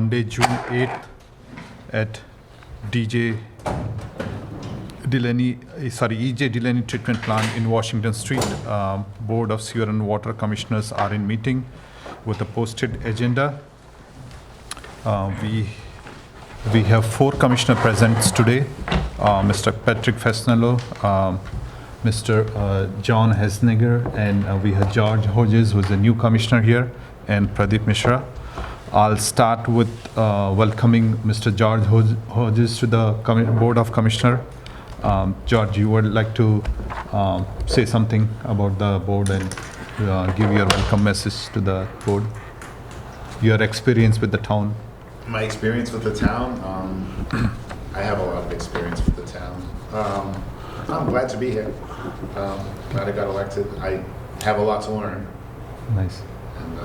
Monday, June 8th at EJ Delaney Treatment Plant in Washington Street. Board of Sewer and Water Commissioners are in meeting with a posted agenda. We have 4 commissioner presents today. Mr. Patrick Fesnello, Mr. John Hesniger, and we have George Hodges, who is a new commissioner here, and Pradeep Mishra. I'll start with welcoming Mr. George Hodges to the Board of Commissioner. George, you would like to say something about the board and give your welcome message to the board? Your experience with the town? My experience with the town, I have a lot of experience with the town. I'm glad to be here. Glad I got elected. I have a lot to learn. Nice. And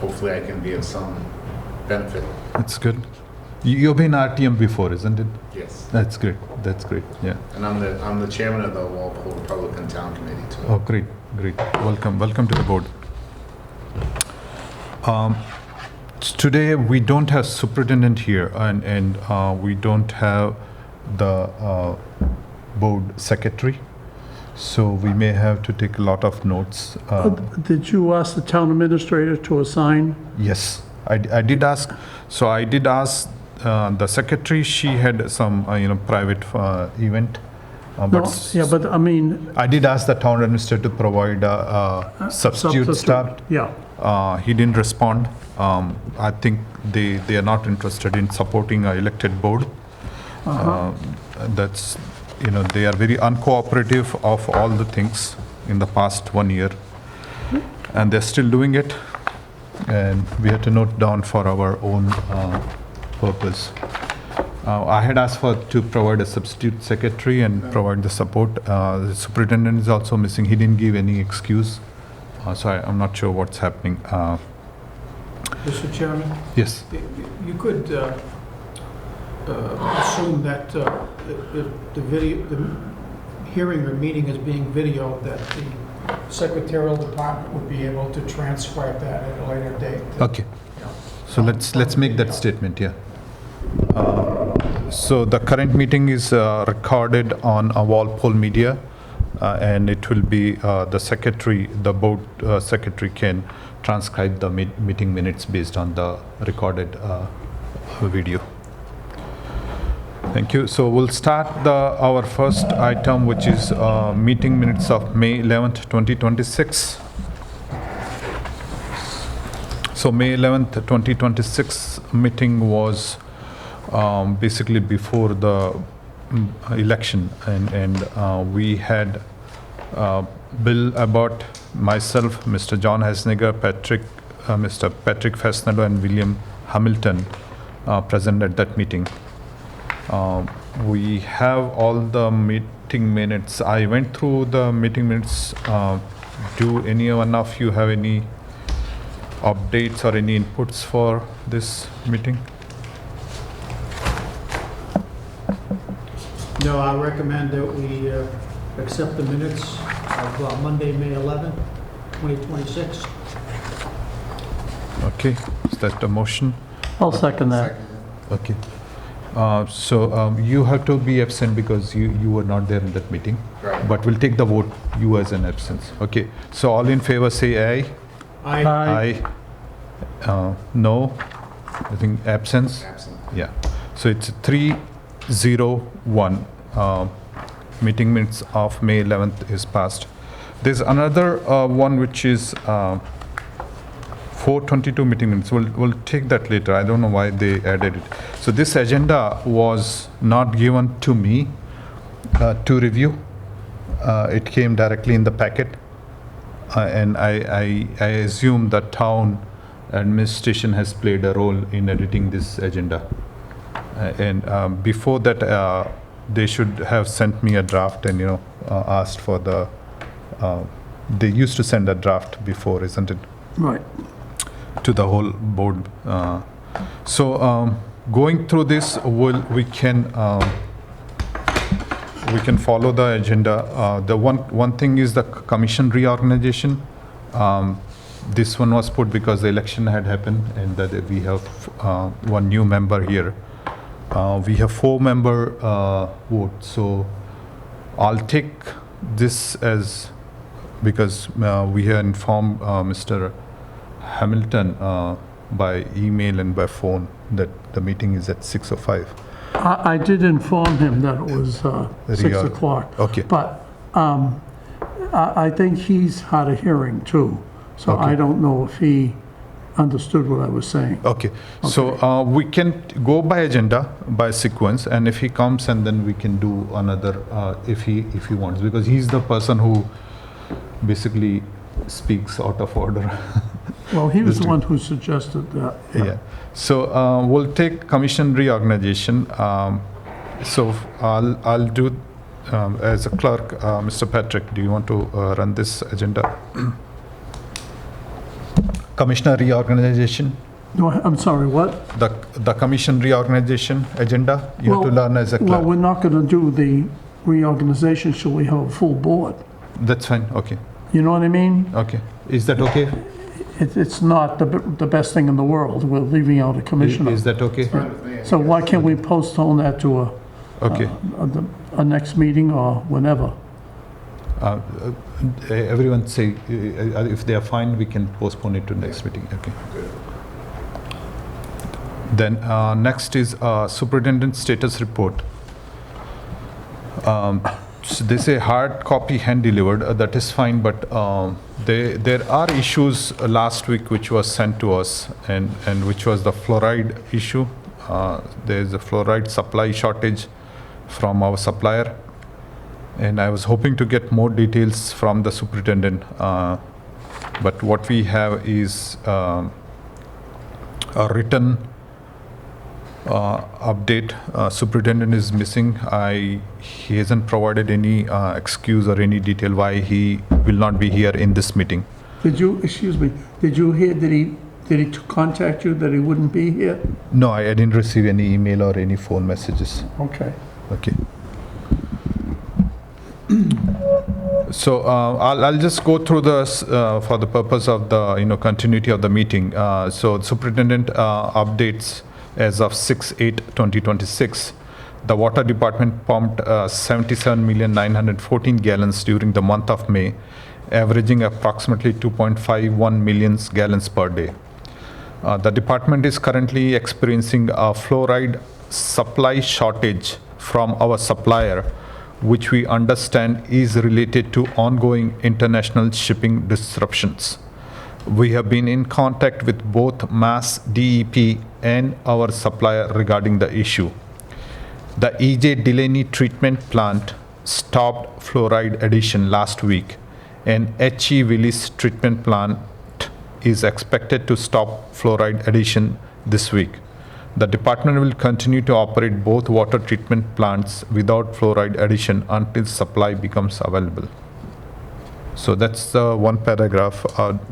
hopefully I can be of some benefit. That's good. You've been RTM before, isn't it? Yes. That's great. That's great. Yeah. And I'm the chairman of the Walpole Republican Town Committee too. Oh, great, great. Welcome to the board. Today we don't have superintendent here, and we don't have the board secretary, so we may have to take a lot of notes. Did you ask the town administrator to assign? Yes, I did ask. So I did ask the secretary. She had some private event. But I mean. I did ask the town administrator to provide a substitute staff. Yeah. He didn't respond. I think they are not interested in supporting an elected board. That's they are very uncooperative of all the things in the past 1 year, and they're still doing it. And we had to note down for our own purpose. I had asked to provide a substitute secretary and provide the support. The superintendent is also missing. He didn't give any excuse. So I'm not sure what's happening. Mr. Chairman? Yes. You could assume that if the hearing or meeting is being videoed, that the secretarial department would be able to transcribe that at a later date. Okay. So let's make that statement. Yeah. So the current meeting is recorded on Walpole Media. And it will be the board secretary can transcribe the meeting minutes based on the recorded video. Thank you. So we'll start our first item, which is meeting minutes of May 11th, 2026. So May 11th, 2026 meeting was basically before the election, and we had Bill Abbott, myself, Mr. John Hesniger, Mr. Patrick Fesnello, and William Hamilton present at that meeting. We have all the meeting minutes. I went through the meeting minutes. Do any one of you have any updates or any inputs for this meeting? No, I recommend that we accept the minutes of Monday, May 11th, 2026. Okay, is that a motion? I'll second that. Okay. So you have to be absent because you were not there in that meeting. Right. But we'll take the vote, you as an absence. Okay. So all in favor say aye. Aye. Aye. No. I think absence. Absent. Yeah. So it's 3-0-1. Meeting minutes of May 11th is passed. There's another one which is 422 meeting minutes. We'll take that later. I don't know why they added it. So this agenda was not given to me to review. It came directly in the packet, and I assume the town administration has played a role in editing this agenda. And before that, they should have sent me a draft and asked for the. They used to send a draft before, isn't it? Right. To the whole board. So going through this, we can follow the agenda. The one thing is the commission reorganization. This one was put because the election had happened and that we have one new member here. We have 4-member vote, so I'll take this as, because we have informed Mr. Hamilton by email and by phone that the meeting is at 6:05. I did inform him that it was 6 Reorg. o'clock. Okay. But I think he's hard of hearing too, so Okay. I don't know if he understood what I was saying. Okay, so we can go by agenda, by sequence, and if he comes, and then we can do another, if he wants, because he's the person who basically speaks out of order. Well, he was the District. one who suggested that. Yeah, so we'll take commission reorganization. So I'll do, as a clerk, Mr. Patrick, do you want to run this agenda? Commissioner reorganization, No, I'm sorry, what? the commission reorganization agenda, you have to Well- learn as a Well, clerk. we're not going to do the reorganization till we have a full board. That's fine, okay, You know what I mean? okay. Is that okay? It's not the best thing in the world. We're leaving out a commissioner. Is that okay? Fine with me. So why can't we postpone that to Okay. a next meeting or whenever? Everyone say, if they are fine, we can postpone it to next meeting, okay. Good. Then next is superintendent status report. So they say hard copy hand delivered, that is fine, but there are issues last week which was sent to us, and which was the fluoride issue. There's a fluoride supply shortage from our supplier, and I was hoping to get more details from the superintendent, but what we have is a written update. Superintendent is missing. He hasn't provided any excuse or any detail why he will not be here in this meeting. Did you, excuse me, did you hear, did he contact you that he wouldn't be here? No, I didn't receive any email or any phone messages. Okay. Okay. So I'll just go through this for the purpose of the continuity of the meeting. So superintendent updates as of 6/8/2026. The water department pumped 77,914 gallons during the month of May, averaging approximately 2.51 million gallons per day. The department is currently experiencing a fluoride supply shortage from our supplier, which we understand is related to ongoing international shipping disruptions. We have been in contact with both Mass DEP and our supplier regarding the issue. The EJ Delaney treatment plant stopped fluoride addition last week, and HE Willis treatment plant is expected to stop fluoride addition this week. The department will continue to operate both water treatment plants without fluoride addition until supply becomes available. So that's the one paragraph.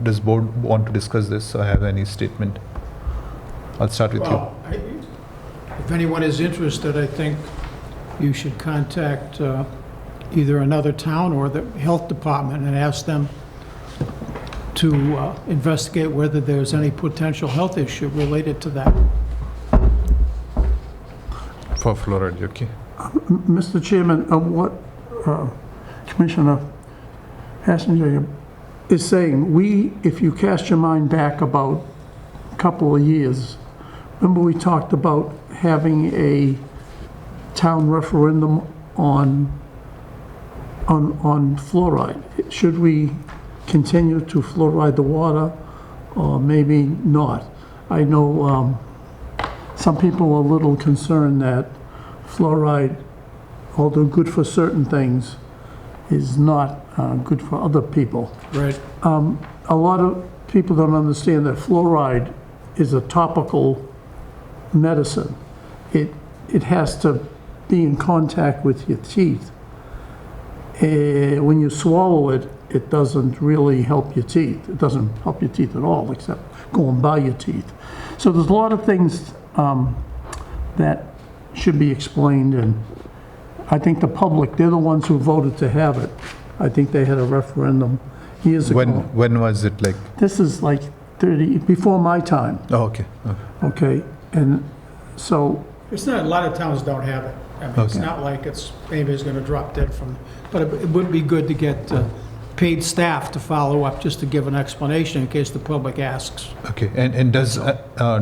Does board want to discuss this or have any statement? I'll start with you. Well, if anyone is interested, I think you should contact either another town or the health department and ask them to investigate whether there's any potential health issue related to that. For fluoride, okay. Mr. Chairman, what Commissioner Hassinger is saying, if you cast your mind back about a couple of years, remember we talked about having a town referendum on fluoride. Should we continue to fluoride the water or maybe not? I know some people are a little concerned that fluoride, although good for certain things, is not good for other people. Right. A lot of people don't understand that fluoride is a topical medicine. It has to be in contact with your teeth. When you swallow it, it doesn't really help your teeth. It doesn't help your teeth at all, except going by your teeth. So there's a lot of things that should be explained, and I think the public, they're the ones who voted to have it. I think they had a referendum, years ago. When was it like? This is like 30, before my time, Oh, okay. okay? And so, It's not, a lot of towns don't have it. I mean, it's Okay. not like anybody's going to drop dead from, but it would be good to get paid staff to follow up, just to give an explanation in case the public asks. Okay. And does,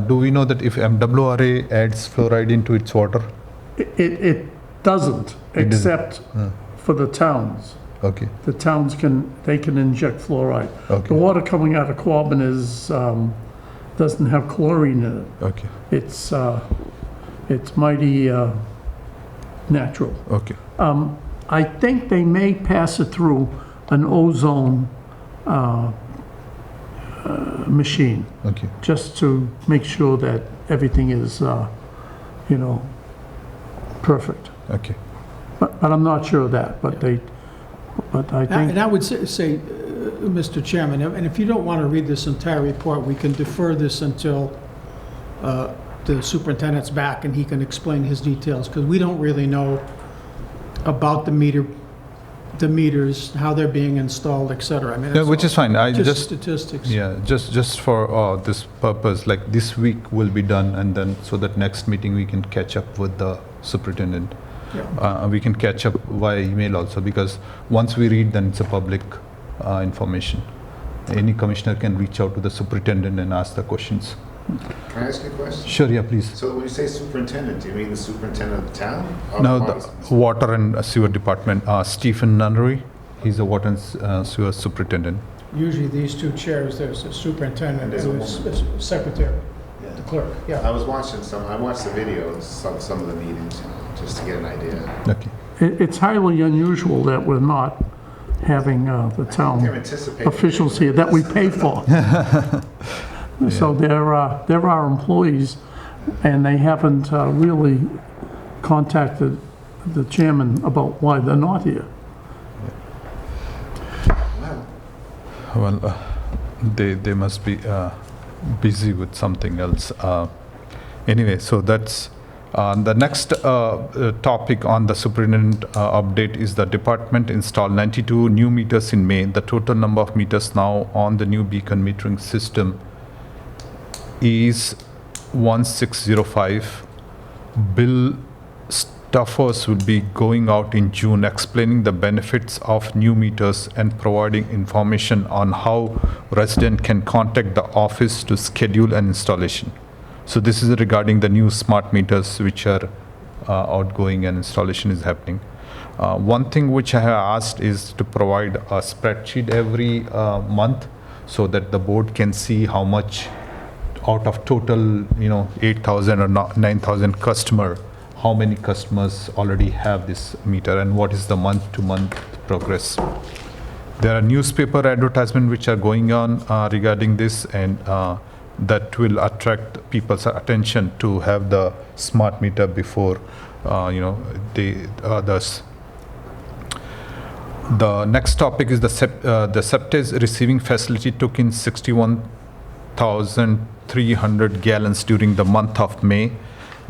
do we know that if MWRA adds fluoride into its water? it doesn't, It doesn't. except for the towns. Okay, The towns they can inject fluoride. The okay, water coming out of Quabbin doesn't have chlorine in it. okay, It's mighty natural. okay, I think they may pass it through an ozone machine, okay. just to make sure that everything is, perfect. Okay. But I'm not sure of that, but I think, And I would say, Mr. Chairman, and if you don't want to read this entire report, we can defer this until the superintendent's back and he can explain his details, because we don't really know about the meters, how they're being installed, et cetera. I mean, Yeah, it's which is fine. I just just, statistics. yeah, just for this purpose, like this week will be done, and then so that next meeting we can catch up with the superintendent. Yeah. We can catch up via email also, because once we read, then it's a public information. Any commissioner can reach out to the superintendent and ask the questions. Can I ask you a question? Sure, yeah, please. So when you say superintendent, do you mean the superintendent of the town? Or No, the- the water and sewer department, Stephen Nunnery, he's the water and sewer superintendent. Usually these two chairs, there's a superintendent, There's a who's woman. a secretary, Yeah. the clerk, yeah. I watched the videos of some of the meetings, just to get an idea. Okay. it's highly unusual that we're not having the I town anticipate. officials here that we pay for. So they're our employees, and they haven't really contacted the chairman about why they're not here. Wow. Well, they must be busy with something else. Anyway, so that's the next topic on the superintendent update is the department installed 92 new meters in May. The total number of meters now on the new beacon metering system is 1605. Bill Staffers will be going out in June explaining the benefits of new meters and providing information on how resident can contact the office to schedule an installation. So this is regarding the new smart meters which are outgoing and installation is happening. One thing which I have asked is to provide a spreadsheet every month so that the board can see how much out of total, 8,000 or 9,000 customer, how many customers already have this meter and what is the month-to-month progress. There are newspaper advertisements which are going on regarding this, and that will attract people's attention to have the smart meter before, the others. The next topic is the Septes receiving facility took in 61,300 gallons during the month of May.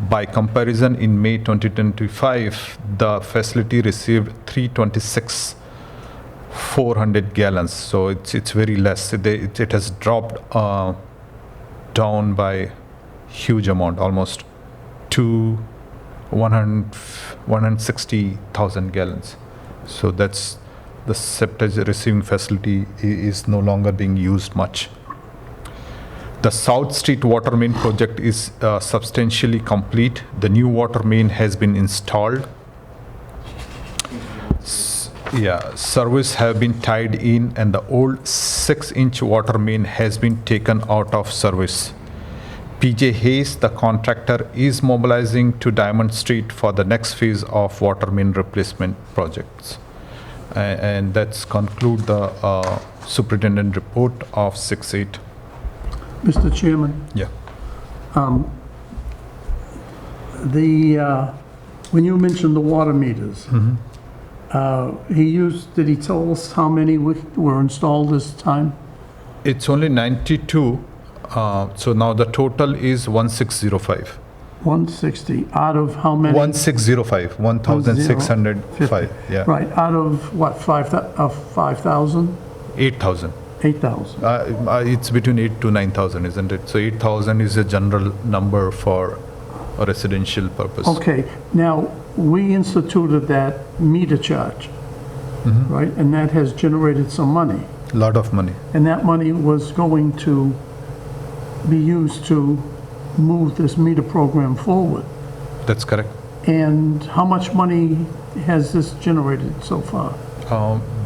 By comparison, in May 2025, the facility received 326,400 gallons. So it's very less. It has dropped down by huge amount, almost to 160,000 gallons. So that's the Septes receiving facility is no longer being used much. The South Street water main project is substantially complete. The new water main has been installed. Service have been tied in, and the old 6-inch water main has been taken out of service. PJ Hayes, the contractor, is mobilizing to Diamond Street for the next phase of water main replacement projects. And that's conclude the superintendent report of 6/8. Mr. Chairman, Yeah. when you mentioned the water meters, did he tell us how many were installed this time? It's only 92, so now the total is 1605. 160, out of how many? 1605, 1605, yeah. Right, out of what, 5,000? 8,000. 8,000. It's between 8 to 9,000, isn't it? So 8,000 is a general number for a residential purpose. Okay, now, we instituted that meter charge, right? And that has generated some money. Lot of money. And that money was going to be used to move this meter program forward. That's correct. And how much money has this generated so far?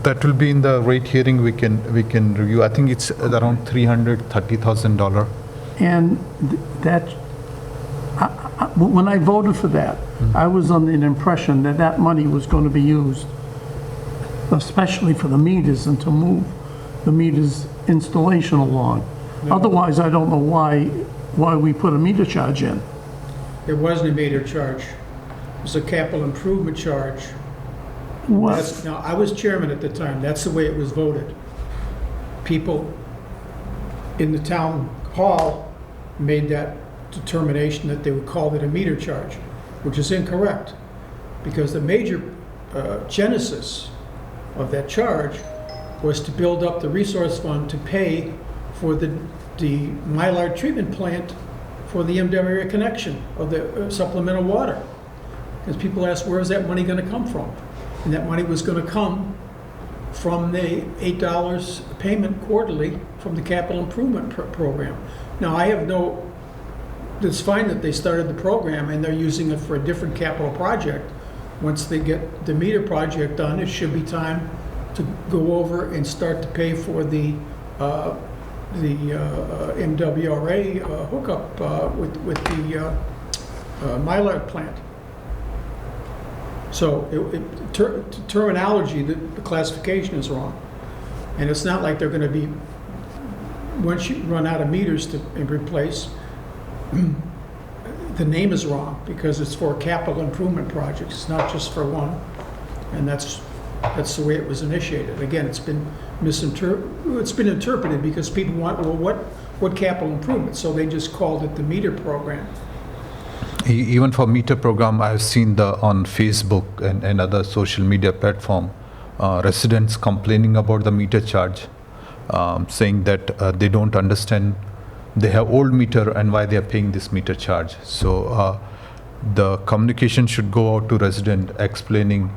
That will be in the rate hearing we can review. I think it's around $330,000. And that, when I voted for that, I was under the impression that that money was going to be used especially for the meters and to move the meters installation along. Otherwise, I don't know why we put a meter charge in. It wasn't a meter charge. It was a capital improvement charge. What? Now, I was chairman at the time. That's the way it was voted. People in the town hall made that determination that they would call it a meter charge, which is incorrect, because the major genesis of that charge was to build up the resource fund to pay for the Mylar treatment plant for the MWA connection of the supplemental water. Because people asked, where is that money going to come from? And that money was going to come from the $8 payment quarterly from the capital improvement program. Now, it's fine that they started the program and they're using it for a different capital project. Once they get the meter project done, it should be time to go over and start to pay for the MWRA hookup with the Mylar plant. So terminology, the classification is wrong. And it's not like they're going to be, once you run out of meters to replace, the name is wrong because it's for capital improvement projects. It's not just for one. And that's the way it was initiated. Again, it's been interpreted because people want, well, what capital improvement? So they just called it the meter program. Even for meter program, I've seen on Facebook and other social media platform, residents complaining about the meter charge, saying that they don't understand. They have old meter and why they are paying this meter charge. So the communication should go out to resident explaining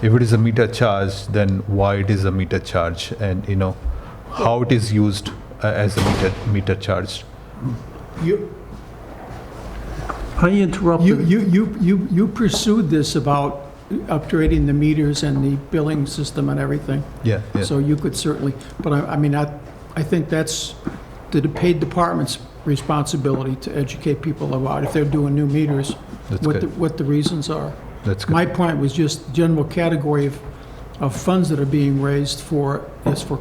if it is a meter charge, then why it is a meter charge, and how it is used as a meter charge. I interrupted. You pursued this about upgrading the meters and the billing system and everything. Yeah. So you could certainly, but I think that's the paid department's responsibility to educate people about if they're doing new meters, That's good. what the reasons are. That's good. My point was just general category of funds that are being raised for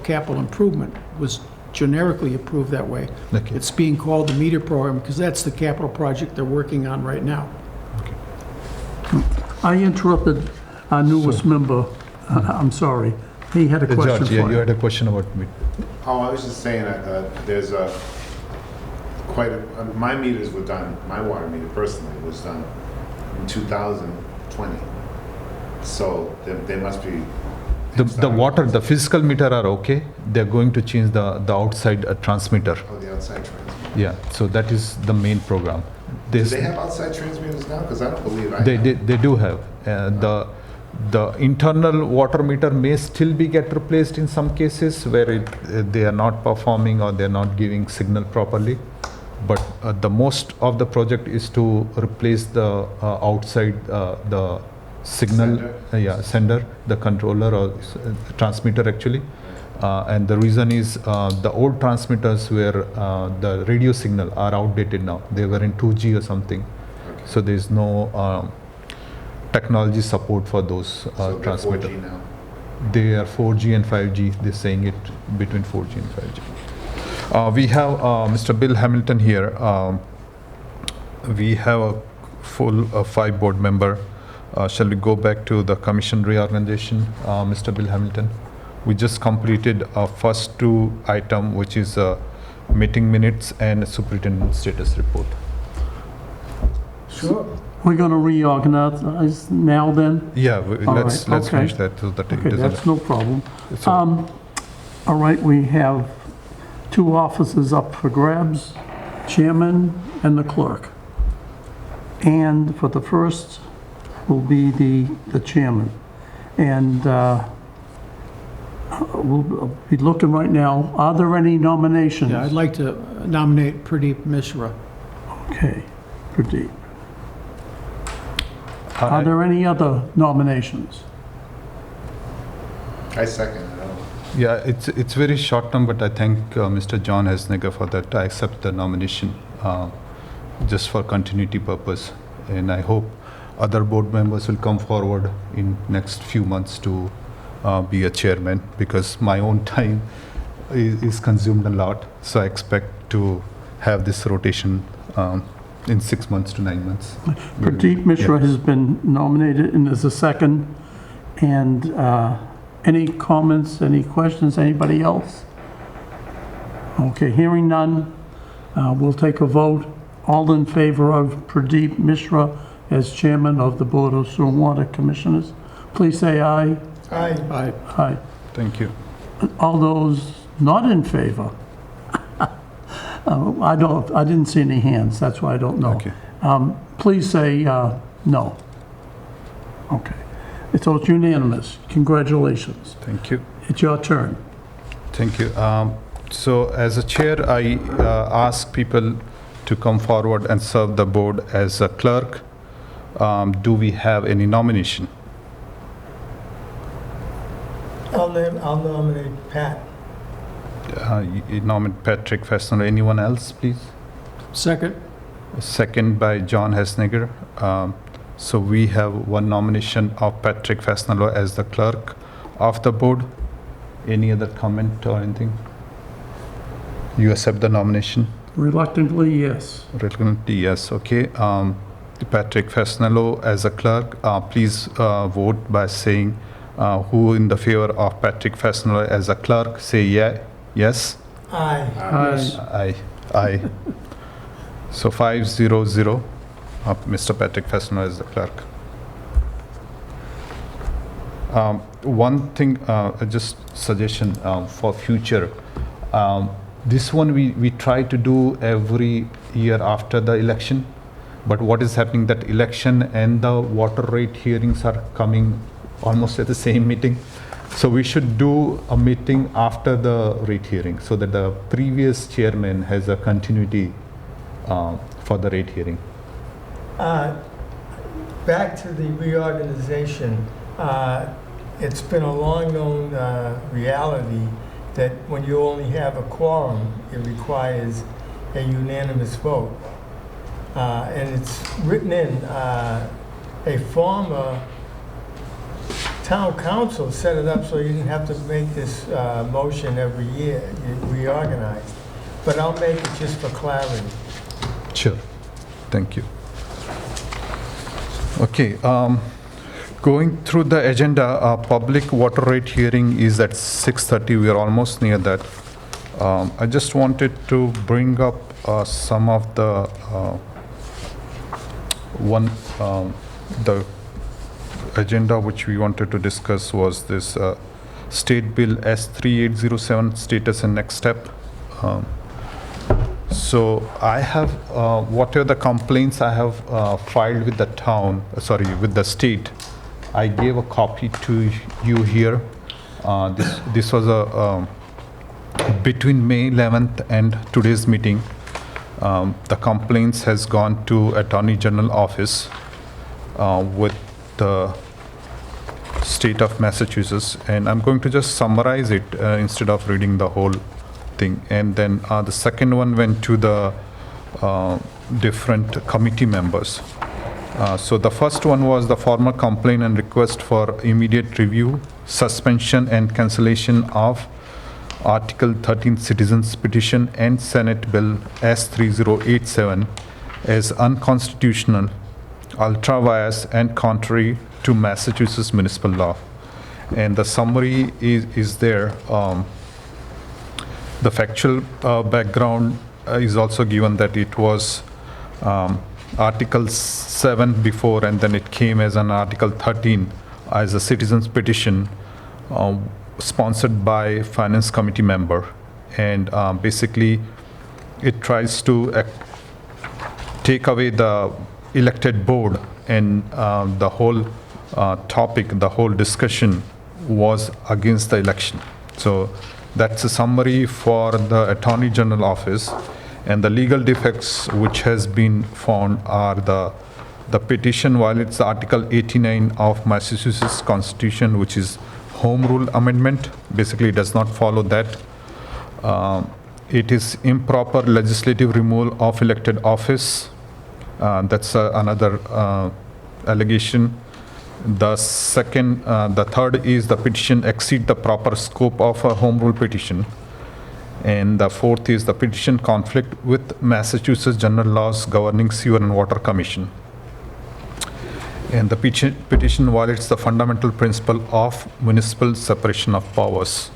capital improvement was generically approved that way. Okay. It's being called the meter program because that's the capital project they're working on right now. I interrupted our newest member. I'm sorry. He had a question George, for yeah, you. you had a question about me. Oh, I was just saying there's my meters were done, my water meter personally was done in 2020. So they must be. The physical meter are okay. They're going to change the outside transmitter. Oh, the outside transmitter. Yeah, so that is the main program. Do they have outside transmitters now? Because I don't believe I They have. do have. The internal water meter may still be get replaced in some cases where they are not performing or they're not giving signal properly. But the most of the project is to replace the outside the signal sender, the controller or transmitter actually. And the reason is the old transmitters where the radio signal are outdated now. They were in 2G or something. Okay. So there's no technology support for those So they're transmitters. 4G now. They are 4G and 5G. They're saying it between 4G and 5G. We have Mr. Bill Hamilton here. We have a full 5 board member. Shall we go back to the commission reorganization, Mr. Bill Hamilton? We just completed our first 2 item, which is meeting minutes and superintendent status report. Sure. We're going to reorganize now then? Yeah, All let's right, okay. finish that. So that Okay, that's no problem. so All right, we have 2 offices up for grabs, chairman and the clerk. And for the first will be the chairman. And we'll be looking right now, are there any nominations? Yeah, I'd like to nominate Pradeep Mishra. Okay, Pradeep. Are there any other nominations? I second. I don't- Yeah, it's very short term, but I thank Mr. John Hesniger for that. I accept the nomination just for continuity purpose. And I hope other board members will come forward in next few months to be a chairman, because my own time is consumed a lot. So I expect to have this rotation in 6 months to 9 months. Pradeep Mishra Yeah. has been nominated and is a second. And any comments, any questions, anybody else? Okay, hearing none, we'll take a vote. All in favor of Pradeep Mishra as chairman of the Board of Sewer and Water Commissioners, please say aye. Aye. Aye. Thank you. All those not in favor? I didn't see any hands, that's why I don't know. Okay. Please say no. Okay. So it's unanimous. Congratulations. Thank you. It's your turn. Thank you. So as a chair, I ask people to come forward and serve the board as a clerk. Do we have any nomination? I'll nominate Pat. You nominate Patrick Fessner. Anyone else, please? Second? Second by John Hesniger. So we have one nomination of Patrick Fessner as the clerk of the board. Any other comment or anything? You accept the nomination? Reluctantly, yes. Reluctantly, yes. Okay. Patrick Fessner as a clerk. Please vote by saying who in the favor of Patrick Fessner as a clerk. Say yeah. Yes. Aye. Aye. Aye. So 5-0-0. Mr. Patrick Fessner as the clerk. One thing, just suggestion for future. This one we try to do every year after the election, but what is happening that election and the water rate hearings are coming almost at the same meeting. So we should do a meeting after the rate hearing so that the previous chairman has a continuity for the rate hearing. Back to the reorganization, it's been a long-known reality that when you only have a quorum, it requires a unanimous vote. And it's written in, a former town council set it up so you didn't have to make this motion every year, you reorganize. But I'll make it just for clarity. Sure. Thank you. Okay. Going through the agenda, public water rate hearing is at 6:30. We are almost near that. I just wanted to bring up some of the the agenda which we wanted to discuss was this State Bill S3807 status and next step. So I have, whatever the complaints I have filed with the town, with the state, I gave a copy to you here. This was between May 11th and today's meeting. The complaints has gone to Attorney General office with the state of Massachusetts, and I'm going to just summarize it instead of reading the whole thing. And then the second one went to the different committee members. So the first one was the formal complaint and request for immediate review, suspension and cancellation of Article 13 Citizens Petition and Senate Bill S3087 as unconstitutional, ultra-vires and contrary to Massachusetts municipal law. And the summary is there. The factual background is also given that it was Article 7 before, and then it came as an Article 13 as a citizen's petition, sponsored by Finance Committee member. And basically, it tries to take away the elected board, and the whole topic, the whole discussion was against the election. So that's a summary for the Attorney General office. And the legal defects which has been found are the petition violates Article 89 of Massachusetts Constitution, which is Home Rule Amendment. Basically, it does not follow that. It is improper legislative removal of elected office. That's another allegation. The third is the petition exceed the proper scope of a home rule petition. And the fourth is the petition conflict with Massachusetts general laws governing Sewer and Water Commission. And the petition violates the fundamental principle of municipal separation of powers.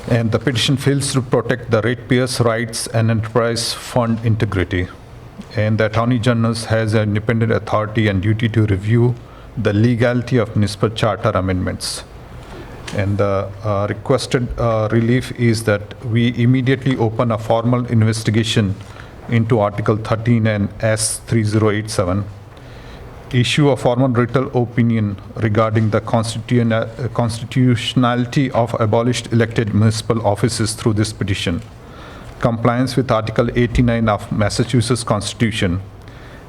And the petition fails to protect the ratepayers' rights and enterprise fund integrity. And the Attorney General has an independent authority and duty to review the legality of municipal charter amendments. And the requested relief is that we immediately open a formal investigation into Article 13 and S3087, issue a formal written opinion regarding the constitutionality of abolished elected municipal offices through this petition, compliance with Article 89 of Massachusetts Constitution,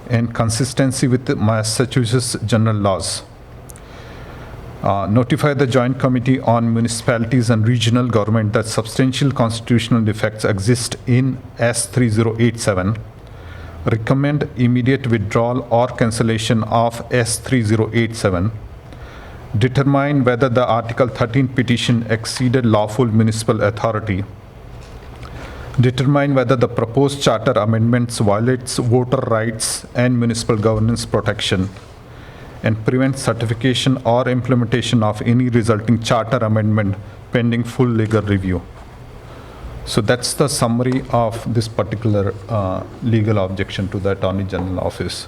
and consistency with the Massachusetts general laws. Notify the Joint Committee on Municipalities and Regional Government that substantial constitutional defects exist in S3087. Recommend immediate withdrawal or cancellation of S3087. Determine whether the Article 13 petition exceeded lawful municipal authority. Determine whether the proposed charter amendments violates voter rights and municipal governance protection, and prevent certification or implementation of any resulting charter amendment pending full legal review. So that's the summary of this particular legal objection to the Attorney General office.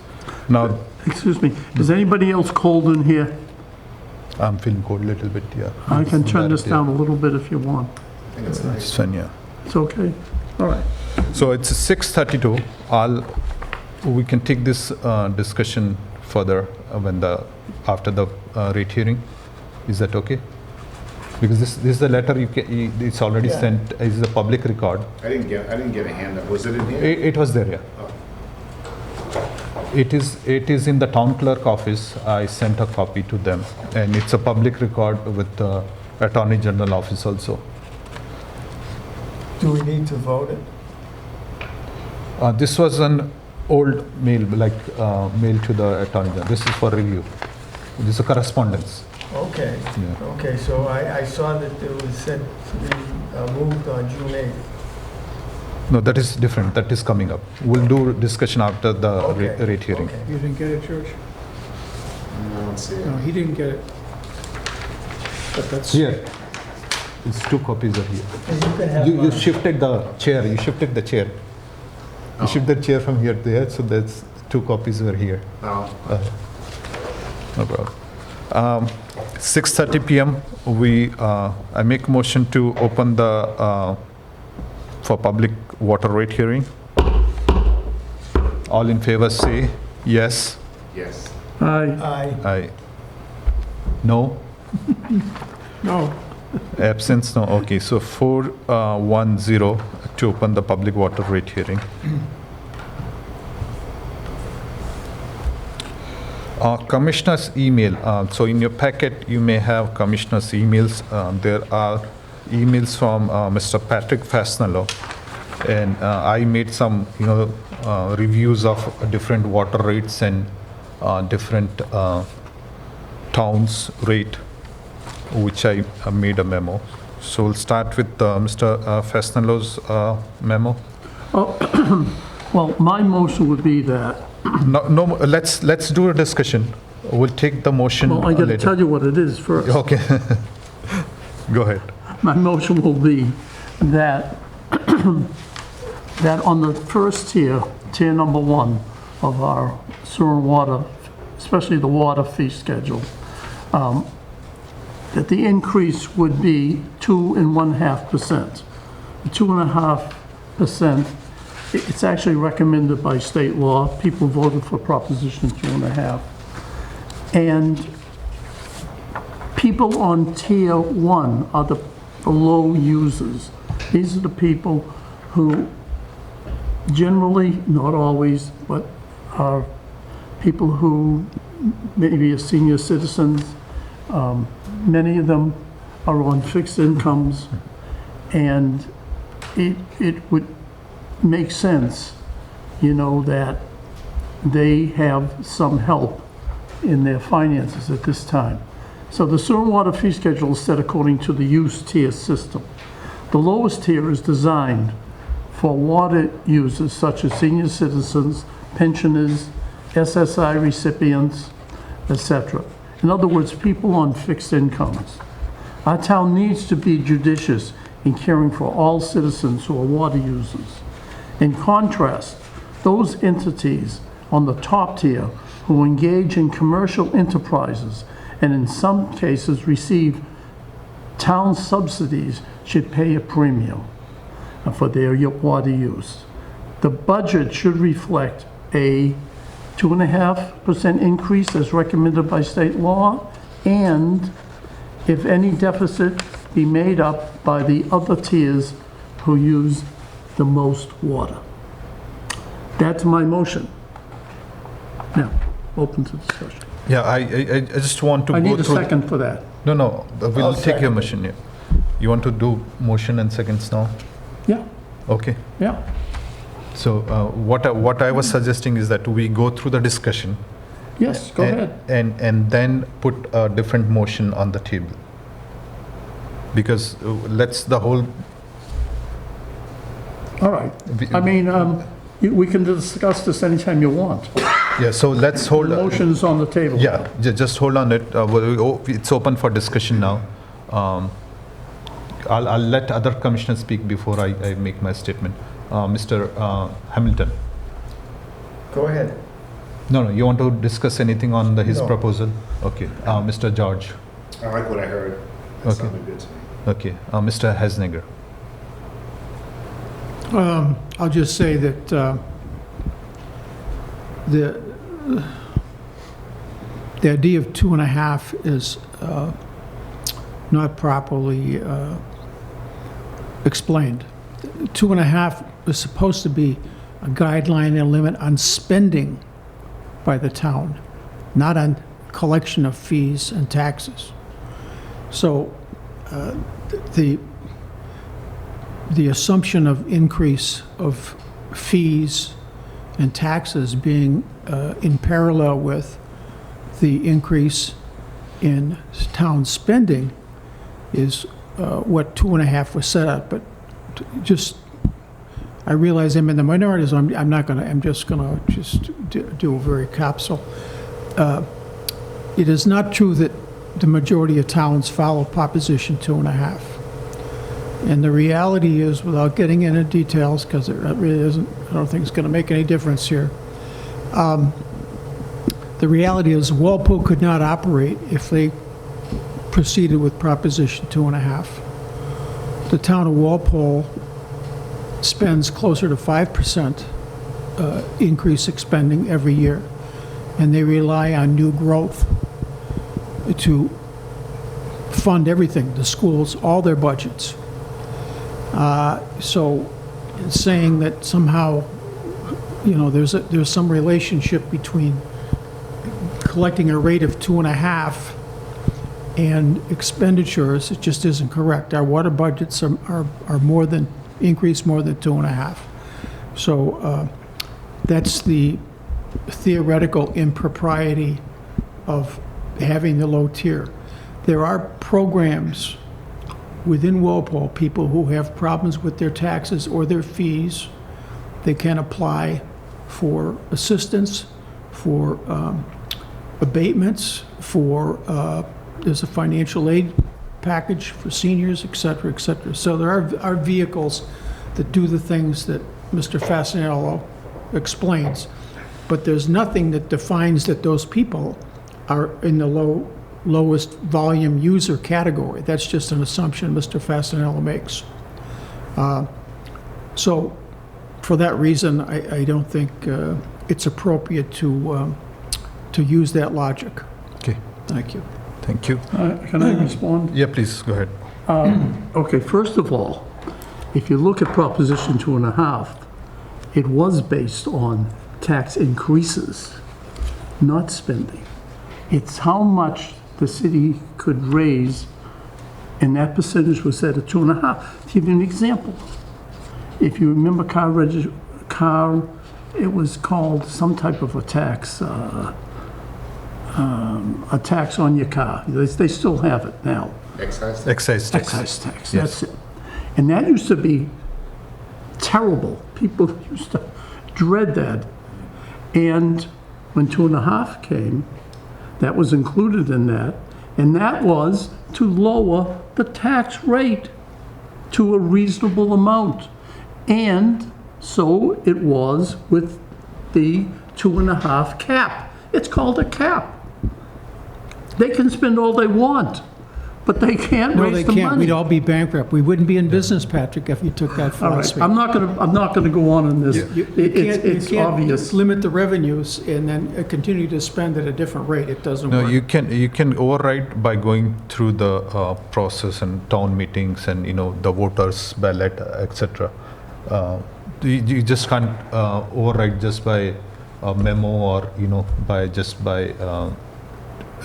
Now, Excuse me, is anybody else cold in here? I'm feeling cold a little bit, yeah. I can turn this down a little bit if you want. I think it's nice. It's fine, yeah. It's okay? All right. So it's 6:32. We can take this discussion further after the rate hearing. Is that okay? Because this is the letter it's already Yeah. sent, is a public record. I didn't get a handout. Was it in here? It was there, yeah. It is in the town clerk office. I sent a copy to them, and it's a public record with the Attorney General office also. Do we need to vote it? This was an old mail, mail to the Attorney General. This is for review. This is a correspondence. Okay, Yeah. okay, so I saw that it was sent to be moved on June 8th. No, that is different. That is coming up. We'll do discussion after the Okay, rate hearing. okay. You didn't get it, George? No, I don't see No, it. he didn't get it. But that's... Here, it's 2 copies are here. And you can have You mine. shifted the chair. You shifted the chair. You shifted the chair from here to there, so that's 2 copies were here. No. No problem. 6:30 p.m. I make motion to open the for public water rate hearing. All in favor say yes. Yes. Aye. Aye. Aye. No. No, Absence, no. Okay, so 4-1-0 to open the public water rate hearing. Commissioner's email. So in your packet, you may have commissioner's emails. There are emails from Mr. Patrick Fasnello, and I made some, reviews of different water rates and different towns rate, which I made a memo. So we'll start with Mr. Fasnello's memo. Well, my motion would be that, No, let's do a discussion. We'll take the motion well, I got to later. tell you what it is first. Okay. Go ahead. My motion will be that, that on the first tier number 1 of our sewer and water, especially the water fee schedule, that the increase would be 2.5%. The 2.5%, it's actually recommended by state law. People voted for Proposition 2.5. And people on Tier 1 are the low users. These are the people who generally, not always, but are people who maybe are senior citizens. Many of them are on fixed incomes, and it would make sense, you know, that they have some help in their finances at this time. So the sewer and water fee schedule is set according to the use tier system. The lowest tier is designed for water users such as senior citizens, pensioners, SSI recipients, etc. In other words, people on fixed incomes. Our town needs to be judicious in caring for all citizens who are water users. In contrast, those entities on the top tier who engage in commercial enterprises and in some cases receive town subsidies should pay a premium for their water use. The budget should reflect a 2.5% increase as recommended by state law, and if any deficit, be made up by the other tiers who use the most water. That's my motion. Now, open to discussion. Yeah, I just want to I go need a through. second for that. No, we'll I'll take your second. motion, yeah. You want to do motion and seconds now? Yeah, Okay. yeah. So what I was suggesting is that we go through the discussion. Yes, go and- ahead. And then put a different motion on the table. Because let's the whole, All right. I mean, we can discuss this anytime you want. yeah, so let's hold. The motion's on the table. Yeah, just hold on it. It's open for discussion now. I'll let other commissioners speak before I make my statement. Mr. Hamilton. Go ahead. No, you want to discuss anything on his No. proposal? Okay. Mr. George. I like what I heard. That Okay. sounded good to me. Okay. Mr. Hasniger. I'll just say that the idea of 2.5 is not properly explained. 2.5 is supposed to be a guideline and a limit on spending by the town, not on collection of fees and taxes. So the assumption of increase of fees and taxes being in parallel with the increase in town spending is what 2.5 was set at. But just, I realize I'm in the minority, so I'm not gonna, I'm just gonna do a very capsule. It is not true that the majority of towns follow Proposition 2.5. And the reality is, without getting into details, because it really isn't, I don't think it's going to make any difference here. The reality is Walpole could not operate if they proceeded with Proposition 2.5. The town of Walpole spends closer to 5% increase expending every year, and they rely on new growth to fund everything, the schools, all their budgets. So saying that somehow, you know, there's some relationship between collecting a rate of 2.5 and expenditures, it just isn't correct. Our water budgets are more than, increase more than 2.5. So that's the theoretical impropriety of having the low tier. There are programs within Walpole, people who have problems with their taxes or their fees, they can apply for assistance, for abatements, for, there's a financial aid package for seniors, et cetera, et cetera. So there are vehicles that do the things that Mr. Fasanello explains, but there's nothing that defines that those people are in the low lowest volume user category. That's just an assumption Mr. Fasanello makes. So for that reason, I don't think it's appropriate to use that logic. Okay, Thank you. thank you. Can I respond? Yeah, please, go ahead. Okay, first of all, if you look at Proposition 2.5, it was based on tax increases, not spending. It's how much the city could raise, and that percentage was set at 2.5. To give you an example, if you remember it was called some type of a tax on your car. They still have it now. Excise? Excise tax. Excise tax, Yes. that's it. And that used to be terrible. People used to dread that. And when 2.5 came, that was included in that, and that was to lower the tax rate to a reasonable amount. And so it was with the 2.5 cap. It's called a cap. They can spend all they want, but they can't No, raise they the can't. money. We'd all be bankrupt. We wouldn't be in business, Patrick, if you took that All right, philosophy. I'm not gonna go on in this. It's You obvious. can't limit the revenues and then continue to spend at a different rate. It doesn't No, work. you can override by going through the process and town meetings and, the voters ballot, etc. You just can't override just by a memo or, by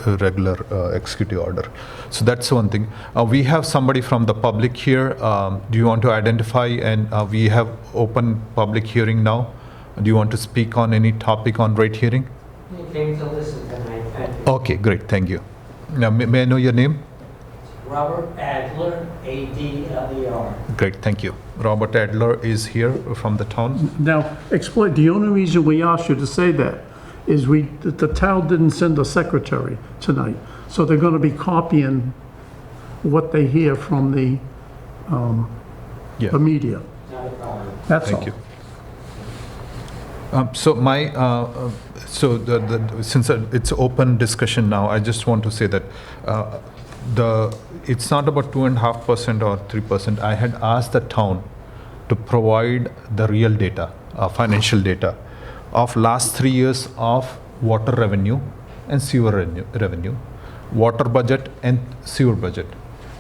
a regular executive order. So that's one thing. We have somebody from the public here. Do you want to identify? And we have open public hearing now. Do you want to speak on any topic on rate hearing? You came to listen tonight, thank you. Okay, great, thank you. Now, may I know your name? Robert Adler, A-D-L-E-R. Great, thank you. Robert Adler is here from the town. Now, explain, the only reason we asked you to say that is the town didn't send a secretary tonight, so they're gonna be copying what they hear from the Yeah, media. Not a problem. That's all. thank you. So since it's open discussion now, I just want to say that it's not about 2.5% or 3%. I had asked the town to provide the real data, financial data of last 3 years of water revenue and sewer revenue, water budget and sewer budget,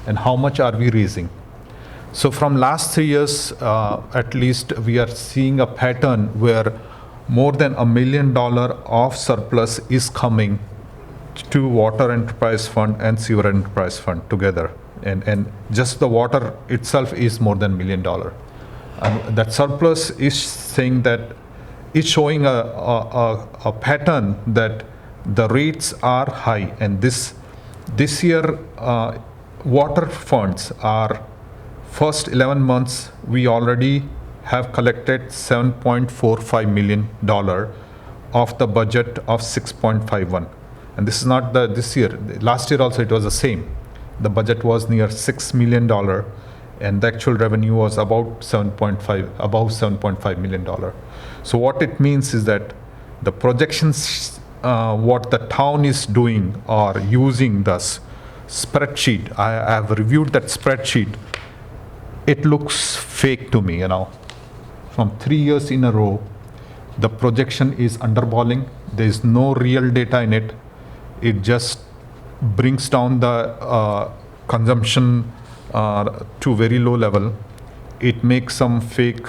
and how much are we raising. So from last 3 years, at least we are seeing a pattern where more than $1 million of surplus is coming to Water Enterprise Fund and Sewer Enterprise Fund together. And just the water itself is more than $1 million. And that surplus is saying that it's showing a pattern that the rates are high. And this year, water funds are first 11 months, we already have collected $7.45 million of the budget of 6.51. And this is not this year. Last year also it was the same. The budget was near $6 million, and the actual revenue was above $7.5 million. So what it means is that the projections, what the town is doing or using this spreadsheet, I have reviewed that spreadsheet. It looks fake to me, From 3 years in a row, the projection is underballing. There is no real data in it. It just brings down the consumption to very low level. It makes some fake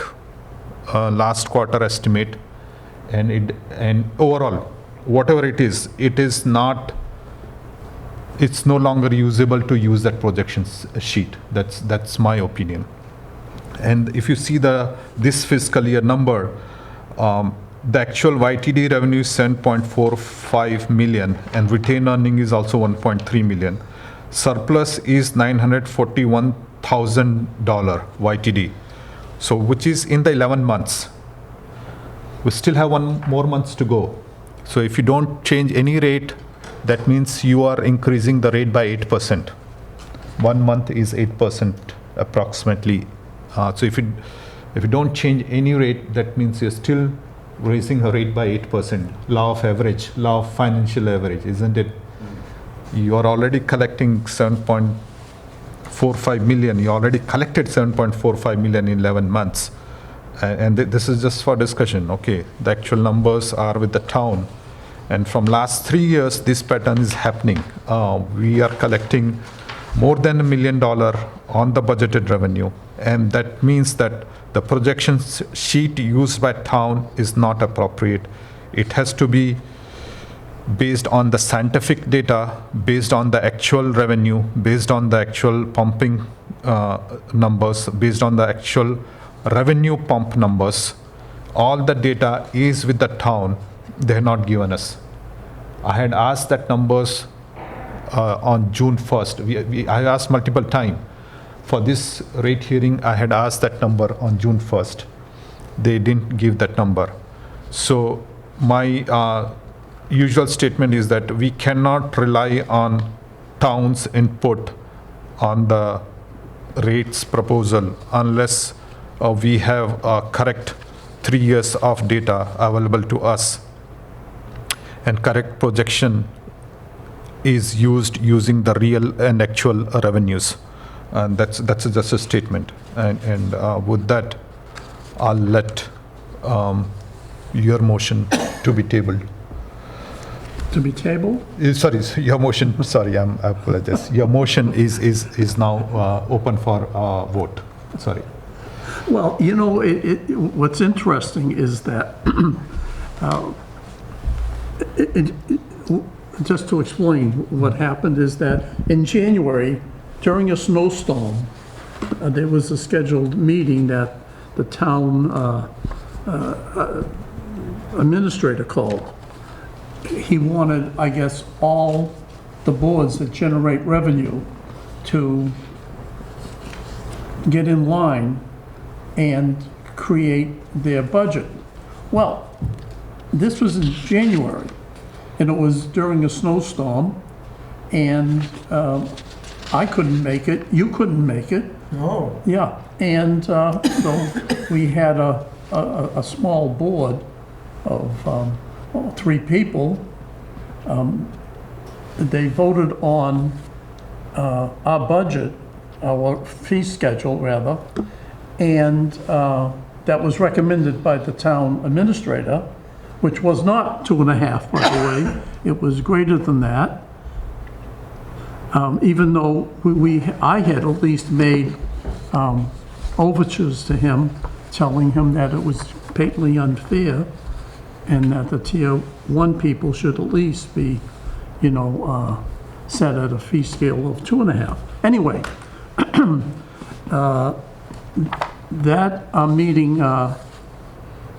last quarter estimate, and overall, whatever it is not. It's no longer usable to use that projection sheet. That's my opinion. And if you see this fiscal year number, the actual YTD revenue is 7.45 million, and retained earning is also 1.3 million. Surplus is $941,000 YTD, so which is in the 11 months. We still have 1 more months to go. So if you don't change any rate, that means you are increasing the rate by 8%. 1 month is 8% approximately. So if you don't change any rate, that means you're still raising a rate by 8%. Law of average, law of financial average, isn't it? You are already collecting 7.45 million. You already collected 7.45 million in 11 months. And this is just for discussion, okay? The actual numbers are with the town. And from last 3 years, this pattern is happening. We are collecting more than $1 million on the budgeted revenue. And that means that the projection sheet used by town is not appropriate. It has to be based on the scientific data, based on the actual revenue, based on the actual pumping numbers, based on the actual revenue pump numbers. All the data is with the town. They have not given us. I had asked that numbers on June 1st. I asked multiple times. For this rate hearing, I had asked that number on June 1st. They didn't give that number. So my usual statement is that we cannot rely on town's input on the rates proposal unless we have correct 3 years of data available to us, and correct projection is used using the real and actual revenues. And that's just a statement. And with that, I'll let your motion to be tabled. To be tabled? Sorry, your motion, sorry, I apologize. Your motion is now open for vote. Sorry. Well, you know, what's interesting is that, just to explain, what happened is that in January, during a snowstorm, there was a scheduled meeting that the town administrator called. He wanted, I guess, all the boards that generate revenue to get in line and create their budget. Well, this was in January, and it was during a snowstorm, and I couldn't make it, you couldn't make it. No. Yeah, and so we had a small board of 3 people. They voted on our budget, our fee schedule, rather, and that was recommended by the town administrator, which was not 2.5, by the way. It was greater than that. Even though I had at least made overtures to him, telling him that it was patently unfair and that the tier 1 people should at least be, you know, set at a fee scale of 2.5. Anyway, that meeting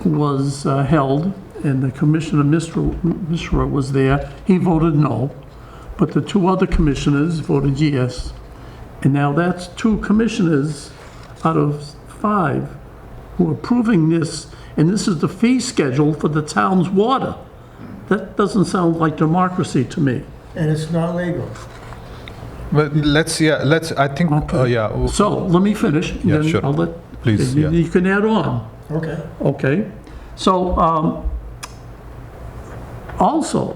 was held, and the Commissioner Mishra was there. He voted no, but the 2 other commissioners voted yes. And now that's 2 commissioners out of 5 who are approving this, and this is the fee schedule for the town's water. That doesn't sound like democracy to me. And it's not legal. Well, I think, Okay. yeah. So, let me finish. Yeah, then sure. I'll let, Please, you yeah. can add on. Okay. Okay, so, also,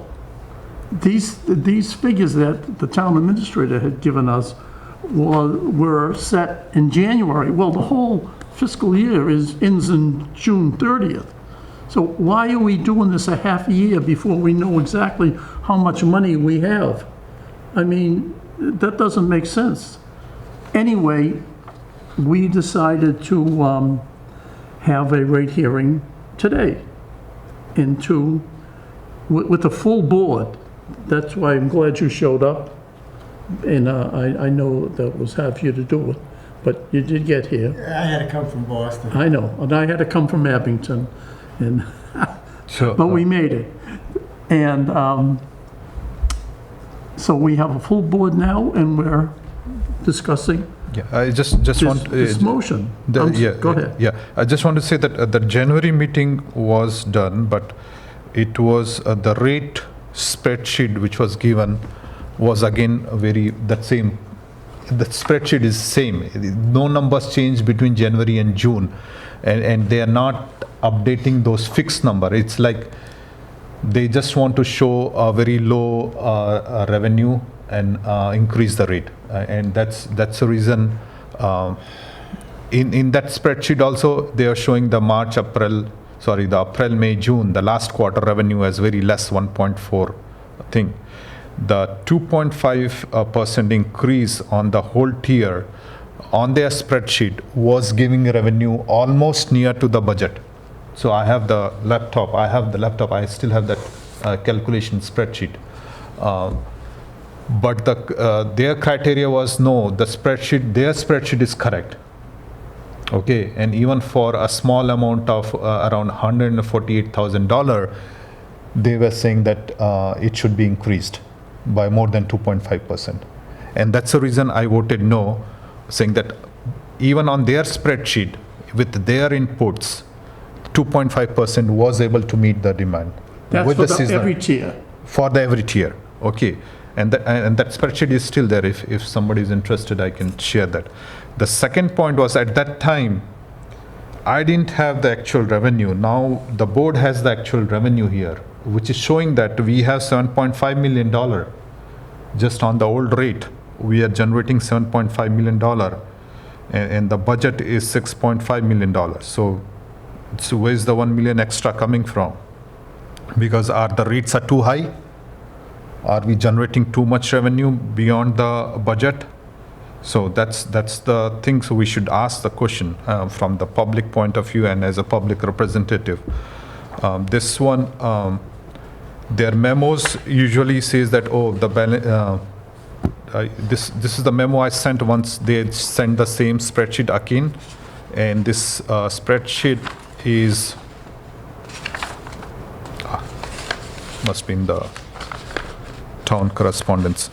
these figures that the town administrator had given us were set in January. Well, the whole fiscal year ends in June 30th. So why are we doing this a half a year before we know exactly how much money we have? I mean, that doesn't make sense. Anyway, we decided to have a rate hearing today with a full board. That's why I'm glad you showed up. And I know that was hard for you to do it, but you did get here. I had to come from Boston. I know, and I had to come from Abington, and So, but we made it. And so we have a full board now, and we're discussing yeah, I just want... this motion. Yeah, Go ahead. Yeah, I just want to say that the January meeting was done, but it was the rate spreadsheet which was given was again the spreadsheet is same. No numbers changed between January and June, and they are not updating those fixed number. It's like they just want to show a very low revenue and increase the rate. And that's the reason. In that spreadsheet also, they are showing the the April, May, June, the last quarter revenue as very less 1.4 thing. The 2.5% increase on the whole tier on their spreadsheet was giving revenue almost near to the budget. So I have the laptop, I still have that calculation spreadsheet. But their criteria was no, their spreadsheet is correct. Okay, and even for a small amount of around $148,000, they were saying that it should be increased by more than 2.5%. And that's the reason I voted no, saying that even on their spreadsheet, with their inputs, 2.5% was able to meet the demand. That's with for the seasonal- every tier. For the every tier, okay. And that spreadsheet is still there. If somebody is interested, I can share that. The second point was at that time, I didn't have the actual revenue. Now the board has the actual revenue here, which is showing that we have $7.5 million. Just on the old rate, we are generating $7.5 million, and the budget is $6.5 million. So where's the 1 million extra coming from? Because the rates are too high? Are we generating too much revenue beyond the budget? So that's the thing. So we should ask the question from the public point of view and as a public representative. This one, their memos usually says that, oh, the balance. This is the memo I sent once they sent the same spreadsheet again, and this spreadsheet is must be in the town correspondence.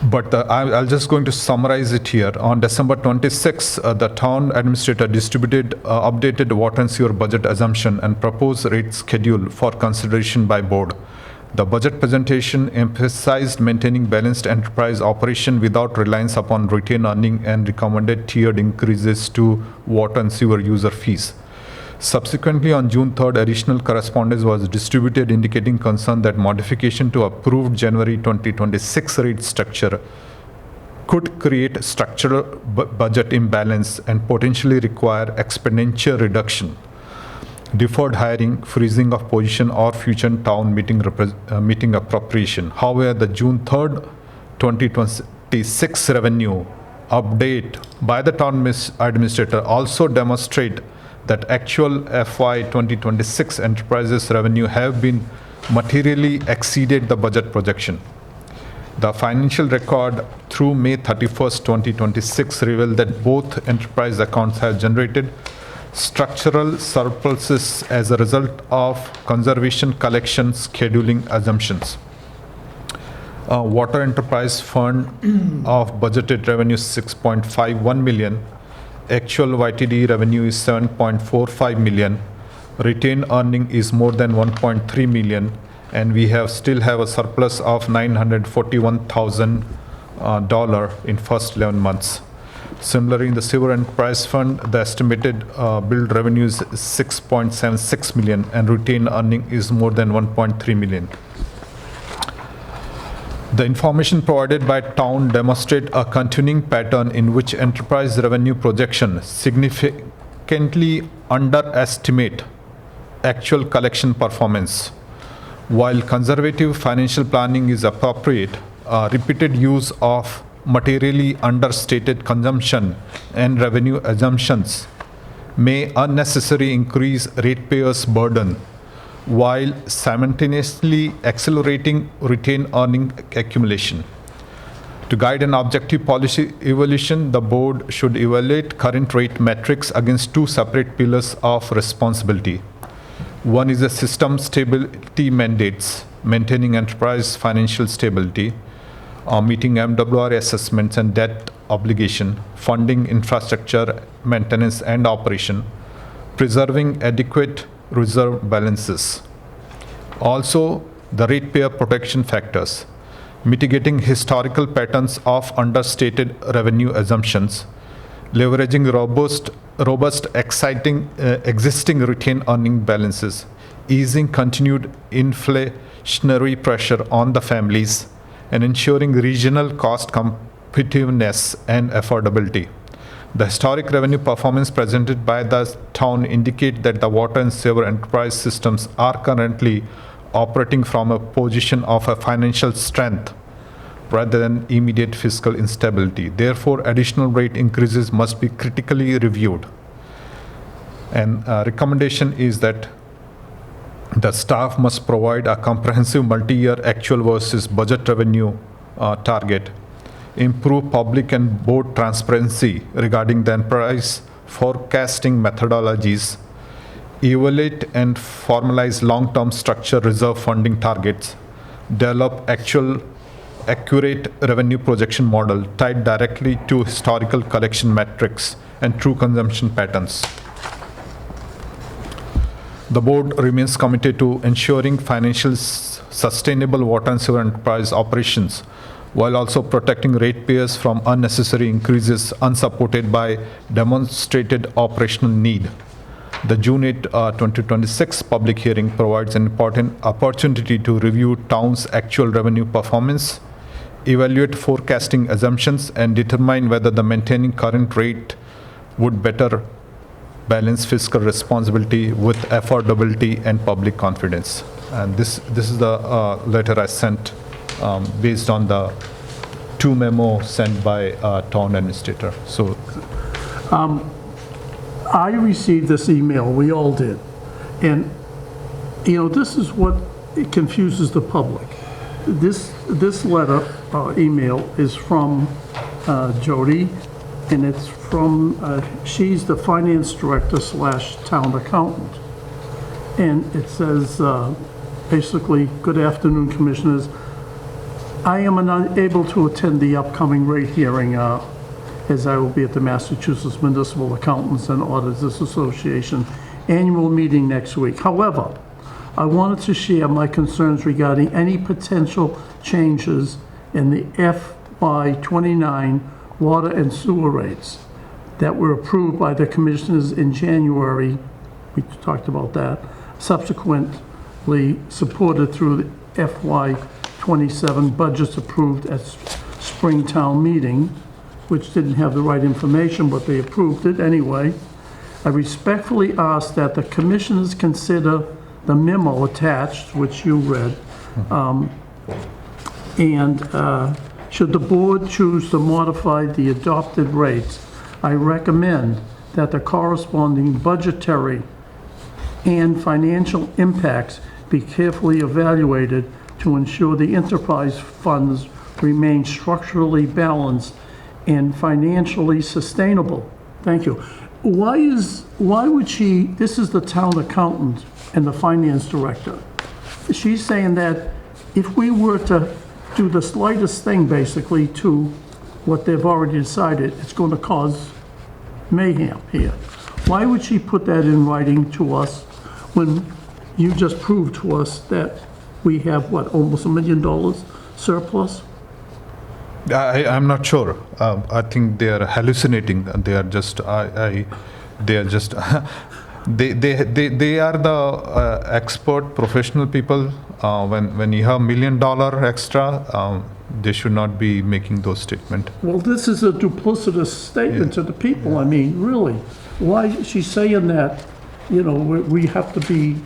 But I'll just going to summarize it here. On December 26, the town administrator distributed updated water and sewer budget assumption and proposed rate schedule for consideration by board. The budget presentation emphasized maintaining balanced enterprise operation without reliance upon retained earning and recommended tiered increases to water and sewer user fees. Subsequently, on June 3rd, additional correspondence was distributed indicating concern that modification to approved January 2026 rate structure could create structural budget imbalance and potentially require expenditure reduction, deferred hiring, freezing of position, or future town meeting appropriation. However, the June 3rd, 2026 revenue update by the town administrator also demonstrate that actual FY 2026 enterprises revenue have been materially exceeded the budget projection. The financial record through May 31st, 2026 revealed that both enterprise accounts have generated structural surpluses as a result of conservation collection scheduling assumptions. Water enterprise fund of budgeted revenue 6.51 million. Actual YTD revenue is 7.45 million. Retained earning is more than 1.3 million, and we still have a surplus of $941,000 in first 11 months. Similarly, in the sewer enterprise fund, the estimated billed revenue is 6.76 million, and retained earning is more than 1.3 million. The information provided by town demonstrate a continuing pattern in which enterprise revenue projection significantly underestimate actual collection performance. While conservative financial planning is appropriate, repeated use of materially understated consumption and revenue assumptions may unnecessarily increase ratepayers' burden, while simultaneously accelerating retained earning accumulation. To guide an objective policy evaluation, the board should evaluate current rate metrics against two separate pillars of responsibility. One is the system stability mandates, maintaining enterprise financial stability, meeting MWR assessments and debt obligation, funding infrastructure maintenance and operation, preserving adequate reserve balances. Also, the ratepayer protection factors, mitigating historical patterns of understated revenue assumptions, leveraging robust existing retained earning balances, easing continued inflation inflationary pressure on the families and ensuring regional cost competitiveness and affordability. The historic revenue performance presented by the town indicate that the water and sewer enterprise systems are currently operating from a position of a financial strength rather than immediate fiscal instability. Therefore, additional rate increases must be critically reviewed. And recommendation is that the staff must provide a comprehensive multi-year actual versus budget revenue target, improve public and board transparency regarding the enterprise forecasting methodologies, evaluate and formalize long-term structure reserve funding targets, develop accurate revenue projection model tied directly to historical collection metrics and true consumption patterns. The board remains committed to ensuring financial sustainable water and sewer enterprise operations while also protecting ratepayers from unnecessary increases unsupported by demonstrated operational need. The June 8, 2026 public hearing provides an important opportunity to review town's actual revenue performance, evaluate forecasting assumptions, and determine whether the maintaining current rate would better balance fiscal responsibility with affordability and public confidence. And this is the letter I sent based on the 2 memo sent by town administrator. So I received this email, we all did, and, you know, this is what it confuses the public. This letter, email, is from Jody, and it's from, she's the finance director / town accountant. And it says, basically, good afternoon, commissioners. I am unable to attend the upcoming rate hearing as I will be at the Massachusetts Municipal Accountants and Auditors Association annual meeting next week. However, I wanted to share my concerns regarding any potential changes in the FY29 water and sewer rates that were approved by the commissioners in January. We talked about that. Subsequently supported through the FY27 budgets approved at Springtown meeting, which didn't have the right information, but they approved it anyway. I respectfully ask that the commissioners consider the memo attached, which you read, and should the board choose to modify the adopted rates, I recommend that the corresponding budgetary and financial impacts be carefully evaluated to ensure the enterprise funds remain structurally balanced and financially sustainable. Thank you. Why would she, this is the town accountant and the finance director. She's saying that if we were to do the slightest thing basically to what they've already decided, it's going to cause mayhem here. Why would she put that in writing to us when you just proved to us that we have, what, almost $1 million surplus? I'm not sure. I think they are hallucinating. They are just, they are just, they are the expert professional people. When you have $1 million extra, they should not be making those statements. Well, this is a duplicitous statement to the people. I mean, really. Why is she saying that, you know, we have to be,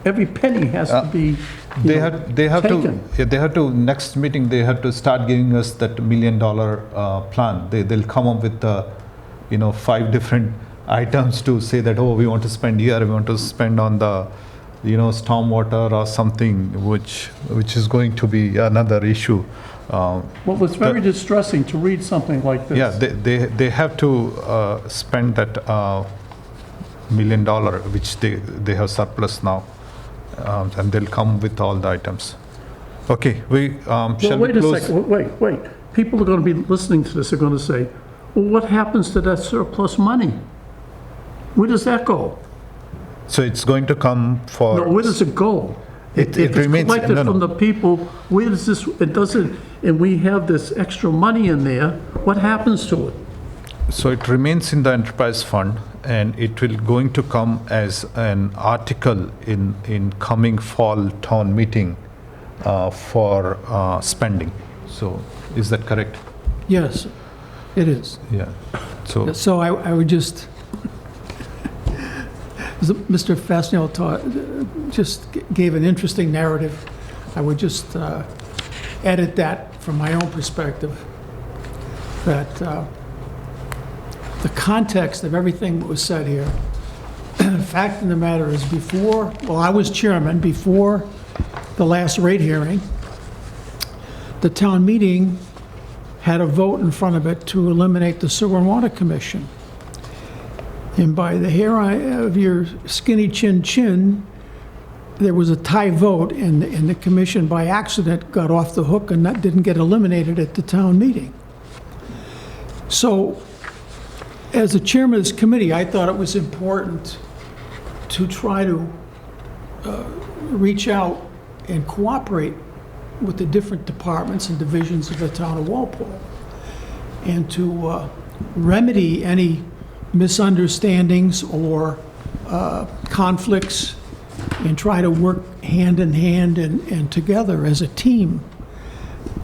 every penny has to be They have to, next meeting, they have to start giving us that $1 million plan. They'll come up with, 5 different items to say that, oh, we want to spend here, we want to spend on the, stormwater or something, which is going to be another issue. Well, it's very distressing to read something like this. Yeah, they have to spend that $1 million, which they have surplus now. And they'll come with all the items. Okay, shall we wait close? a second, wait. People are going to be listening to this, are going to say, well, what happens to that surplus money? Where does that go? So it's going to come for... No, where does it go? It If remains- it's collected no, no. from the people, where does this, it doesn't, and we have this extra money in there, what happens to it? So it remains in the enterprise fund, and it will going to come as an article in coming fall town meeting for spending. So is that correct? Yes, it is. Yeah. So, So I would just, as Mr. Fastenal just gave an interesting narrative. I would just edit that from my own perspective, that the context of everything that was said here, the fact of the matter is before, well, I was chairman, before the last rate hearing, the town meeting had a vote in front of it to eliminate the Sewer and Water Commission. And by the hair of your skinny chin, there was a tie vote, and the commission by accident got off the hook and didn't get eliminated at the town meeting. So, as the chairman of this committee, I thought it was important to try to reach out and cooperate with the different departments and divisions of the town of Walpole, and to remedy any misunderstandings or conflicts, and try to work hand in hand and together as a team.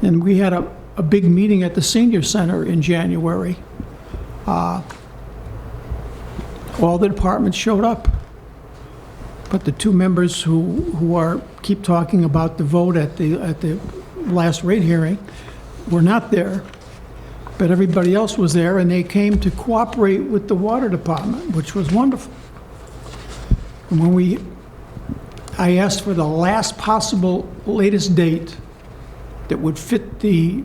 And we had a big meeting at the senior center in January. All the departments showed up, but the two members who keep talking about the vote at the last rate hearing were not there. But everybody else was there, and they came to cooperate with the water department, which was wonderful. And when I asked for the last possible latest date that would fit the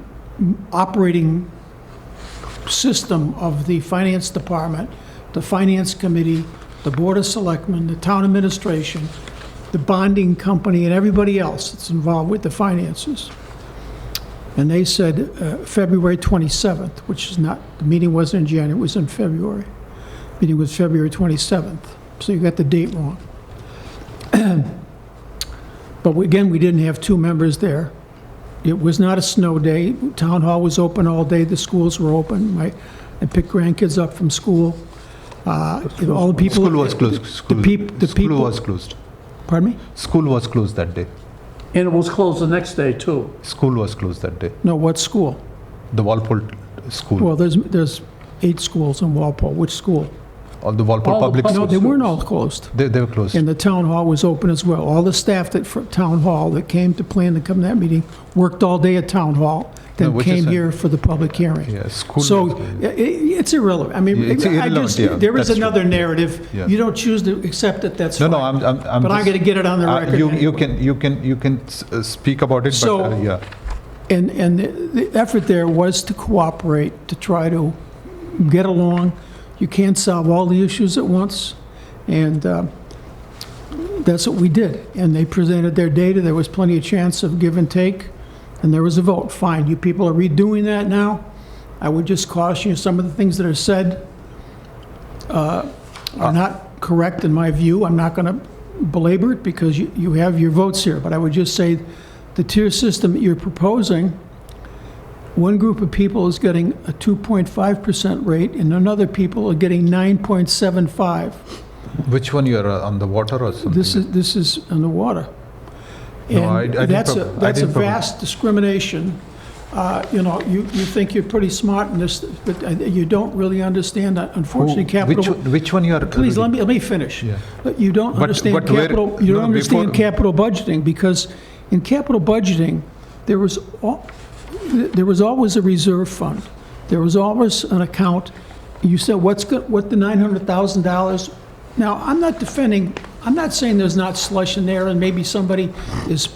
operating system of the finance department, the finance committee, the board of selectmen, the town administration, the bonding company, and everybody else that's involved with the finances. And they said February 27th, which is not, the meeting wasn't in January, it was in February. Meeting was February 27th, so you got the date wrong. But again, we didn't have two members there. It was not a snow day. Town hall was open all day, the schools were open. I picked grandkids up from school. All the people. school was closed. School Was closed. Pardon me? School was closed that day. And it was closed the next day, too. School was closed that day. No, what school? The Walpole school. Well, there's 8 schools in Walpole. Which school? All the Walpole all the public public No, schools. they weren't all closed. They were closed. And the town hall was open as well. All the staff for town hall that came to plan to come to that meeting worked all day at town hall, No, then which is came a- here for the public hearing. Yeah, school. So was- it's irrelevant. I mean, It's irrelevant, yeah, there is that's true. another narrative. Yeah. You don't choose to accept it, that's No, fine. no, I'm But I just- got to get it on the record. You anyway. can speak about it, So- but yeah. And the effort there was to cooperate, to try to get along. You can't solve all the issues at once, and that's what we did. And they presented their data, there was plenty of chance of give and take, and there was a vote. Fine, you people are redoing that now. I would just caution you, some of the things that are said are not correct in my view. I'm not going to belabor it because you have your votes here, but I would just say the tier system that you're proposing, one group of people is getting a 2.5% rate, and another people are getting 9.75. Which one you are on the water or something? This is on the water. No, I And didn't that's I a didn't prob- vast discrimination. You know, you think you're pretty smart in this, but you don't really understand, unfortunately, capital. Which one you are? Please, let me finish. Yeah. But you don't But- understand but where- capital, you no, don't understand before- capital budgeting, because in capital budgeting, there was always a reserve fund. There was always an account. You said, what the $900,000? Now, I'm not saying there's not slush in there, and maybe somebody is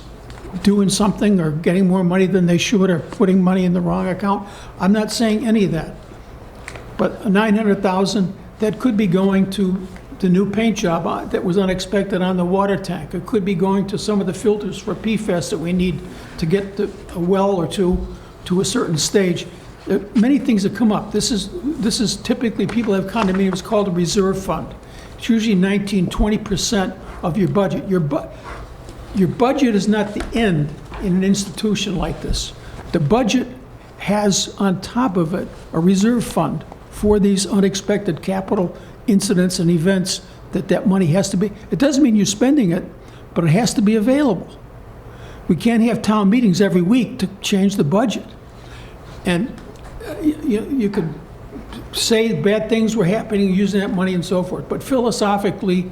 doing something or getting more money than they should, or putting money in the wrong account. I'm not saying any of that. But 900,000, that could be going to the new paint job that was unexpected on the water tank. It could be going to some of the filters for PFAS that we need to get a well or two to a certain stage. There are many things that come up. This is typically, people have condominiums called a reserve fund. It's usually 19-20% of your budget. Your budget is not the end in an institution like this. The budget has on top of it a reserve fund for these unexpected capital incidents and events that money has to be. It doesn't mean you're spending it, but it has to be available. We can't have town meetings every week to change the budget. And you could say bad things were happening using that money and so forth, but philosophically,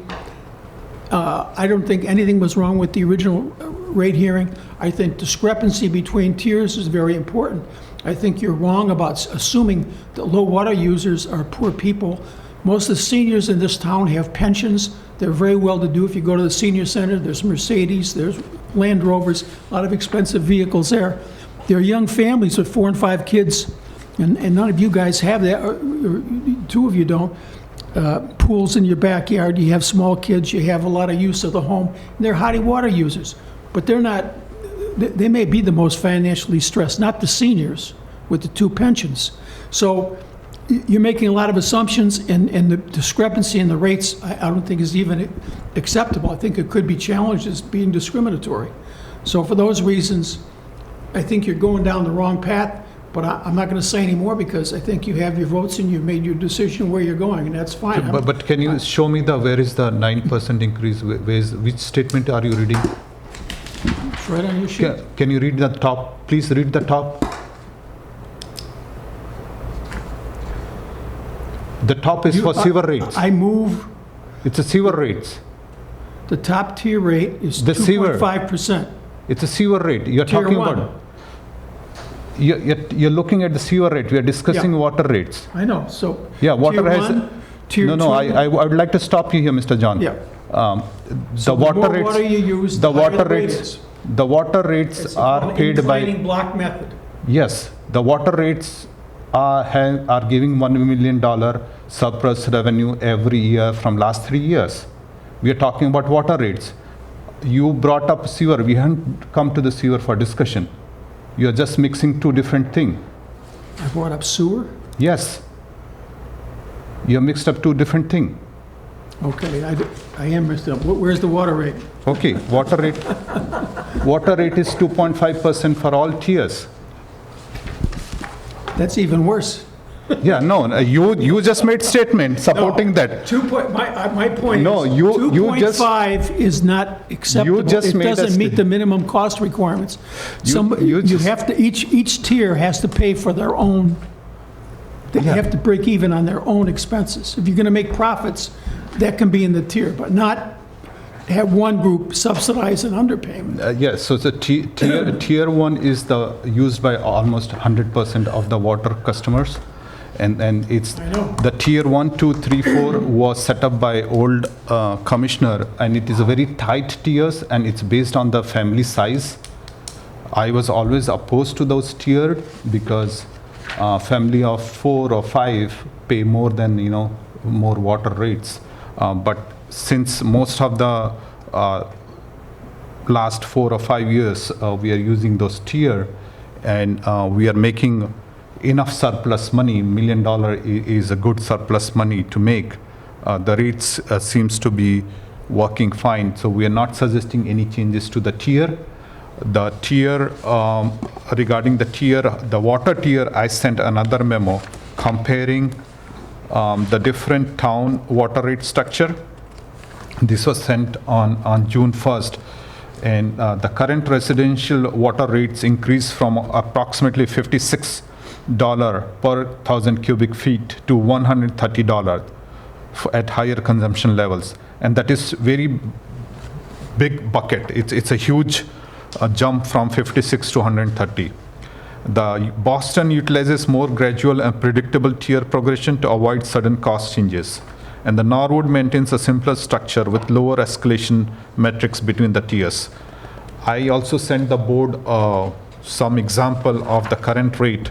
I don't think anything was wrong with the original rate hearing. I think discrepancy between tiers is very important. I think you're wrong about assuming that low water users are poor people. Most of the seniors in this town have pensions. They're very well-to-do. If you go to the senior center, there's Mercedes, there's Land Rovers, a lot of expensive vehicles there. There are young families with 4 and 5 kids, and none of you guys have that, or 2 of you don't. Pools in your backyard, you have small kids, you have a lot of use of the home, and they're hotty water users. But they're not, they may be the most financially stressed, not the seniors with the 2 pensions. So you're making a lot of assumptions, and the discrepancy in the rates, I don't think is even acceptable. I think it could be challenged as being discriminatory. So for those reasons, I think you're going down the wrong path, but I'm not going to say any more because I think you have your votes and you've made your decision where you're going, and that's fine. But can you show me where is the 9% increase? Which statement are you reading? It's right on your sheet. Can you read the top? Please read the top. The top is for sewer rates. I move, It's a sewer rates. the top tier rate is The sewer. 2.5%. It's a sewer rate. You're Tier talking 1. about. You're looking at the sewer rate. We are discussing Yeah. water rates. I know, so. Yeah, water tier has. 1, tier 2. No, I would like to stop you here, Mr. John. Yeah. The So water more rates. water you use, The the higher water the rate rates. is. The water rates It's are called paid by. inflating block method. Yes, the water rates are giving $1 million surplus revenue every year from last 3 years. We are talking about water rates. You brought up sewer. We haven't come to the sewer for discussion. You are just mixing 2 different things. I brought up sewer. Yes. You mixed up 2 different things. Okay, I am messed up. Where's the water rate? Okay, water rate is 2.5% for all tiers. That's even worse. Yeah, no, you just made statement supporting that. My point is. No, you just- 2.5 is not acceptable. just made It a doesn't meet sta- the minimum cost requirements. you You just- have to, each tier has to pay for their own, they Yeah. have to break even on their own expenses. If you're going to make profits, that can be in the tier, but not have one group subsidize an underpayment. Yes, so the tier 1 is used by almost 100% of the water customers. And it's, I know. the tier 1, 2, 3, 4 was set up by old commissioner, and it is a very tight tiers, and it's based on the family size. I was always opposed to those tiered because family of 4 or 5 pay more than, more water rates. But since most of the last 4 or 5 years, we are using those tier, and we are making enough surplus money. $1 million is a good surplus money to make. The rates seems to be working fine, so we are not suggesting any changes to the tier. The tier, regarding the water tier, I sent another memo comparing the different town water rate structure. This was sent on June 1st. And the current residential water rates increased from approximately $56 per 1,000 cubic feet to $130 at higher consumption levels. And that is very big bucket. It's a huge jump from 56 to 130. The Boston utilizes more gradual and predictable tier progression to avoid sudden cost changes. And the Norwood maintains a simpler structure with lower escalation metrics between the tiers. I also sent the board some example of the current rate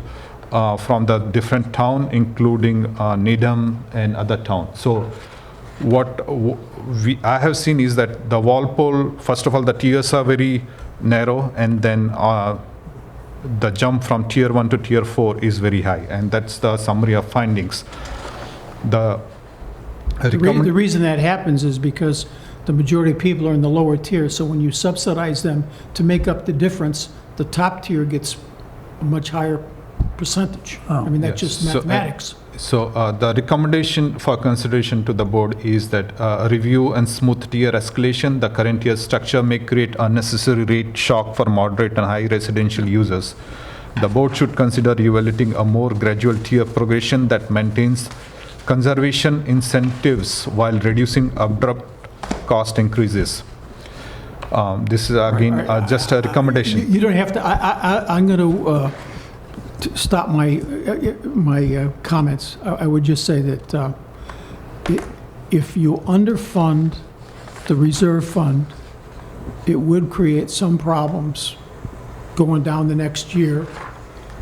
from the different town, including Needham and other towns. So what I have seen is that the Walpole, first of all, the tiers are very narrow, and then the jump from tier 1 to tier 4 is very high, and that's the summary of findings. The reason that happens is because the majority of people are in the lower tier, so when you subsidize them to make up the difference, the top tier gets a much higher percentage. I mean, that's Yes. just mathematics. So the recommendation for consideration to the board is that review and smooth tier escalation. The current tier structure may create unnecessary rate shock for moderate and high residential users. The board should consider evaluating a more gradual tier progression that maintains conservation incentives while reducing abrupt cost increases. This is again just a recommendation. You don't have to, I'm going to stop my comments. I would just say that if you underfund the reserve fund, it would create some problems going down the next year.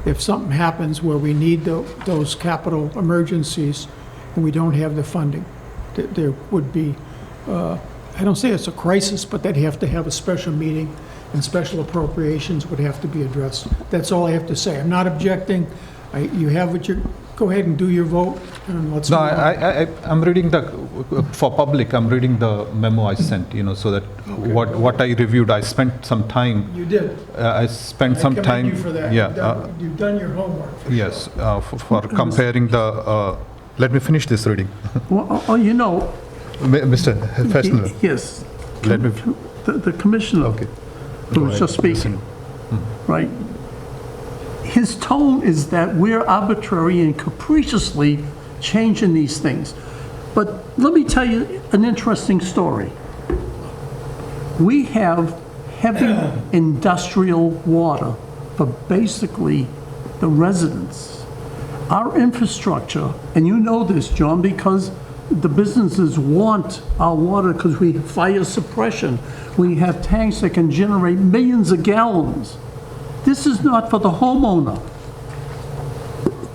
If something happens where we need those capital emergencies and we don't have the funding, there would be, I don't say it's a crisis, but they'd have to have a special meeting and special appropriations would have to be addressed. That's all I have to say. I'm not objecting. You have what you're, go ahead and do your vote and let's No, move on. I'm reading for public, I'm reading the memo I sent, so that what I reviewed, I spent some time, You did. I spent some I time. commend you for that. Yeah, You've done your homework. for yes, sure. for comparing the, let me finish this reading. Well, Mr. Fessner, yes, let me, the commissioner okay. who was just speaking, right? His tone is that we're arbitrary and capriciously changing these things. But let me tell you an interesting story. We have heavy industrial water for basically the residents. Our infrastructure, and you know this, John, because the businesses want our water because we have fire suppression. We have tanks that can generate millions of gallons. This is not for the homeowner.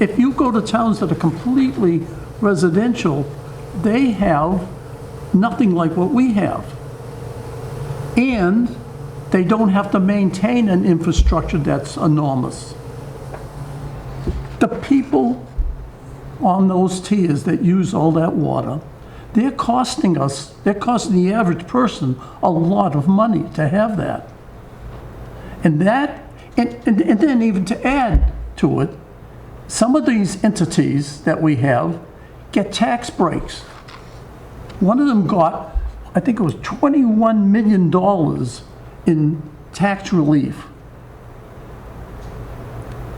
If you go to towns that are completely residential, they have nothing like what we have. And they don't have to maintain an infrastructure that's enormous. The people on those tiers that use all that water, they're costing the average person a lot of money to have that. And then even to add to it, some of these entities that we have get tax breaks. One of them got, I think it was $21 million in tax relief.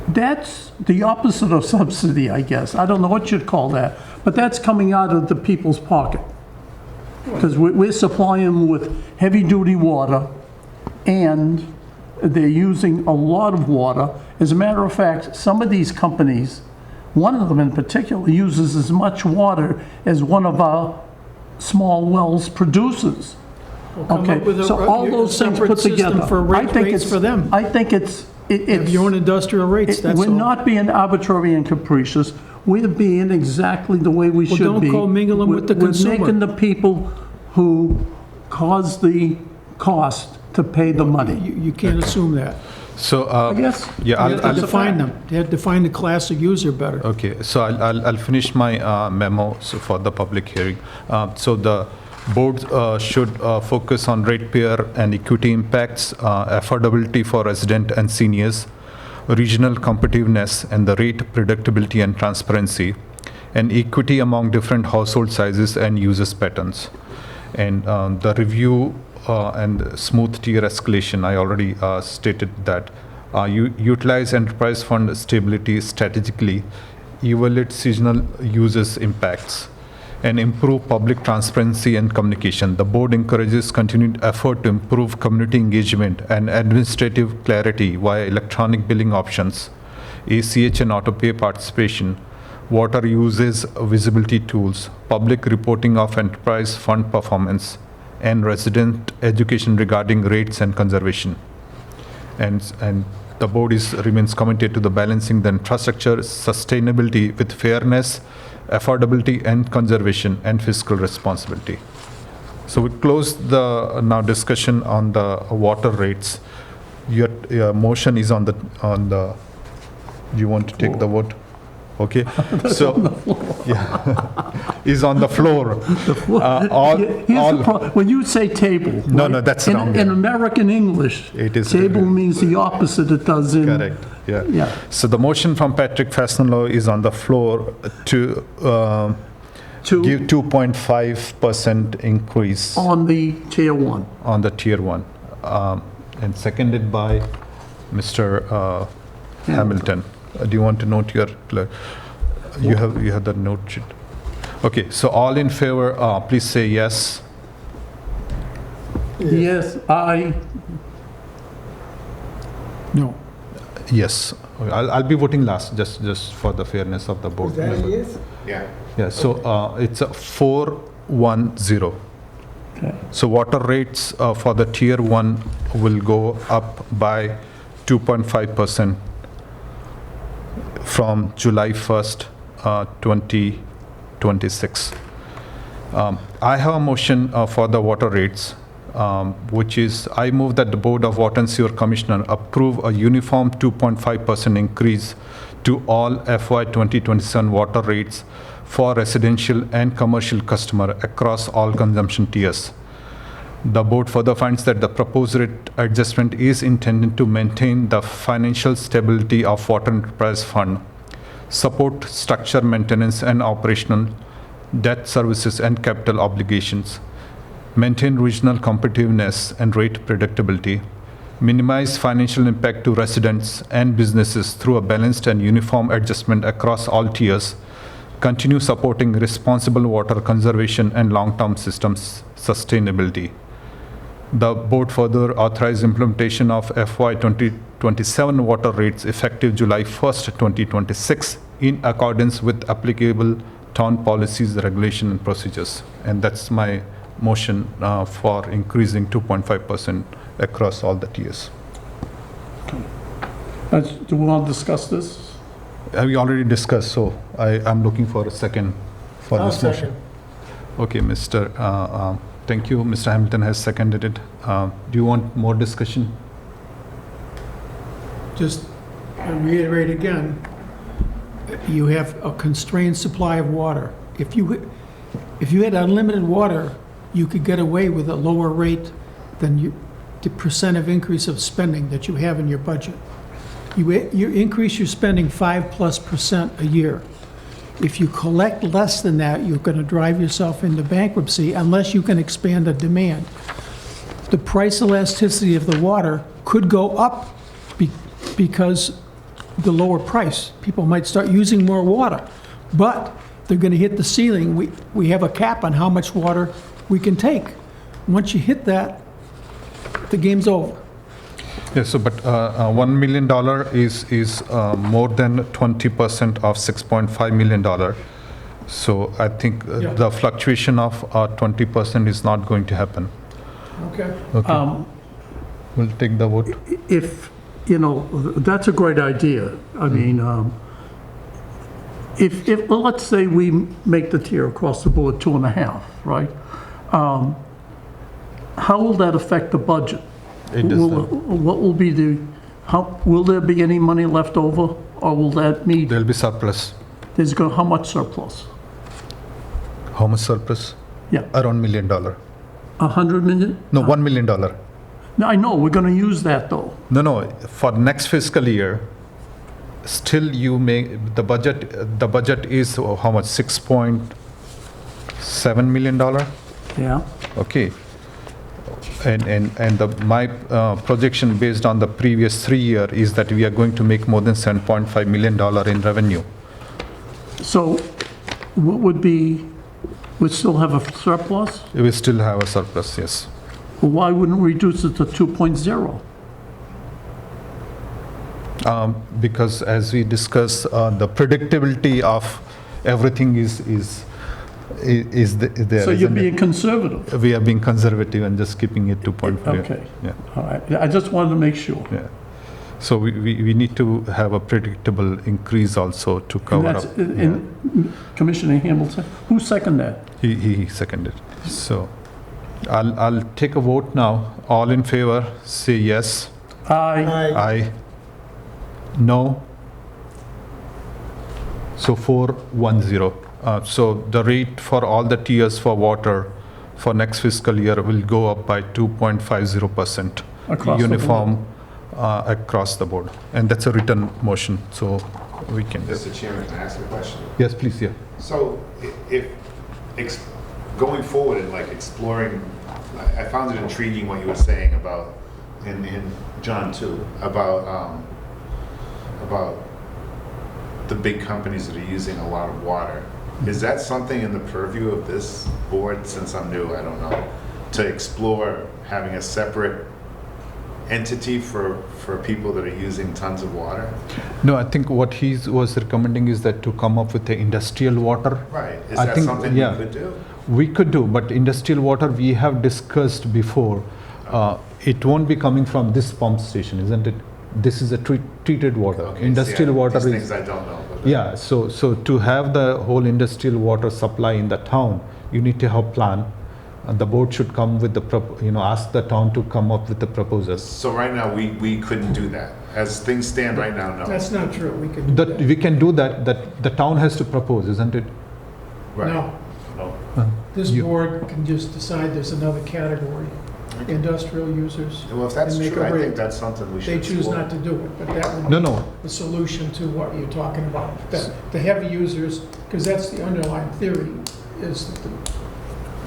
That's the opposite of subsidy, I guess. I don't know what you'd call that, but that's coming out of the people's pocket. Because we're supplying them with heavy-duty water, and they're using a lot of water. As a matter of fact, some of these companies, one of them in particular, uses as much water as one of our small wells produces. Come up with So all those things separate put system together. for I think rates for them. I think it's. Have your own industrial rates, that's all. We're not being arbitrary and capricious. We're being exactly the way we should don't be. commingle them with the We're consumer. making the people who cause the cost to pay the money. You can't assume that. So, I guess. yeah, You have to I'll define them. You have to define the class of user better. okay, so I'll finish my memo for the public hearing. So the board should focus on ratepayer and equity impacts, affordability for resident and seniors, regional competitiveness and the rate predictability and transparency, and equity among different household sizes and users patterns. And the review and smooth tier escalation, I already stated that. Utilize enterprise fund stability strategically, evaluate seasonal users impacts, and improve public transparency and communication. The board encourages continued effort to improve community engagement and administrative clarity via electronic billing options, ACH and autopay participation, water uses visibility tools, public reporting of enterprise fund performance, and resident education regarding rates and conservation. And the board remains committed to the balancing the infrastructure sustainability with fairness, affordability and conservation and fiscal responsibility. So we close the now discussion on the water rates. Your motion is on the, you want to take the vote? Okay, so, yeah, is on the floor. When you say table. No, right, no, that's in- wrong. In American English. It is Table different. means the opposite it does in. Correct. Yeah. Yeah. So the motion from Patrick Fastenalo is on the floor to give 2.5% increase On the tier one. on the tier one, and seconded by Mr. Hamilton. Do you want to note your, you have the note sheet? Okay, so all in favor, please say yes. Yes, I, No. Yes. I'll be voting last, just for the fairness of the board. Is that a member. yes? Yeah. Yeah, so it's a 410. okay. So water rates for the tier one will go up by 2.5% from July 1st, 2026. I have a motion for the water rates, which is, I move that the Board of Water and Sewer Commissioner approve a uniform 2.5% increase to all FY 2027 water rates for residential and commercial customer across all consumption tiers. The board further finds that the proposed rate adjustment is intended to maintain the financial stability of Water Enterprise Fund, support structure maintenance and operational, debt services and capital obligations, maintain regional competitiveness and rate predictability, minimize financial impact to residents and businesses through a balanced and uniform adjustment across all tiers, continue supporting responsible water conservation and long-term systems sustainability. The board further authorized implementation of FY 2027 water rates effective July 1st, 2026 in accordance with applicable town policies, regulation and procedures. And that's my motion for increasing 2.5% across all the tiers. Do we want to discuss this? We already discussed, so I'm looking for a second for I'll this motion. second. Okay, thank you. Mr. Hamilton has seconded it. Do you want more discussion? Just reiterate again, you have a constrained supply of water. If you had unlimited water, you could get away with a lower rate than the percent of increase of spending that you have in your budget. You increase your spending 5+% a year. If you collect less than that, you're going to drive yourself into bankruptcy unless you can expand the demand. The price elasticity of the water could go up because the lower price. People might start using more water, but they're going to hit the ceiling. We have a cap on how much water we can take. Once you hit that, the game's over. Yes, so but $1 million is more than 20% of $6.5 million. So I think Yeah. the fluctuation of 20% is not going to happen. Okay. Okay, we'll take the vote. If, that's a great idea. I mean, well, let's say we make the tier across the board 2.5, right? How will that affect the budget? It does not. What will be will there be any money left over, or will that mean There'll be surplus. how much surplus? How much surplus? Yeah, Around $1 million. 100 million? No, $1 million. No, I know, we're gonna use that, though. No, for next fiscal year, still you may, the budget is how much, $6.7 million? Yeah, Okay. And my projection based on the previous 3 year is that we are going to make more than $7.5 million in revenue. so what would be, we'd still have a surplus? We will still have a surplus, yes. Well, why wouldn't we reduce it to 2.0? Because as we discussed, the predictability of everything is there. So you're isn't it? being conservative? We are being conservative and just keeping it 2.5. Okay, Yeah, all right, I just wanted to make sure. yeah. So we need to have a predictable increase also to And cover that's, up. and Commissioner Hamilton, who seconded that? He seconded. So I'll take a vote now. All in favor, say yes. Aye. Aye. No. So 410. So the rate for all the tiers for water for next fiscal year will go up by 2.50%. Across the Uniform across the board. And that's a written motion, so we can. Mr. Chairman, can I ask a question? Yes, please, yeah. So if, going forward and like exploring, I found it intriguing what you were saying about, in John too, about the big companies that are using a lot of water. Is that something in the purview of this board, since I'm new, I don't know, to explore having a separate entity for people that are using tons of water? No, I think what he was recommending is that to come up with the industrial water. Right, is I that think, something yeah. we could do? We could do, but industrial water, we have discussed before, it won't be coming from this pump station, isn't it? This is a treated water. Okay, Industrial see, water these is. things I don't know. But Yeah, so to have the whole industrial water supply in the town, you need to have plan. And the board should come with the, ask the town to come up with the proposals. So right now, we couldn't do that. As things stand right now, no. That's not true, we could do That, that. we can do that, the town has to propose, isn't it? Right. No, No. this You- board can just decide there's another category, industrial users. Well, if that's And make true, a I rate. think that's something we should They choose explore. not to do it, but that would No, be no, the solution to what you're talking about. The heavy users, because that's the underlying theory, is that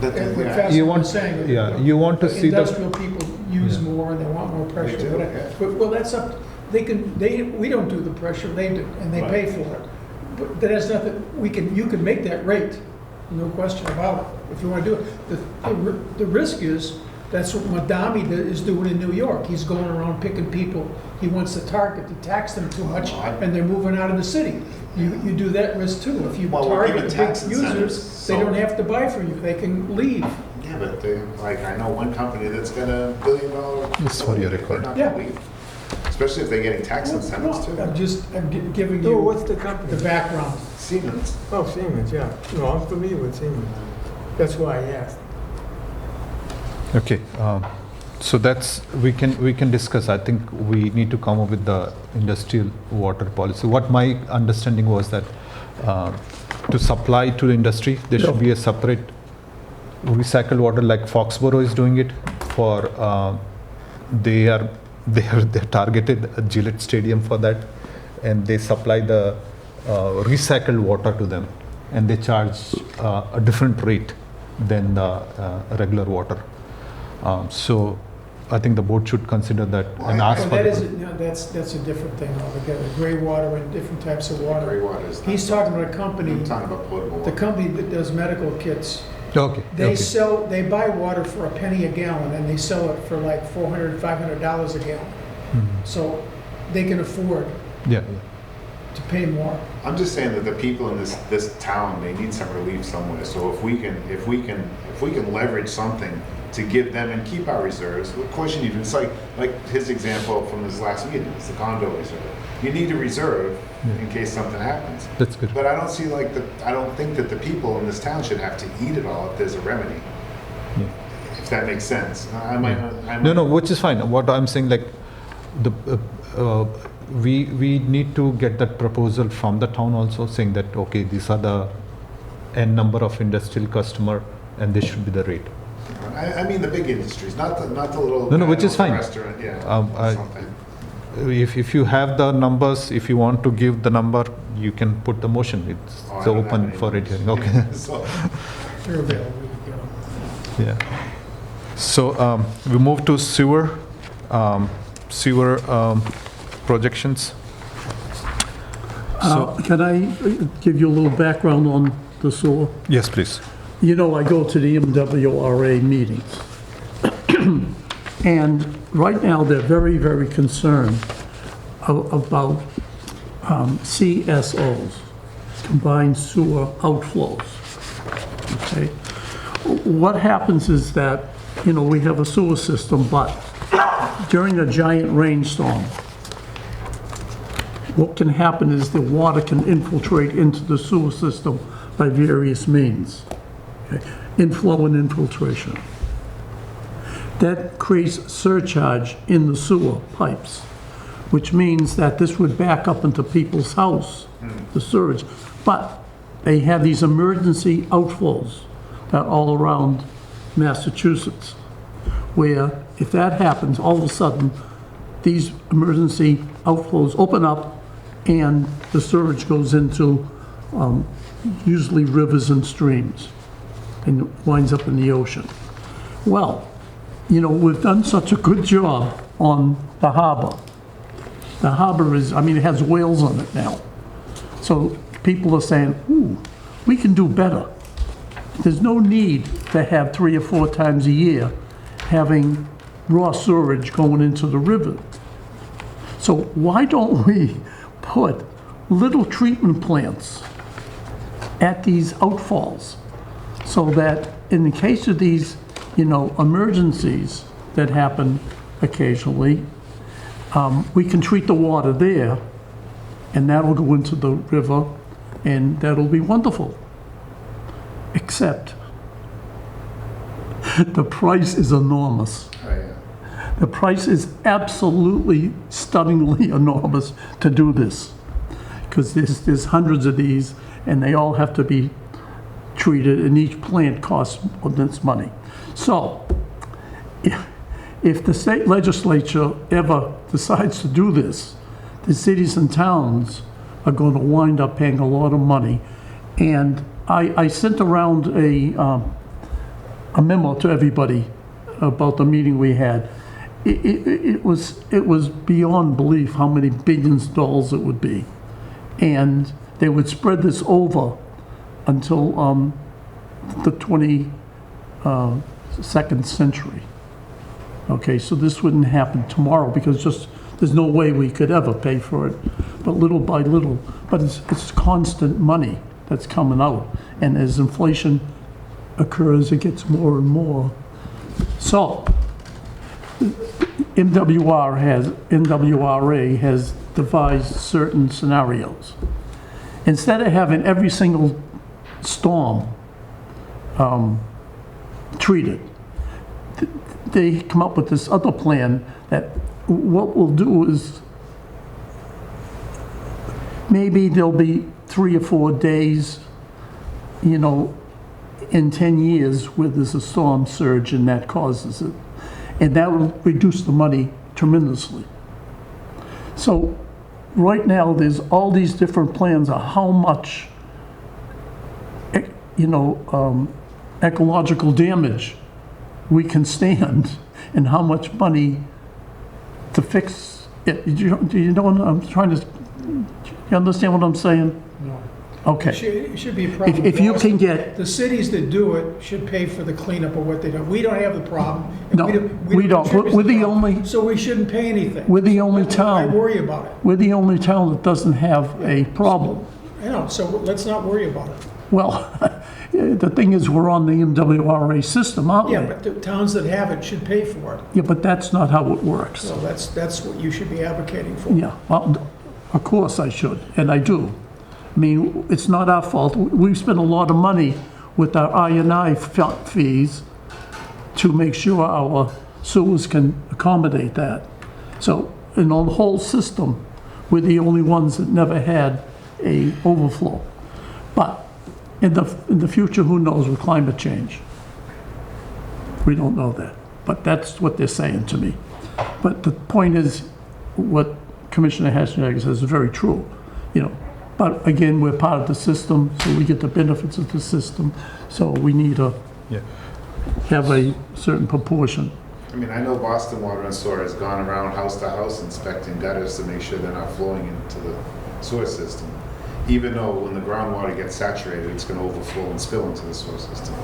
That- and what yeah. Faz You was want- saying. that yeah, you want to see the- Industrial people use Yeah. more and they want more pressure. They do, whatever. yeah. But, well, that's up, we don't do the pressure, they do, and they pay for it. But that has nothing, you can make that rate, no question about it, if you want to do it. The risk is, that's what Madami is doing in New York. He's going around picking people he wants to target, to tax them too much, and they're moving out of the city. You do that risk too. If you Well, we're target giving the big tax incentives, users, they so- don't have to buy from you, they can leave. Yeah, but they, like, I know one company that's got $1 billion. Just for your record. They're not Yeah. gonna leave. Especially if they're getting tax incentives too. I'm giving No, you what's the company? the background. Siemens. Oh, Siemens, yeah. No, I'm familiar with Siemens. That's why I asked. Okay, so that's, we can discuss. I think we need to come up with the industrial water policy. What my understanding was that to supply to the industry, there should be a separate recycled water, like Foxborough is doing it for, they're targeted Gillette Stadium for that, and they supply the recycled water to them, and they charge a different rate than the regular water. So I think the board should consider that and Well, ask Well, for. that the- is, no, that's a different thing altogether. Gray water and different types of Gray water. water is not. He's talking about a company, I'm talking about potable the water. company that does medical kits. Okay, They okay. they buy water for a penny a gallon and they sell it for like $400, $500 a gallon. Mhm. So they can afford Yeah, to pay more. I'm just saying that the people in this town, they need some relief somewhere. So if we can leverage something to give them and keep our reserves, of course you need, it's like his example from this last meeting, it's the condo reserve. You need a reserve in case something happens. that's good. But I don't think that the people in this town should have to eat it all if there's a remedy. Yeah. If that makes sense. I might not. No, which is fine. What I'm saying, like, we need to get that proposal from the town also, saying that, okay, these are the N number of industrial customer, and this should be the rate. I mean the big industries, not the little. No, guy which who is owns a fine. Restaurant, yeah, something. If you have the numbers, if you want to give the number, you can put the motion. It's Oh, I don't have open any for it numbers. hearing. Okay. So, They're available, we can get them. Yeah. So we move to sewer projections. So, Can I give you a little background on the sewer? yes, please. You know, I go to the MWRA meetings. And right now, they're very, very concerned about CSOs, combined sewer outflows. Okay? What happens is that, we have a sewer system, but during a giant rainstorm, what can happen is the water can infiltrate into the sewer system by various means. Okay? Inflow and infiltration. That creates surcharge in the sewer pipes, which means that this would back up into people's house, the sewage. But they have these emergency outflows that all around Massachusetts, where if that happens, all of a sudden, these emergency outflows open up and the sewage goes into usually rivers and streams and winds up in the ocean. Well, you know, we've done such a good job on the harbor. The harbor is, I mean, it has whales on it now. So people are saying, ooh, we can do better. There's no need to have 3 or 4 times a year having raw sewage going into the river. So why don't we put little treatment plants at these outfalls so that in the case of these, you know, emergencies that happen occasionally, we can treat the water there and that'll go into the river and that'll be wonderful. Except the price is enormous. Oh, yeah. The price is absolutely stunningly enormous to do this. Because there's hundreds of these and they all have to be treated and each plant costs immense money. So if the state legislature ever decides to do this, the cities and towns are going to wind up paying a lot of money. And I sent around a memo to everybody about the meeting we had. It was beyond belief how many billions of dollars it would be. And they would spread this over until the 22nd century. Okay, so this wouldn't happen tomorrow because just there's no way we could ever pay for it. But little by little, but it's constant money that's coming out. And as inflation occurs, it gets more and more. So NWRA has devised certain scenarios. Instead of having every single storm treated, they come up with this other plan that what we'll do is maybe there'll be 3 or 4 days, you know, in 10 years where there's a storm surge and that causes it. And that will reduce the money tremendously. So right now there's all these different plans of how much, you know, ecological damage we can stand and how much money to fix it. Do you know what I'm trying to, you understand what I'm saying? No. Okay. It should be a problem. If you can get, The cities that do it should pay for the cleanup of what they do. We don't have the problem. and No, we don't. contribute We're to the problem, only- So we shouldn't pay anything. we're the only I town, worry about it. we're the only town that doesn't have a problem. You know, so let's not worry about it. Well, the thing is, we're on the MWRA system, aren't we? Yeah, but the towns that have it should pay for it. Yeah, but that's not how it works. So that's what you should be advocating for. Yeah, well, of course I should, and I do. I mean, it's not our fault. We've spent a lot of money with our I&I fees to make sure our sewers can accommodate that. So in the whole system, we're the only ones that never had a overflow. But in the future, who knows with climate change? We don't know that, but that's what they're saying to me. But the point is, what Commissioner Hashtag says is very true, you know. But again, we're part of the system, so we get the benefits of the system. So we need to Yeah. have a certain proportion. I mean, I know Boston Water and Sewer has gone around house to house inspecting gutters to make sure they're not flowing into the sewer system. Even though when the groundwater gets saturated, it's going to overflow and spill into the sewer system.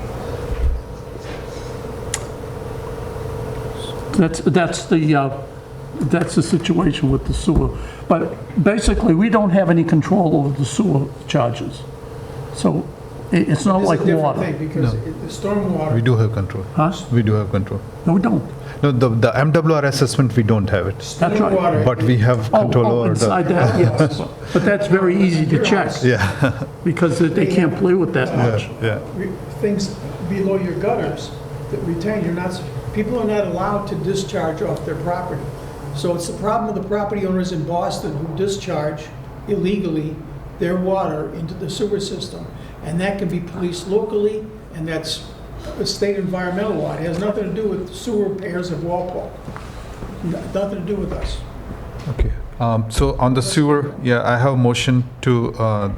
That's the situation with the sewer. But basically, we don't have any control over the sewer charges. So it's not like It's a different water. thing, because the We stormwater, do have control. Huh? We do have control. No, we don't. No, the MWR assessment, we don't have it. That's right. stormwater. But we have control Oh, over inside the... that, yes. But that's very easy to check, Yeah, because they can't play with that much. yeah. Things below your gutters that retain, people are not allowed to discharge off their property. So it's the problem with the property owners in Boston who discharge illegally their water into the sewer system. And that can be policed locally, and that's a state environmental law. It has nothing to do with sewer payers of Walpole. Nothing to do with us. Okay, so on the sewer, yeah, I have a motion to, I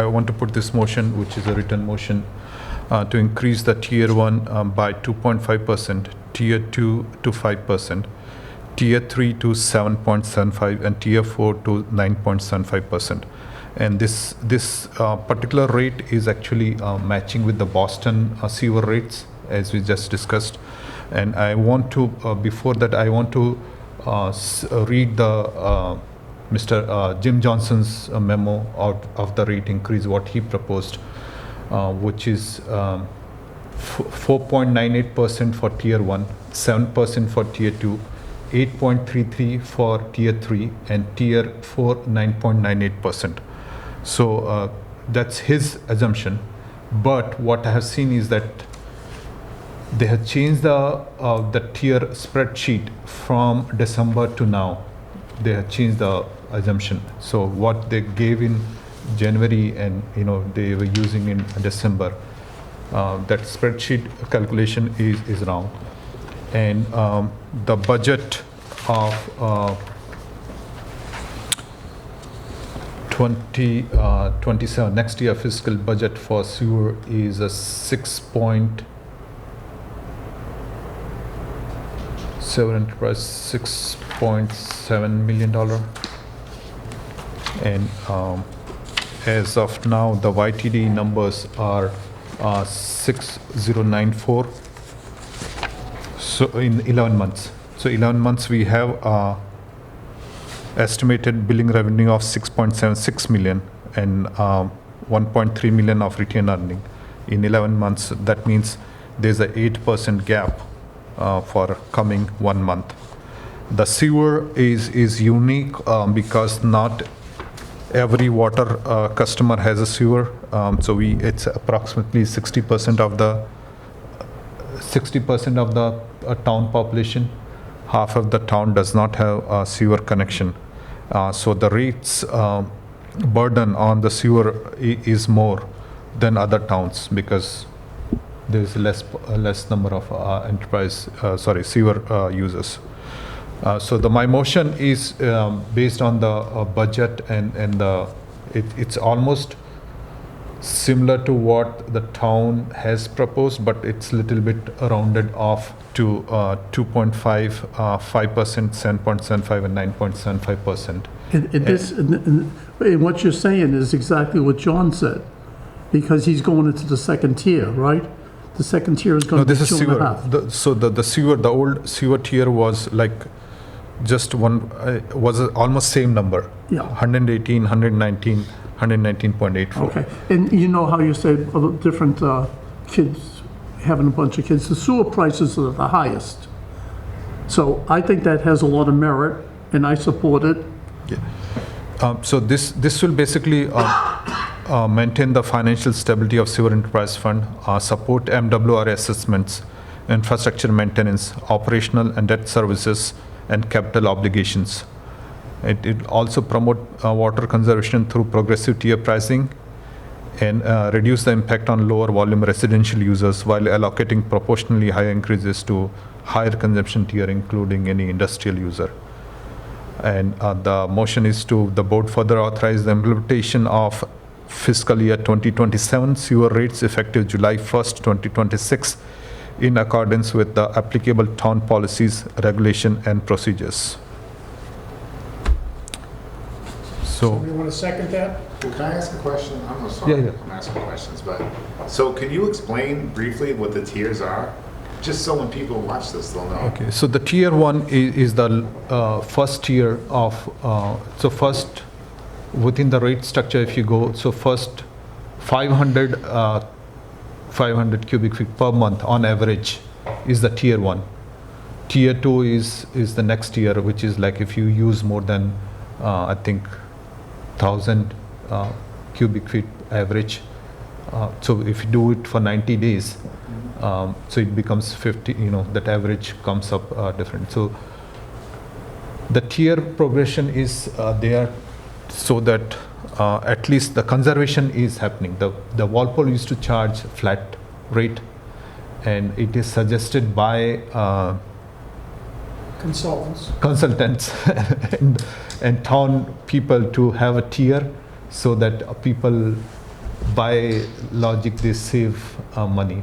want to put this motion, which is a written motion, to increase the tier 1 by 2.5%, tier 2 to 5%, tier 3 to 7.75, and tier 4 to 9.75%. And this particular rate is actually matching with the Boston sewer rates, as we just discussed. And I want to, before that, I want to read the Mr. Jim Johnson's memo out of the rate increase, what he proposed, which is 4.98% for tier 1, 7% for tier 2, 8.33 for tier 3, and tier 4 9.98%. So that's his assumption. But what I have seen is that they have changed the tier spreadsheet from December to now. They have changed the assumption. So what they gave in January and they were using in December, that spreadsheet calculation is wrong. And the budget of 2027 next year fiscal budget for sewer is a 6.7 million dollar, and as of now the YTD numbers are 6094. So in 11 months. So 11 months we have estimated billing revenue of 6.76 million and 1.3 million of retained earning. In 11 months, that means there's a 8% gap for coming 1 month. The sewer is unique because not every water customer has a sewer. So it's approximately 60% of the town population. Half of the town does not have a sewer connection. So the rates burden on the sewer is more than other towns because there's less number of sewer users. So my motion is based on the budget and it's almost similar to what the town has proposed, but it's a little bit rounded off to 2.5, 5%, 7.75, and 9.75%. And what you're saying is exactly what John said, because he's going into the second tier, right? The second tier is No, going to this be is 2.5. sewer. The sewer, the old sewer tier was like just one, was almost same number. Yeah. 118, 119, 119.84. Okay, and you know how you said different kids, having a bunch of kids, the sewer prices are the highest. So I think that has a lot of merit, and I support it. So this will basically maintain the financial stability of Sewer Enterprise Fund, support MWR assessments, infrastructure maintenance, operational and debt services, and capital obligations. It also promote water conservation through progressive tier pricing and reduce the impact on lower volume residential users while allocating proportionally higher increases to higher consumption tier, including any industrial user. And the motion is to the board further authorize the implementation of fiscal year 2027 sewer rates effective July 1st, 2026 in accordance with the applicable town policies, regulation, and procedures. So, You want to second that? Well, can I ask a question? I'm sorry, Yeah. I'm asking questions, but, so can you explain briefly what the tiers are? Just so when people watch this, they'll know. okay, so the tier 1 is the first tier of, so first within the rate structure if you go, so first 500 cubic feet per month on average is the tier 1. Tier 2 is the next tier, which is like if you use more than I think 1,000 cubic feet average. So if you do it for 90 days, so it becomes 50, that average comes up different. So the tier progression is there so that at least the conservation is happening. The Walpole used to charge flat rate, and it is suggested by consultants and town people to have a tier so that people, by logic, they save money.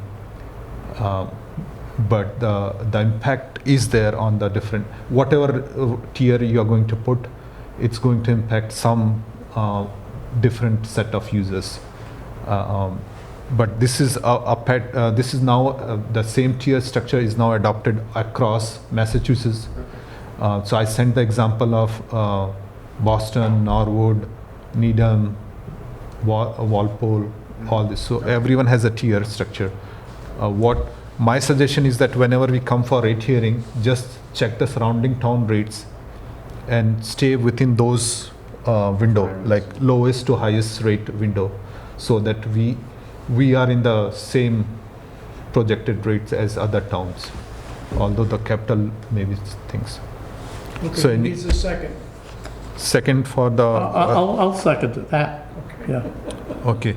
But the impact is there on the different, whatever tier you are going to put, it's going to impact some different set of users. But this is this is now the same tier structure is now adopted across Massachusetts. So I sent the example of Boston, Norwood, Needham, Walpole, all this. So everyone has a tier structure. What my suggestion is that whenever we come for rate hearing, just check the surrounding town rates and stay within those window, like lowest to highest rate window, so that we are in the same projected rates as other towns, although the capital maybe things. So Okay, any- needs a second. Second for the, I'll second that, yeah. okay.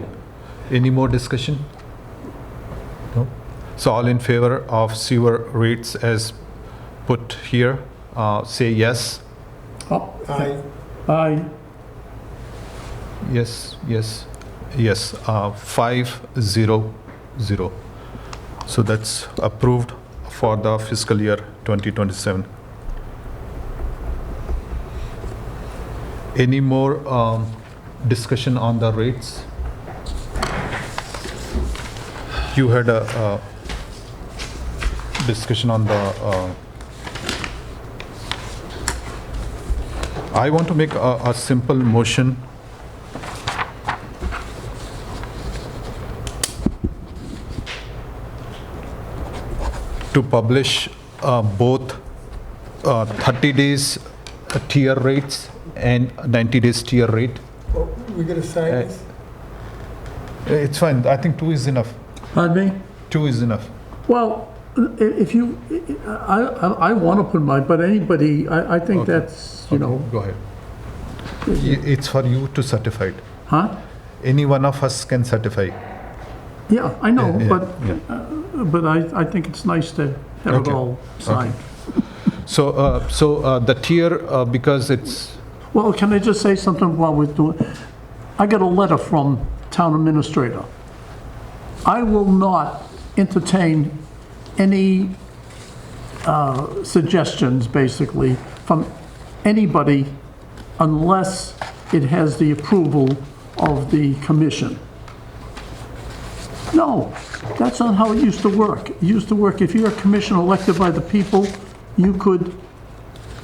Any more discussion? No? So all in favor of sewer rates as put here, say yes. Oh, I, Aye. Yes, yes, yes, 500. So that's approved for the fiscal year 2027. Any more discussion on the rates? You had a discussion on the, I want to make a simple motion to publish both 30 days tier rates and 90 days tier rate. oh, we gonna sign this? It's fine, I think 2 is enough. Pardon me? 2 is enough. Well, if you, I want to put mine, but anybody, I think Okay. that's, you know, Go ahead. It's for you to certify it. huh? Any one of us can certify. Yeah, I know, Yeah, but, yeah. but I think it's nice to have it Okay. all signed. So the tier, because it's, Well, can I just say something while we're doing? I got a letter from town administrator. I will not entertain any suggestions, basically, from anybody unless it has the approval of the commission. No, that's not how it used to work. It used to work, if you're a commission elected by the people, you could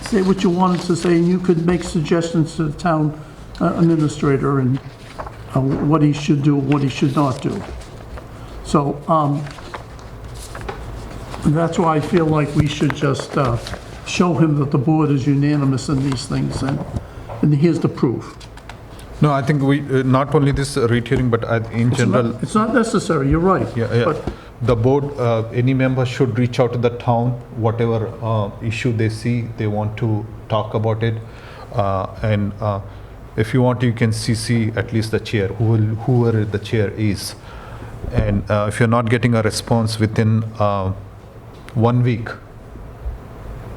say what you wanted to say, and you could make suggestions to the town administrator and what he should do, what he should not do. So, that's why I feel like we should just show him that the board is unanimous in these things, and here's the proof. no, I think we, not only this rate hearing, but in general, It's not necessary, you're right. yeah. But The board, any member should reach out to the town, whatever issue they see, they want to talk about it. And if you want, you can CC at least the chair, whoever the chair is. And if you're not getting a response within 1 week,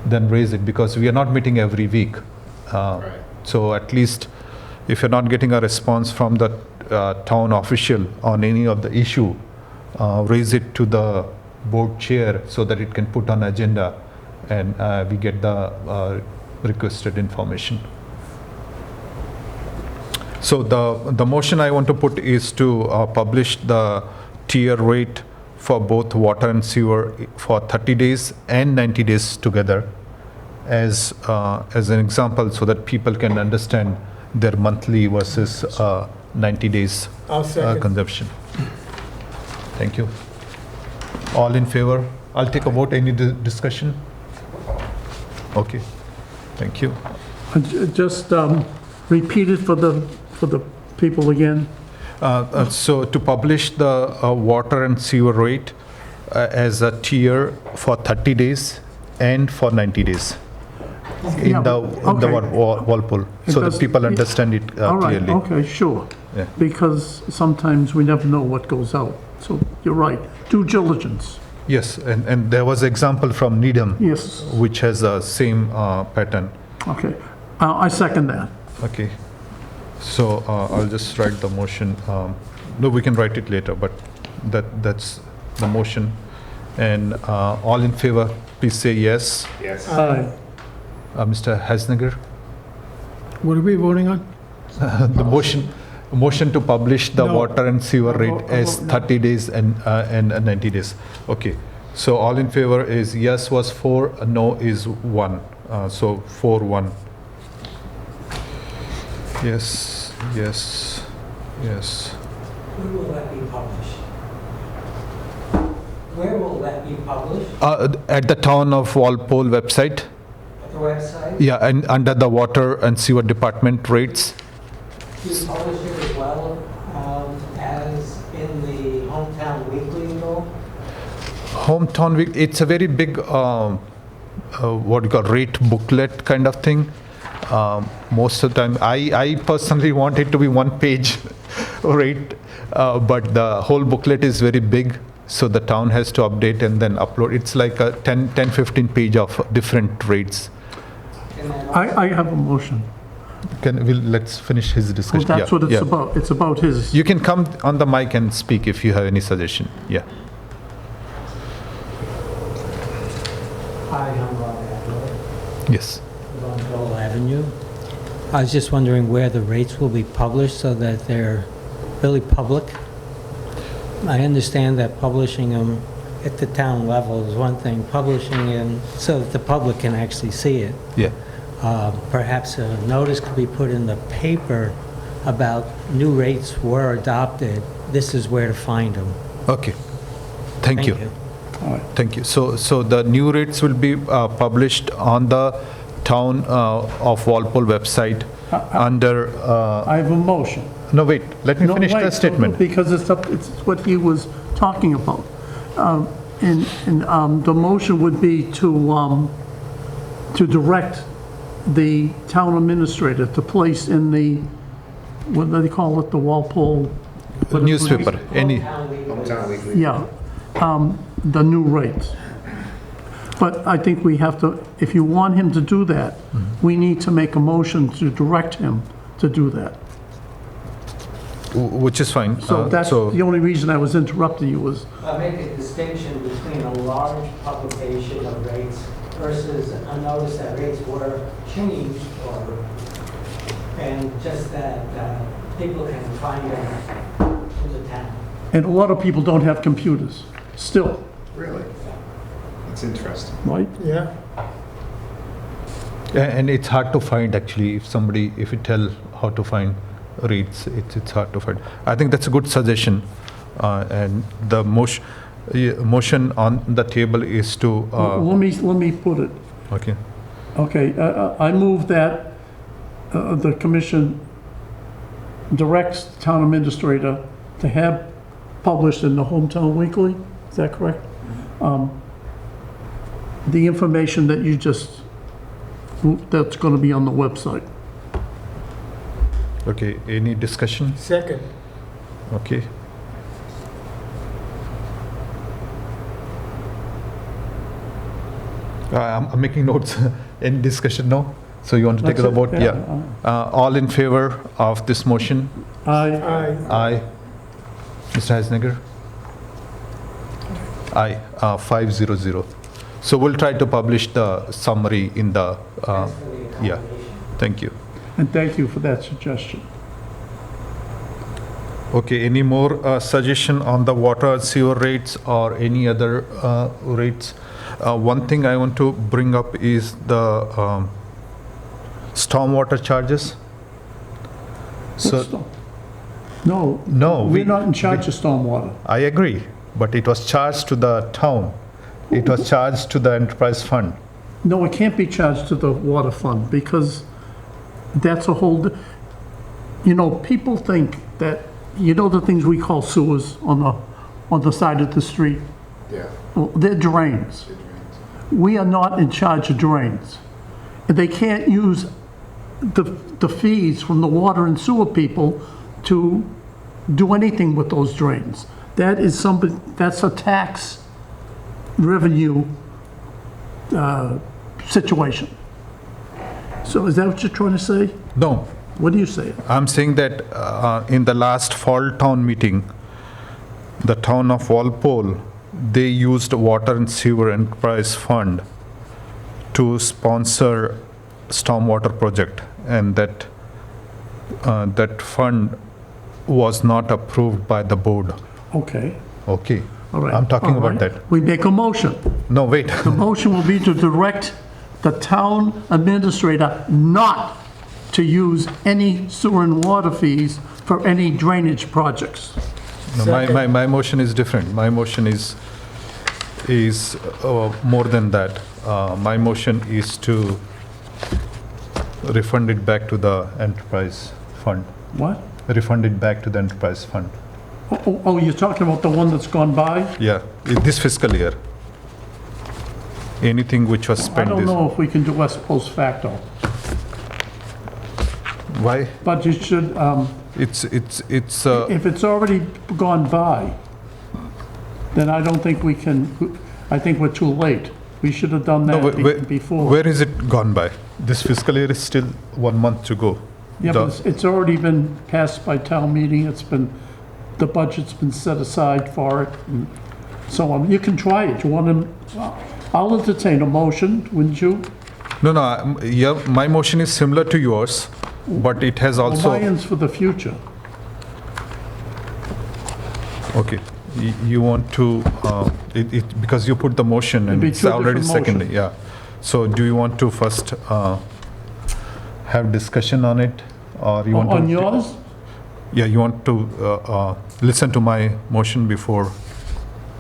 then raise it, because we are not meeting every week. Right. So at least if you're not getting a response from the town official on any of the issue, raise it to the board chair so that it can put on agenda and we get the requested information. So the motion I want to put is to publish the tier rate for both water and sewer for 30 days and 90 days together as an example, so that people can understand their monthly versus 90 days I'll second. consumption. Thank you. All in favor? I'll take a vote. Any discussion? Okay. Thank you. just repeat it for the people again. So to publish the water and sewer rate as a tier for 30 days and for 90 days Yeah, in the okay. Walpole, so that Because- people understand it All right, clearly. okay, sure. Yeah. Because sometimes we never know what goes out. So you're right. Due diligence. Yes, and there was example from Needham, Yes, which has the same pattern. okay. I second that. Okay. So I'll just write the motion. No, we can write it later, but that's the motion. And all in favor, please say yes. Yes. Aye. Mr. Hasnagar? What are we voting on? The motion to publish the No. water and sewer rate as no. 30 days and 90 days. Okay, so all in favor is yes was 4, no is 1. So 4-1. Yes, yes, yes. Where will that be published? Where will that be published? At the town of Walpole website, At the website? yeah, and under the water and sewer department rates. Do you publish it as well as in the Hometown Weekly, though? Hometown week, it's a very big, what do you call, rate booklet kind of thing. Most of the time, I personally want it to be one page rate, but the whole booklet is very big, so the town has to update and then upload. It's like a 10-15 page of different rates. And then I have a motion. Let's finish his Well, discussion. that's Yeah, what it's yeah. about. It's about his, You can come on the mic and speak if you have any suggestion. Yeah. Hi, I'm Rob Adler Yes. on Dole Avenue. I was just wondering where the rates will be published so that they're really public. I understand that publishing them at the town level is one thing, publishing them so that the public can actually see it. Yeah. Perhaps a notice could be put in the paper about new rates were adopted. This is where to find them. Okay. Thank you. Thank you. So the new rates will be published on the town of Walpole website under, I have a motion. no, wait, let me No, finish the wait, statement. Because it's what he was talking about. And the motion would be to direct the town administrator to place in the, what do they call it, the Walpole? Newspaper, any, Hometown Weekly. Yeah, the new rates. But I think we have to, if you want him to do that, we need to make a motion to direct him to do that. which is fine. So that's the only reason I was interrupting you was, I make a distinction between a large publication of rates versus a notice that rates were changed and just that people can find them in the town. and a lot of people don't have computers, still, Really? That's interesting. right? Yeah, And it's hard to find actually, if you tell how to find rates, it's hard to find. I think that's a good suggestion. And the motion on the table is to, Let me put it. okay. Okay, I move that the commission directs the town administrator to have published in the Hometown Weekly, is that correct? The information that you just, that's going to be on the website. Okay, any discussion? second. Okay. I'm making notes. Any discussion? No? So you want to take That's the it, vote? Yeah. All in favor of this motion? Aye. Aye. Aye. Mr. Heisneger? Aye, 500. So we'll try to publish the summary in the, Thanks for the yeah. accommodation. Thank you. And thank you for that suggestion. Okay, any more suggestion on the water sewer rates or any other rates? One thing I want to bring up is the stormwater charges. So, No. No, We're not in charge of stormwater. I agree, but it was charged to the town. It was charged to the enterprise fund. No, it can't be charged to the water fund because that's a whole, people think that, the things we call sewers on the side of the street, Yeah. well, they're drains. It rains. We are not in charge of drains. And they can't use the fees from the water and sewer people to do anything with those drains. That's a tax revenue situation. So is that what you're trying to say? No, What are you saying? I'm saying that in the last fall town meeting, the town of Walpole, they used Water and Sewer Enterprise Fund to sponsor stormwater project, and that fund was not approved by the board. Okay, Okay. all right. I'm talking all about right. that. We make a motion. No, wait. The motion will be to direct the town administrator not to use any sewer and water fees for any drainage projects. No, my motion is different. My motion is more than that. My motion is to refund it back to the enterprise fund. What? Refund it back to the enterprise fund. Oh, you're talking about the one that's gone by? Yeah, this fiscal year. Anything which was I spent don't this. know if we can do West post facto, Why? but you should, It's, if it's already gone by, then I don't think we can, I think we're too late. We should have done no, that before. where is it gone by? This fiscal year is still 1 month to go. Yeah, The- but it's already been passed by town meeting, the budget's been set aside for it, and so on. You can try it, you want to, I'll entertain a motion, wouldn't you? No, yeah, my motion is similar to yours, but it has Well, also. mine's for the future. Okay, you want to, because you put the motion and It'd be it's two already different seconded, yeah. So do you want to first have discussion on it, or you want to? On yours? Yeah, you want to listen to my motion before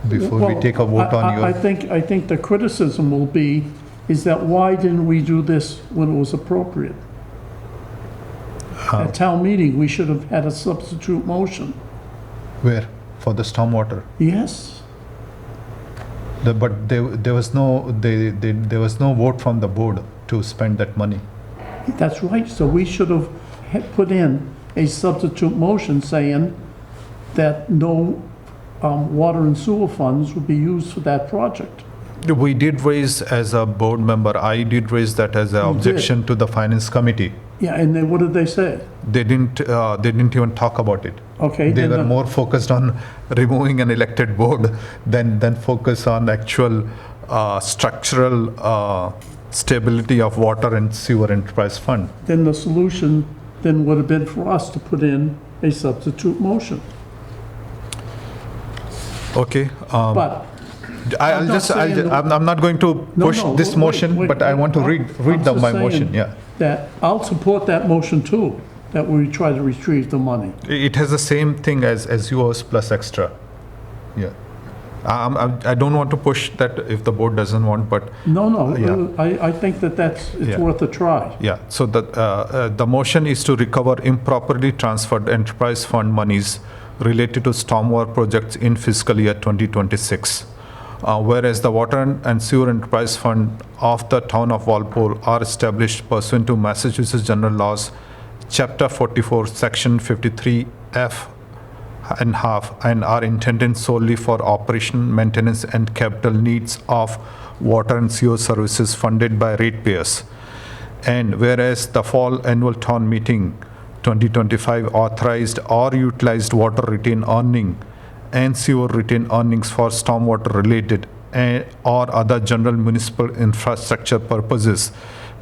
we Well, take a vote on I your? think the criticism will be, is that why didn't we do this when it was appropriate? At town meeting, we should have had a substitute motion. Where? For the stormwater? Yes? But there was no vote from the board to spend that money. That's right, so we should have put in a substitute motion saying that no water and sewer funds would be used for that project. We did raise, as a board member, I did raise that as an You did. objection to the finance committee. Yeah, and then what did they say? They didn't even talk about it. Okay. They then were the- more focused on removing an elected board than focus on actual structural stability of water and sewer enterprise fund. Then the solution then would have been for us to put in a substitute motion. Okay. But, I'm not saying- I'm not going to No, push no, this wait, motion, wait, but I want to wait. read I'm just my saying motion, yeah. that I'll support that motion too, that we try to retrieve the money. It has the same thing as yours plus extra. Yeah. I don't want to push that if the board doesn't want, but No, Yeah. I think that it's Yeah. worth a try. yeah. So the motion is to recover improperly transferred enterprise fund monies related to stormwater projects in fiscal year 2026. Whereas the Water and Sewer Enterprise Fund of the Town of Walpole are established pursuant to Massachusetts General Laws, Chapter 44, Section 53F and half, and are intended solely for operation, maintenance, and capital needs of water and sewer services funded by ratepayers. And whereas the fall annual town meeting 2025 authorized or utilized water retained earning and sewer retained earnings for stormwater related or other general municipal infrastructure purposes,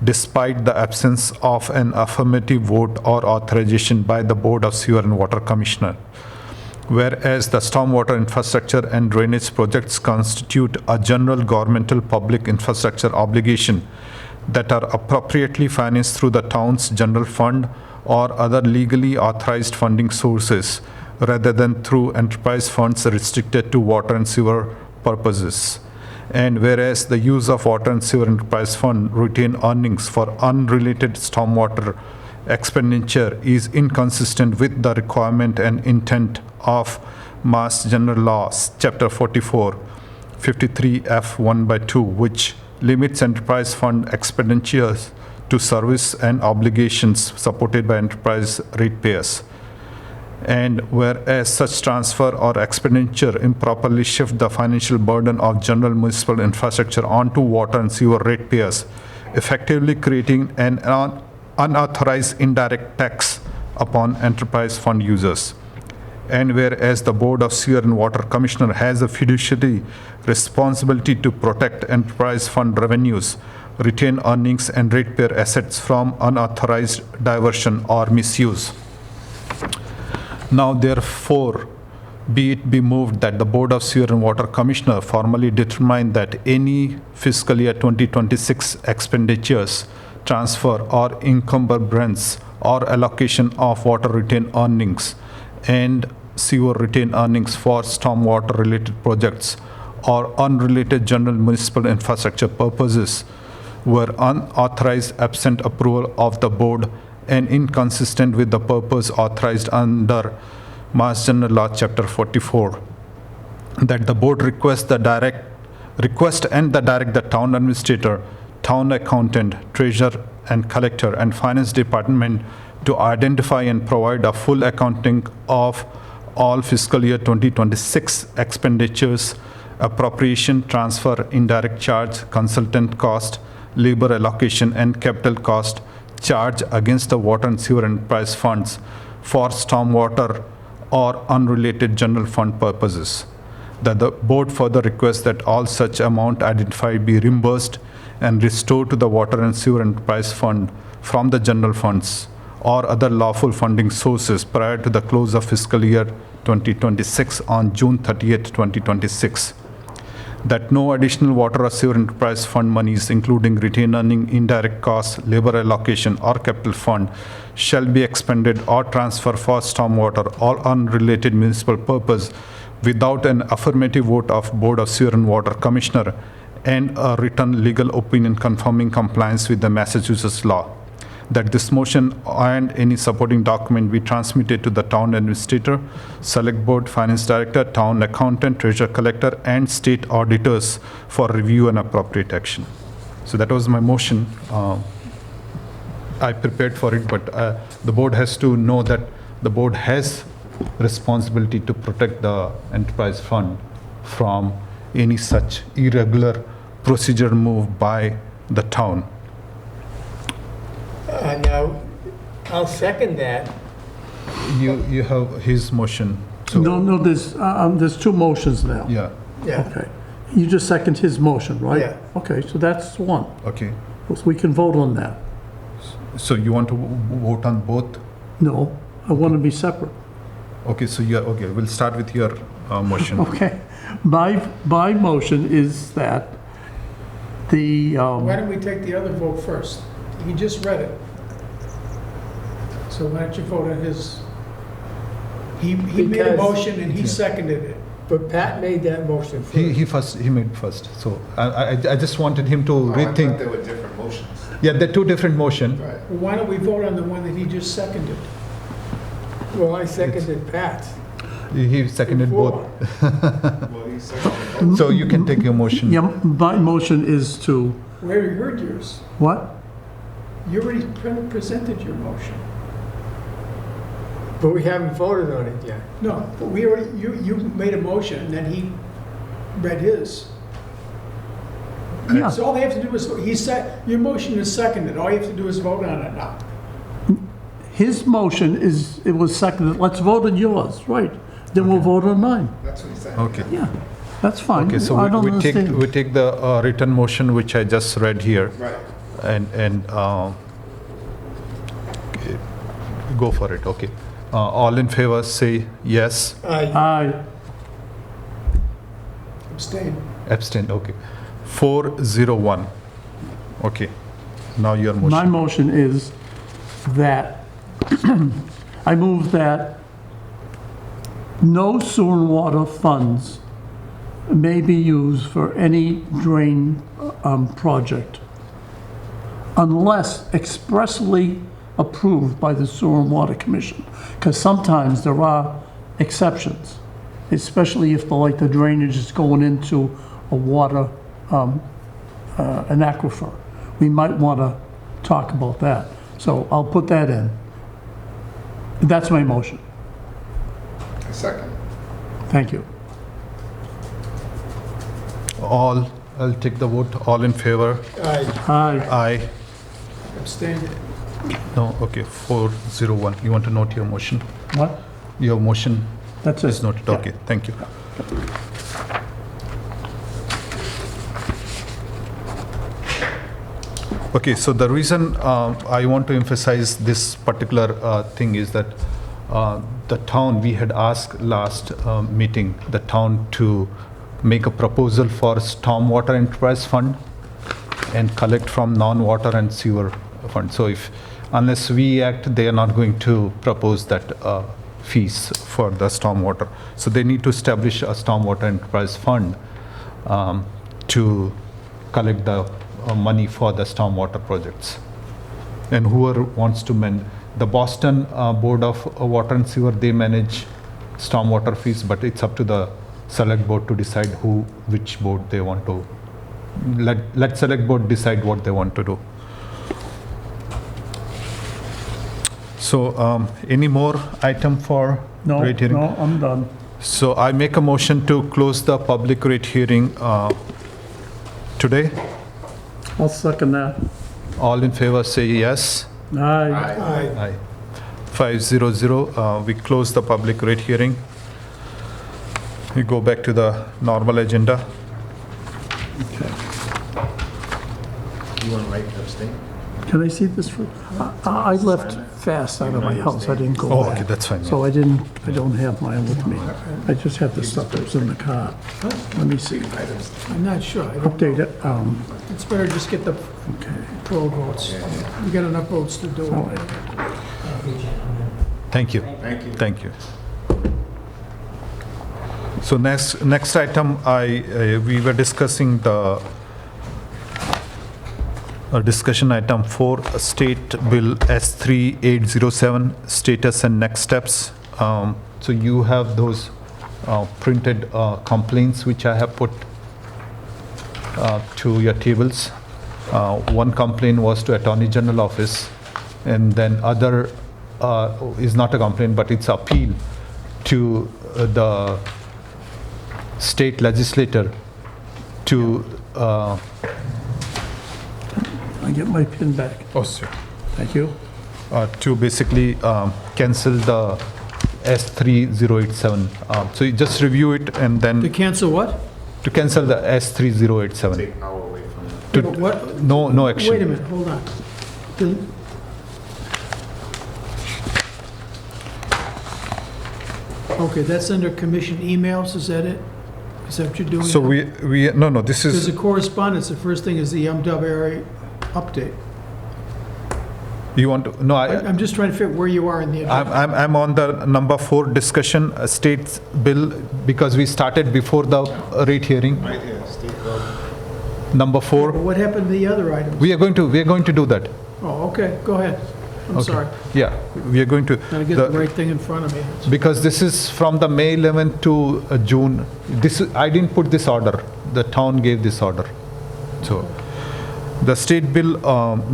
despite the absence of an affirmative vote or authorization by the Board of Sewer and Water Commissioner. Whereas the stormwater infrastructure and drainage projects constitute a general governmental public infrastructure obligation that are appropriately financed through the town's general fund or other legally authorized funding sources, rather than through enterprise funds restricted to water and sewer purposes. And whereas the use of water and sewer enterprise fund retained earnings for unrelated stormwater expenditure is inconsistent with the requirement and intent of Mass General Laws, Chapter 44, 53F1/2, which limits enterprise fund expenditures to service and obligations supported by enterprise ratepayers. And whereas such transfer or expenditure improperly shift the financial burden of general municipal infrastructure onto water and sewer ratepayers, effectively creating an unauthorized indirect tax upon enterprise fund users. And whereas the Board of Sewer and Water Commissioner has a fiduciary responsibility to protect enterprise fund revenues, retain earnings, and ratepayer assets from unauthorized diversion or misuse. Now therefore, be it be moved that the Board of Sewer and Water Commissioner formally determine that any fiscal year 2026 expenditures, transfer or encumbrance or allocation of water retained earnings and sewer retained earnings for stormwater related projects or unrelated general municipal infrastructure purposes were unauthorized absent approval of the board and inconsistent with the purpose authorized under Mass General Law Chapter 44, that the board request and direct the town administrator, town accountant, treasurer and collector and finance department to identify and provide a full accounting of all fiscal year 2026 expenditures, appropriation, transfer, indirect charge, consultant cost, labor allocation and capital cost charge against the water and sewer enterprise funds for stormwater or unrelated general fund purposes. That the board further requests that all such amount identified be reimbursed and restored to the water and sewer enterprise fund from the general funds or other lawful funding sources prior to the close of fiscal year 2026 on June 30th, 2026. That no additional water or sewer enterprise fund monies, including retained earning, indirect costs, labor allocation, or capital fund, shall be expended or transferred for stormwater or unrelated municipal purpose without an affirmative vote of Board of Sewer and Water Commissioner and a written legal opinion confirming compliance with the Massachusetts law. That this motion and any supporting document be transmitted to the town administrator, select board, finance director, town accountant, treasurer collector, and state auditors for review and appropriate action. So that was my motion. I prepared for it, but the board has to know that the board has responsibility to protect the enterprise fund from any such irregular procedure move by the town. Now, I'll second that. You have his motion. So, No, there's two motions now. yeah, Yeah, Okay. You just second his motion, right? Yeah. Okay, so that's one. okay. So we can vote on that. So you want to vote on both? No, I want to be separate. Okay, so okay, we'll start with your motion. Okay. My motion is that the, Why don't we take the other vote first? He just read it. So why don't you vote on his, he made a Because- motion and he seconded it. but Pat made that motion first. He made first. So I just wanted him to Oh, I thought rethink. there were different motions. Yeah, they're two different motions. Right. Well, why don't we vote on the one that he just seconded? Well, I seconded Pat's. He seconded both. Well, he seconded. So you can take your motion. yeah, my motion is to, We already heard yours. what? You already presented your motion. But we haven't voted on it yet. No, but we already, you made a motion and then he read his. Yeah, So all they have to do is, he said, your motion is seconded, all you have to do is vote on it now. his motion it was seconded, let's vote on yours, right? Then we'll vote on mine. That's what he said. Okay. Yeah, that's fine. Okay, so I don't we understand. take the written motion which I just read here Right. and okay, go for it. Okay. All in favor say yes. Aye. Abstain. Abstain. Okay. 401. Okay. Now your motion. My motion is that, I move that no sewer and water funds may be used for any drain project unless expressly approved by the Sewer and Water Commission. Because sometimes there are exceptions, especially if the drainage is going into a water, an aquifer. We might want to talk about that. So I'll put that in. That's my motion. Second. Thank you. I'll take the vote. All in favor? Aye. Aye. Aye. Abstain. No, okay, 401. You want to note your motion? What? Your motion That's is it. noted, Yeah. okay, thank you. Okay, so the reason I want to emphasize this particular thing is that the town, we had asked last meeting, the town to make a proposal for stormwater enterprise fund and collect from non-water and sewer fund. So unless we act, they are not going to propose that fees for the stormwater. So they need to establish a stormwater enterprise fund to collect the money for the stormwater projects. And whoever wants to mend, the Boston Board of Water and Sewer, they manage stormwater fees, but it's up to the select board to decide which board they want to, let select board decide what they want to do. So any more item for No, rate hearing? no, I'm done. So I make a motion to close the public rate hearing today. I'll second that. All in favor say yes. Aye. Aye. Aye. 500, we close the public rate hearing. We go back to the normal agenda. You want to write abstain? Can I see this? I left fast out of my house. I didn't go Oh, back. okay, that's fine. So I don't have mine with me. I just have the stuff that was in the car. Let me see. I'm not sure. I don't Update know. it. It's better just get the Okay. pro votes. We got enough votes to do All it. right. Thank you. Thank you. Thank you. So next item, we were discussing the discussion item 4, State Bill S3807, status and next steps. So you have those printed complaints which I have put to your tables. One complaint was to Attorney General Office, and then other is not a complaint, but it's appeal to the state legislator to I get my pin back. oh, sir. Thank you. To basically cancel the S3087. So you just review it and To then cancel what? to cancel the S3087. Take power away from them. To- But what? No action. Wait a minute, hold on. The- Okay, that's under commission emails, is that it? Is that what you're doing? So now? no, this There's a is, correspondence, the first thing is the MWRA update. you want to, no, I'm just trying to figure where you are in the agenda. I'm on the number 4 discussion, states bill, because we started before the rate hearing. Right here, state bill. Number But 4, what happened to the other items? we are going to do that. Oh, okay, go ahead. I'm Okay. sorry. Yeah, we are going to. Gotta get the- the right thing in front of me. Because this is from the May 11th to June. I didn't put this order. The town gave this order. So the state bill,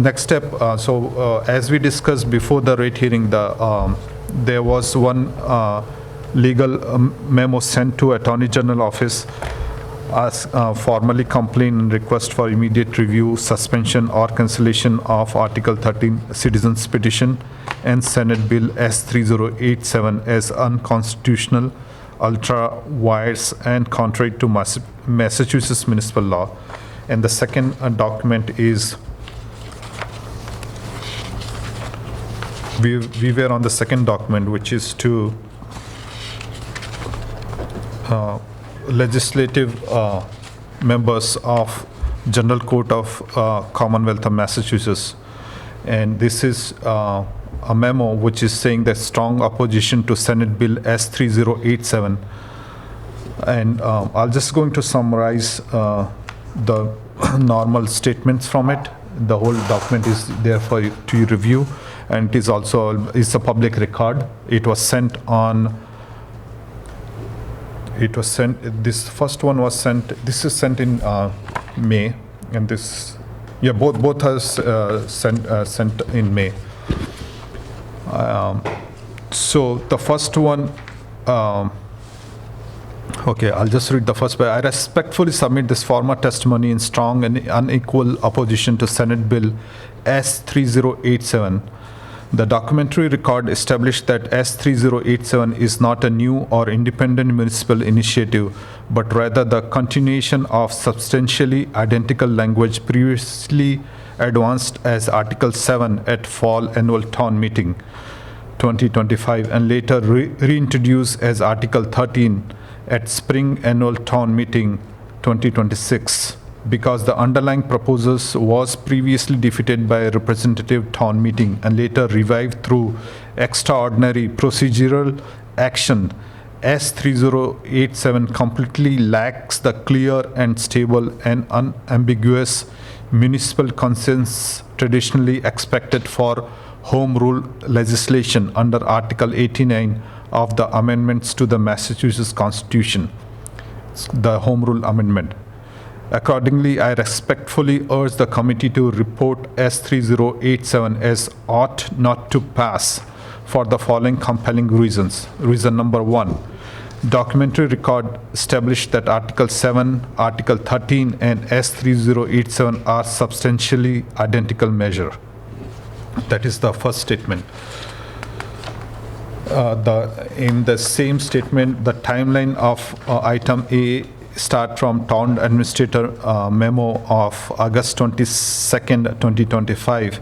next step, as we discussed before the rate hearing, there was one legal memo sent to Attorney General Office as formally complain and request for immediate review, suspension or cancellation of Article 13 Citizens Petition and Senate Bill S3087 as unconstitutional, ultra wires and contrary to Massachusetts municipal law. And the second document is, we were on the second document, which is to legislative members of General Court of Commonwealth of Massachusetts. And this is a memo which is saying that strong opposition to Senate Bill S3087. And I'll just going to summarize the normal statements from it. The whole document is there for you to review, and it is also it's a public record. It was sent on. This first one was sent. This is sent in May, and this, yeah, both are sent in May. So the first one Okay, I'll just read the first part. I respectfully submit this formal testimony in strong and unequal opposition to Senate Bill S3087. The documentary record established that S3087 is not a new or independent municipal initiative, but rather the continuation of substantially identical language previously advanced as Article 7 at Fall Annual Town Meeting 2025 and later reintroduced as Article 13 at Spring Annual Town Meeting 2026. Because the underlying proposals was previously defeated by a representative town meeting and later revived through extraordinary procedural action, S3087 completely lacks the clear and stable and unambiguous municipal consensus traditionally expected for home rule legislation under Article 89 of the amendments to the Massachusetts Constitution, the Home Rule Amendment. Accordingly, I respectfully urge the committee to report S3087 as ought not to pass for the following compelling reasons. Reason number 1, documentary record established that Article 7, Article 13, and S3087 are substantially identical measure. That is the first statement. In the same statement, the timeline of item A start from Town Administrator memo of August 22nd, 2025.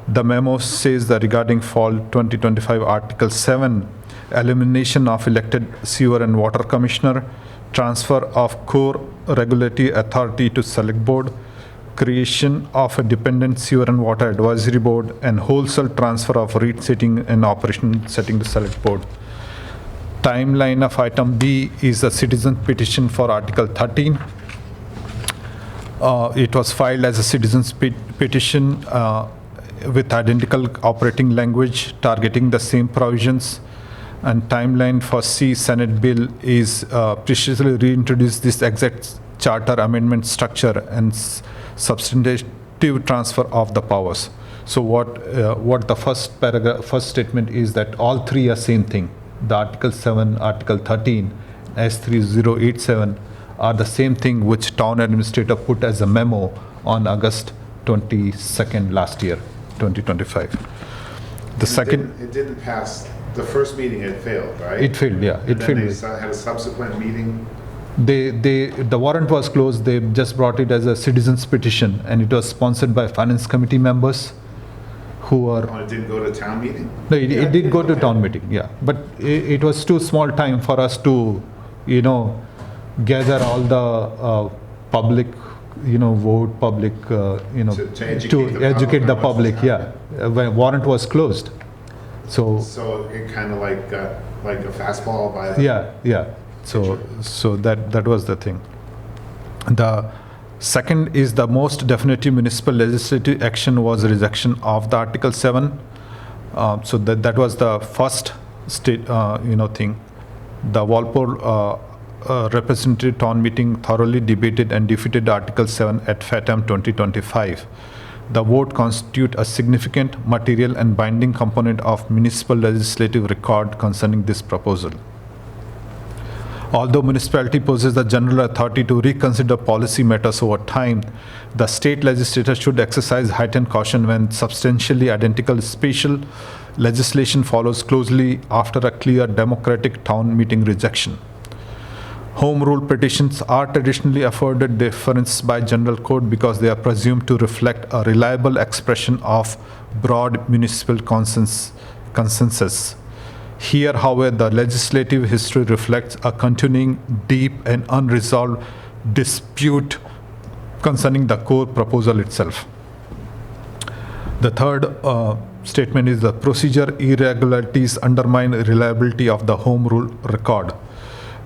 The memo says that regarding Fall 2025 Article 7, elimination of elected sewer and water commissioner, transfer of core regulatory authority to select board, creation of a dependent sewer and water advisory board, and wholesale transfer of rate setting and operation setting to select board. Timeline of item B is a citizen petition for Article 13. It was filed as a citizen's petition with identical operating language targeting the same provisions. And timeline for C, Senate bill is preciously reintroduced this exact charter amendment structure and substantive transfer of the powers. So what the first paragraph, first statement is that all three are same thing. The Article 7, Article 13, S3087 are the same thing which town administrator put as a memo on August 22nd last year, 2025. The second, It didn't pass, the first meeting had failed, right? it failed, yeah, it And then they failed. had a subsequent meeting. The warrant was closed, they just brought it as a citizen's petition and it was sponsored by finance committee members who are, Oh, it didn't go to town meeting? no, it did go to town meeting, yeah. But it was too small time for us to, gather all the public, vote, public, To educate the public, what's yeah. When warrant was closed. So, So it kind of like got like a fastball by the. yeah. So that was the thing. The second is the most definitive municipal legislative action was rejection of the Article 7. So that was the first state, thing. The Walpole representative town meeting thoroughly debated and defeated Article 7 at FATAM 2025. The vote constitute a significant material and binding component of municipal legislative record concerning this proposal. Although municipality possesses the general authority to reconsider policy matters over time, the state legislature should exercise heightened caution when substantially identical spatial legislation follows closely after a clear democratic town meeting rejection. Home rule petitions are traditionally afforded deference by general code because they are presumed to reflect a reliable expression of broad municipal consensus. Here, however, the legislative history reflects a continuing deep and unresolved dispute concerning the core proposal itself. The third statement is the procedure irregularities undermine reliability of the home rule record.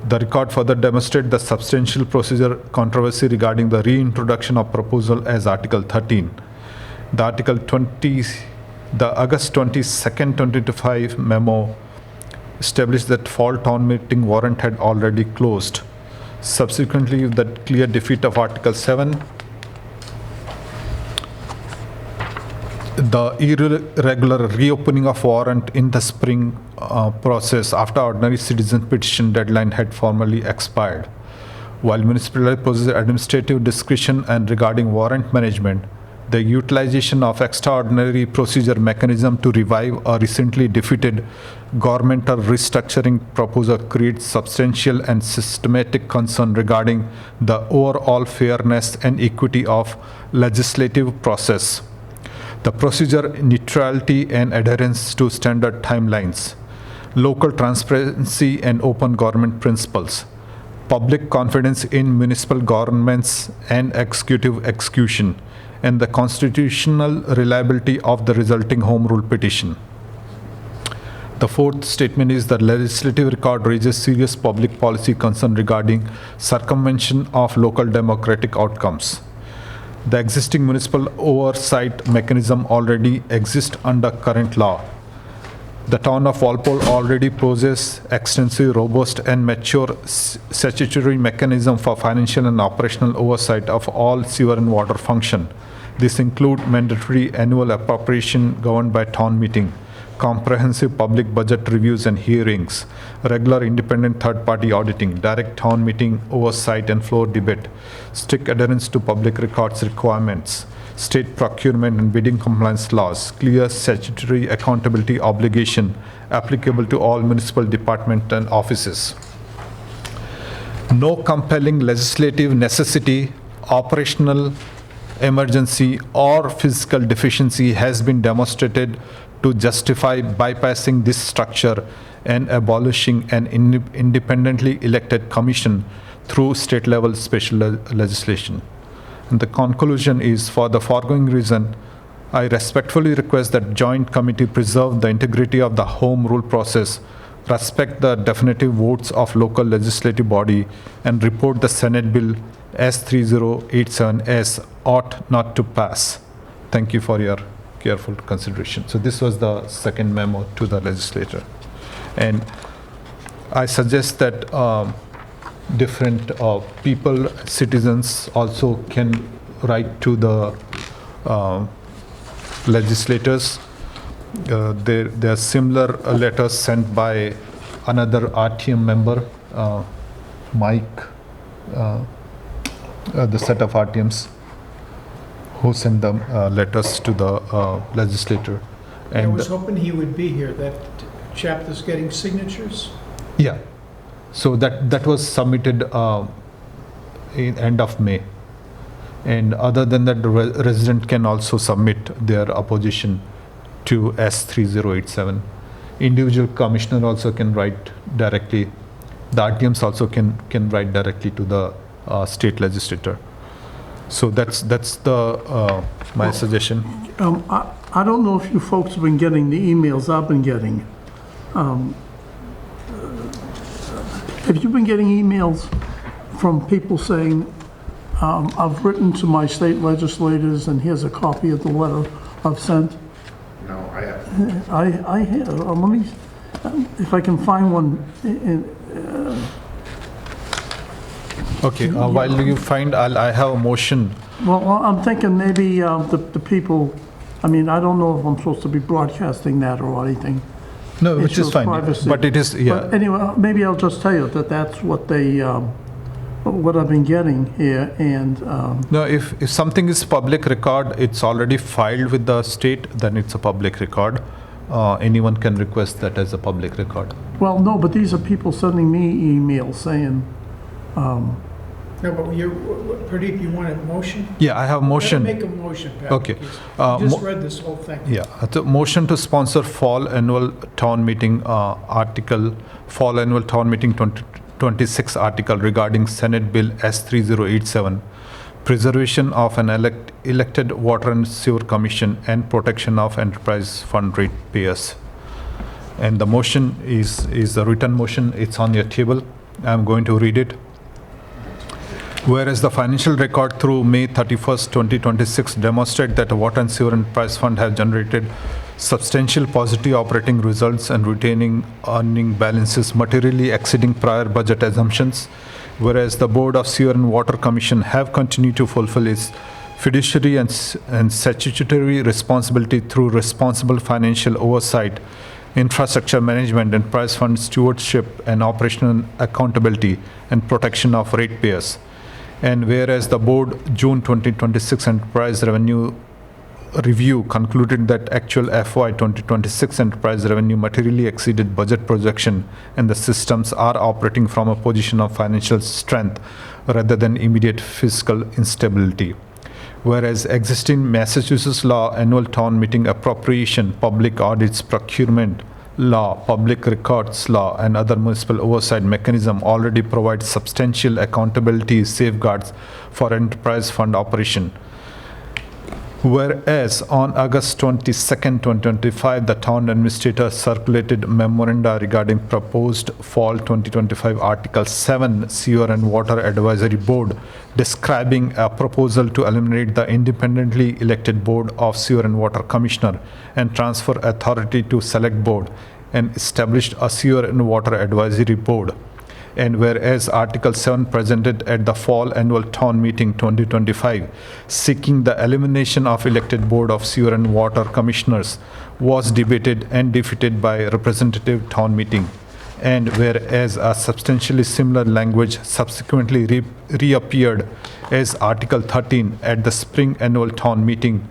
The record further demonstrates the substantial procedure controversy regarding the reintroduction of proposal as Article 13. The August 22nd, 2025 memo established that fall town meeting warrant had already closed. Subsequently, the clear defeat of Article 7, the irregular reopening of warrant in the spring process after ordinary citizen petition deadline had formally expired. While municipality possesses administrative discretion and regarding warrant management, the utilization of extraordinary procedure mechanism to revive a recently defeated governmental restructuring proposal creates substantial and systematic concern regarding the overall fairness and equity of legislative process, the procedure neutrality and adherence to standard timelines, local transparency and open government principles, public confidence in municipal governments and executive execution, and the constitutional reliability of the resulting Home Rule petition. The fourth statement is the legislative record raises serious public policy concern regarding circumvention of local democratic outcomes. The existing municipal oversight mechanism already exists under current law. The town of Walpole already possesses extensive, robust, and mature statutory mechanism for financial and operational oversight of all sewer and water function. This includes mandatory annual appropriation governed by town meeting, comprehensive public budget reviews and hearings, regular independent third-party auditing, direct town meeting oversight and floor debate, strict adherence to public records requirements, state procurement and bidding compliance laws, clear statutory accountability obligation applicable to all municipal departments and offices. No compelling legislative necessity, operational emergency, or physical deficiency has been demonstrated to justify bypassing this structure and abolishing an independently elected commission through state-level special legislation. And the conclusion is, for the foregoing reason, I respectfully request that Joint Committee preserve the integrity of the Home Rule process, respect the definitive votes of local legislative body, and report the Senate Bill S3087 as ought not to pass. Thank you for your careful consideration. So this was the second memo to the legislature. And I suggest that different people, citizens also can write to the legislators. There are similar letters sent by another RTM member, Mike, the set of RTMs who sent the letters to the legislator. I And was hoping he would be here, that chap that's getting signatures. yeah, so that was submitted in end of May. And other than that, the resident can also submit their opposition to S3087. Individual commissioner also can write directly. The RTMs also can write directly to the state legislator. So that's the my suggestion. I don't know if you folks have been getting the emails I've been getting. Have you been getting emails from people saying, I've written to my state legislators and here's a copy of the letter I've sent? No, I have. I have, let me, if I can find one. Okay, while you find, I have a motion. Well, I'm thinking maybe the people, I mean, I don't know if I'm supposed to be broadcasting that or anything. No, It which is shows fine, privacy. but it is, yeah. But anyway, maybe I'll just tell you that that's what they, what I've been getting here, and, No, if something is public record, it's already filed with the state, then it's a public record. Anyone can request that as a public record. well, no, but these are people sending me emails saying, No, but Pradeep, you want a motion? Yeah, I have motion. Make a motion, Pat. Okay. You just read this whole thing. Yeah, the motion to sponsor fall annual town meeting article, fall annual town meeting 2026 article regarding Senate Bill S3087, preservation of an elected water and sewer commission and protection of enterprise fund ratepayers. And the motion is a written motion, it's on your table. I'm going to read it. Whereas the financial record through May 31st, 2026 demonstrate that the Water and Sewer Enterprise Fund have generated substantial positive operating results and retaining earning balances materially exceeding prior budget assumptions, whereas the Board of Sewer and Water Commission have continued to fulfill its fiduciary and statutory responsibility through responsible financial oversight, infrastructure management, enterprise fund stewardship, and operational accountability and protection of ratepayers. And whereas the board June 2026 enterprise revenue review concluded that actual FY 2026 enterprise revenue materially exceeded budget projection and the systems are operating from a position of financial strength rather than immediate fiscal instability. Whereas existing Massachusetts law, annual town meeting appropriation, public audits, procurement law, public records law, and other municipal oversight mechanism already provide substantial accountability safeguards for enterprise fund operation. Whereas on August 22nd, 2025, the town administrator circulated memoranda regarding proposed fall 2025 Article 7 Sewer and Water Advisory Board, describing a proposal to eliminate the independently elected Board of Sewer and Water Commissioner and transfer authority to Select Board, and established a Sewer and Water Advisory Board. And whereas Article 7 presented at the Fall Annual Town Meeting 2025, seeking the elimination of elected Board of Sewer and Water Commissioners, was debated and defeated by Representative Town Meeting. And whereas a substantially similar language subsequently reappeared as Article 13 at the Spring Annual Town Meeting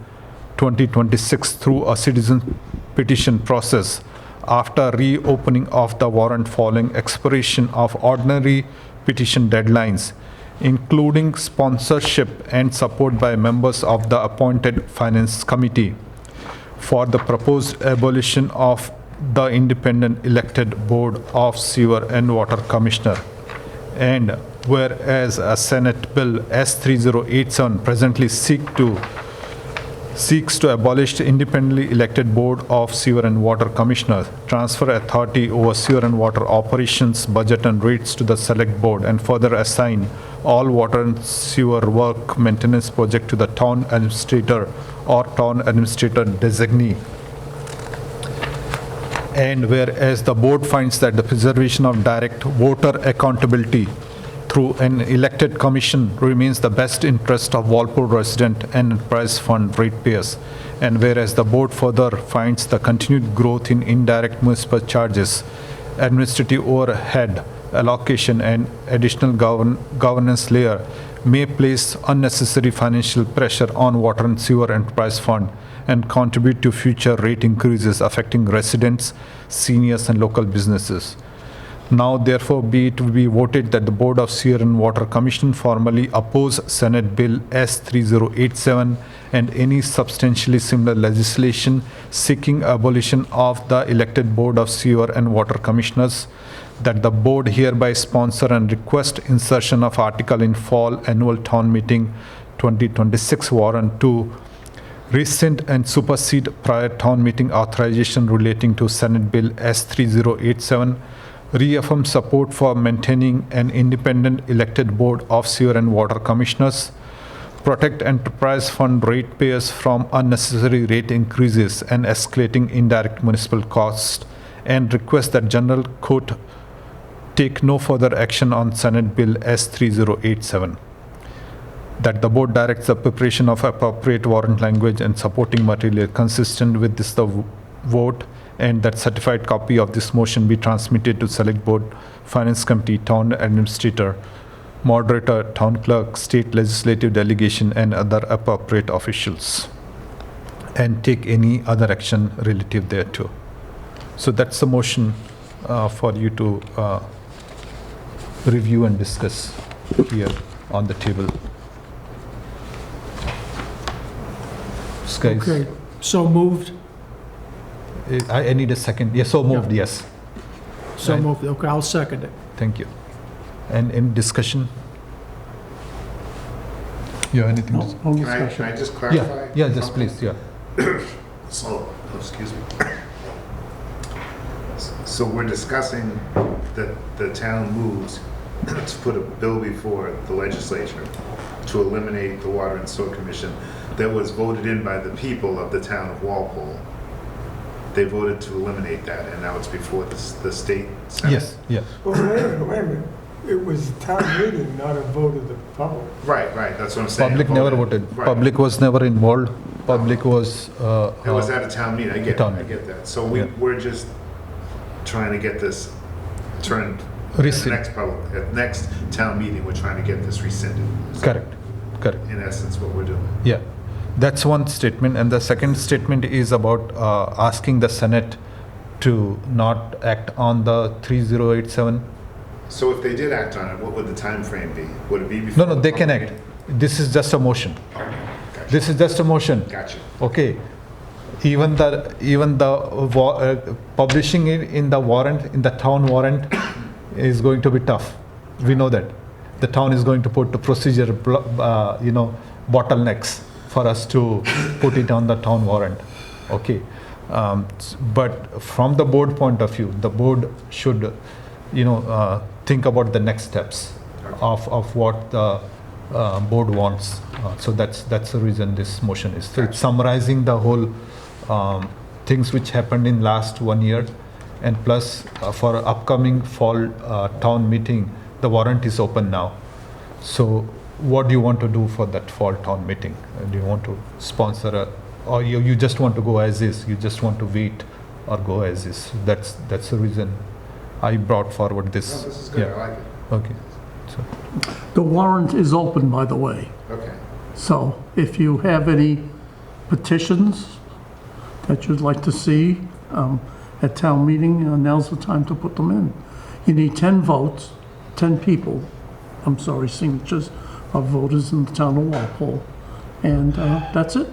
2026 through a citizen petition process, after reopening of the warrant following expiration of ordinary petition deadlines, including sponsorship and support by members of the appointed Finance Committee for the proposed abolition of the independent elected Board of Sewer and Water Commissioner. And whereas a Senate Bill S3087 presently seeks to abolish the independently elected Board of Sewer and Water Commissioners, transfer authority over sewer and water operations, budget and rates to the Select Board, and further assign all water and sewer work maintenance project to the town administrator or town administrator designee. And whereas the board finds that the preservation of direct voter accountability through an elected commission remains the best interest of Walpole resident and enterprise fund ratepayers. And whereas the board further finds the continued growth in indirect municipal charges, administrative overhead allocation, and additional governance layer may place unnecessary financial pressure on water and sewer enterprise fund and contribute to future rate increases affecting residents, seniors, and local businesses. Now, therefore, be it voted that the Board of Sewer and Water Commission formally oppose Senate Bill S3087 and any substantially similar legislation seeking abolition of the elected Board of Sewer and Water Commissioners, that the board hereby sponsor and request insertion of article in Fall Annual Town Meeting 2026 warrant to rescind and supersede prior town meeting authorization relating to Senate Bill S3087, reaffirm support for maintaining an independent elected Board of Sewer and Water Commissioners, protect enterprise fund ratepayers from unnecessary rate increases and escalating indirect municipal costs, and request that General Court take no further action on Senate Bill S3087. That the board directs the preparation of appropriate warrant language and supporting material consistent with this vote, and that certified copy of this motion be transmitted to Select Board, Finance Committee, Town Administrator, Moderator, Town Clerk, State Legislative Delegation, and other appropriate officials, and take any other action relative thereto. So that's the motion for you to review and discuss here on the table. Guys, Okay, so moved, I need a second. Yes, so moved, yes. so Right. moved, okay, I'll second it. Thank you. And in discussion? You have anything? to say? No Can I discussion. just clarify? Yeah, just something? please, yeah. So, excuse me. So we're discussing that the town moves to put a bill before the legislature to eliminate the Water and Sewer Commission that was voted in by the people of the town of Walpole. They voted to eliminate that, and now it's before the state senate. Yes, yeah. Well, wait a minute, wait a minute. It was a town meeting, not a vote of the public. Right, that's what I'm saying. Public never voted. Right. Public was never involved. Public was, It was at a town meeting, I get Town I meeting. get that. So Yeah. we're just trying to get this turned, at the Rescind. next town meeting, we're trying to get this rescinded. Is that, correct. In essence, what we're doing. Yeah, that's one statement. And the second statement is about asking the Senate to not act on the 3087. So if they did act on it, what would the time frame be? Would it be before? No, the they can public act. This is just a motion. meeting? Okay, gotcha. This is just a motion. Gotcha. Okay. Even the publishing it in the warrant, in the town warrant, is going to be tough. We know that. The town is going to put the procedure, bottlenecks for us to put it on the town warrant. Okay. But from the board point of view, the board should, think about the next steps of what the board wants. So that's the reason this motion is. So it's summarizing the whole things which happened in last 1 year, and plus for upcoming fall town meeting, the warrant is open now. So what do you want to do for that fall town meeting? Do you want to sponsor or you just want to go as is? You just want to wait or go as is? That's the reason I brought forward this. No, this is good, I like it. Okay. So, The warrant is open, by the way. Okay. So if you have any petitions that you'd like to see at town meeting, now's the time to put them in. You need 10 votes, 10 people, signatures of voters in the town of Walpole. And that's it.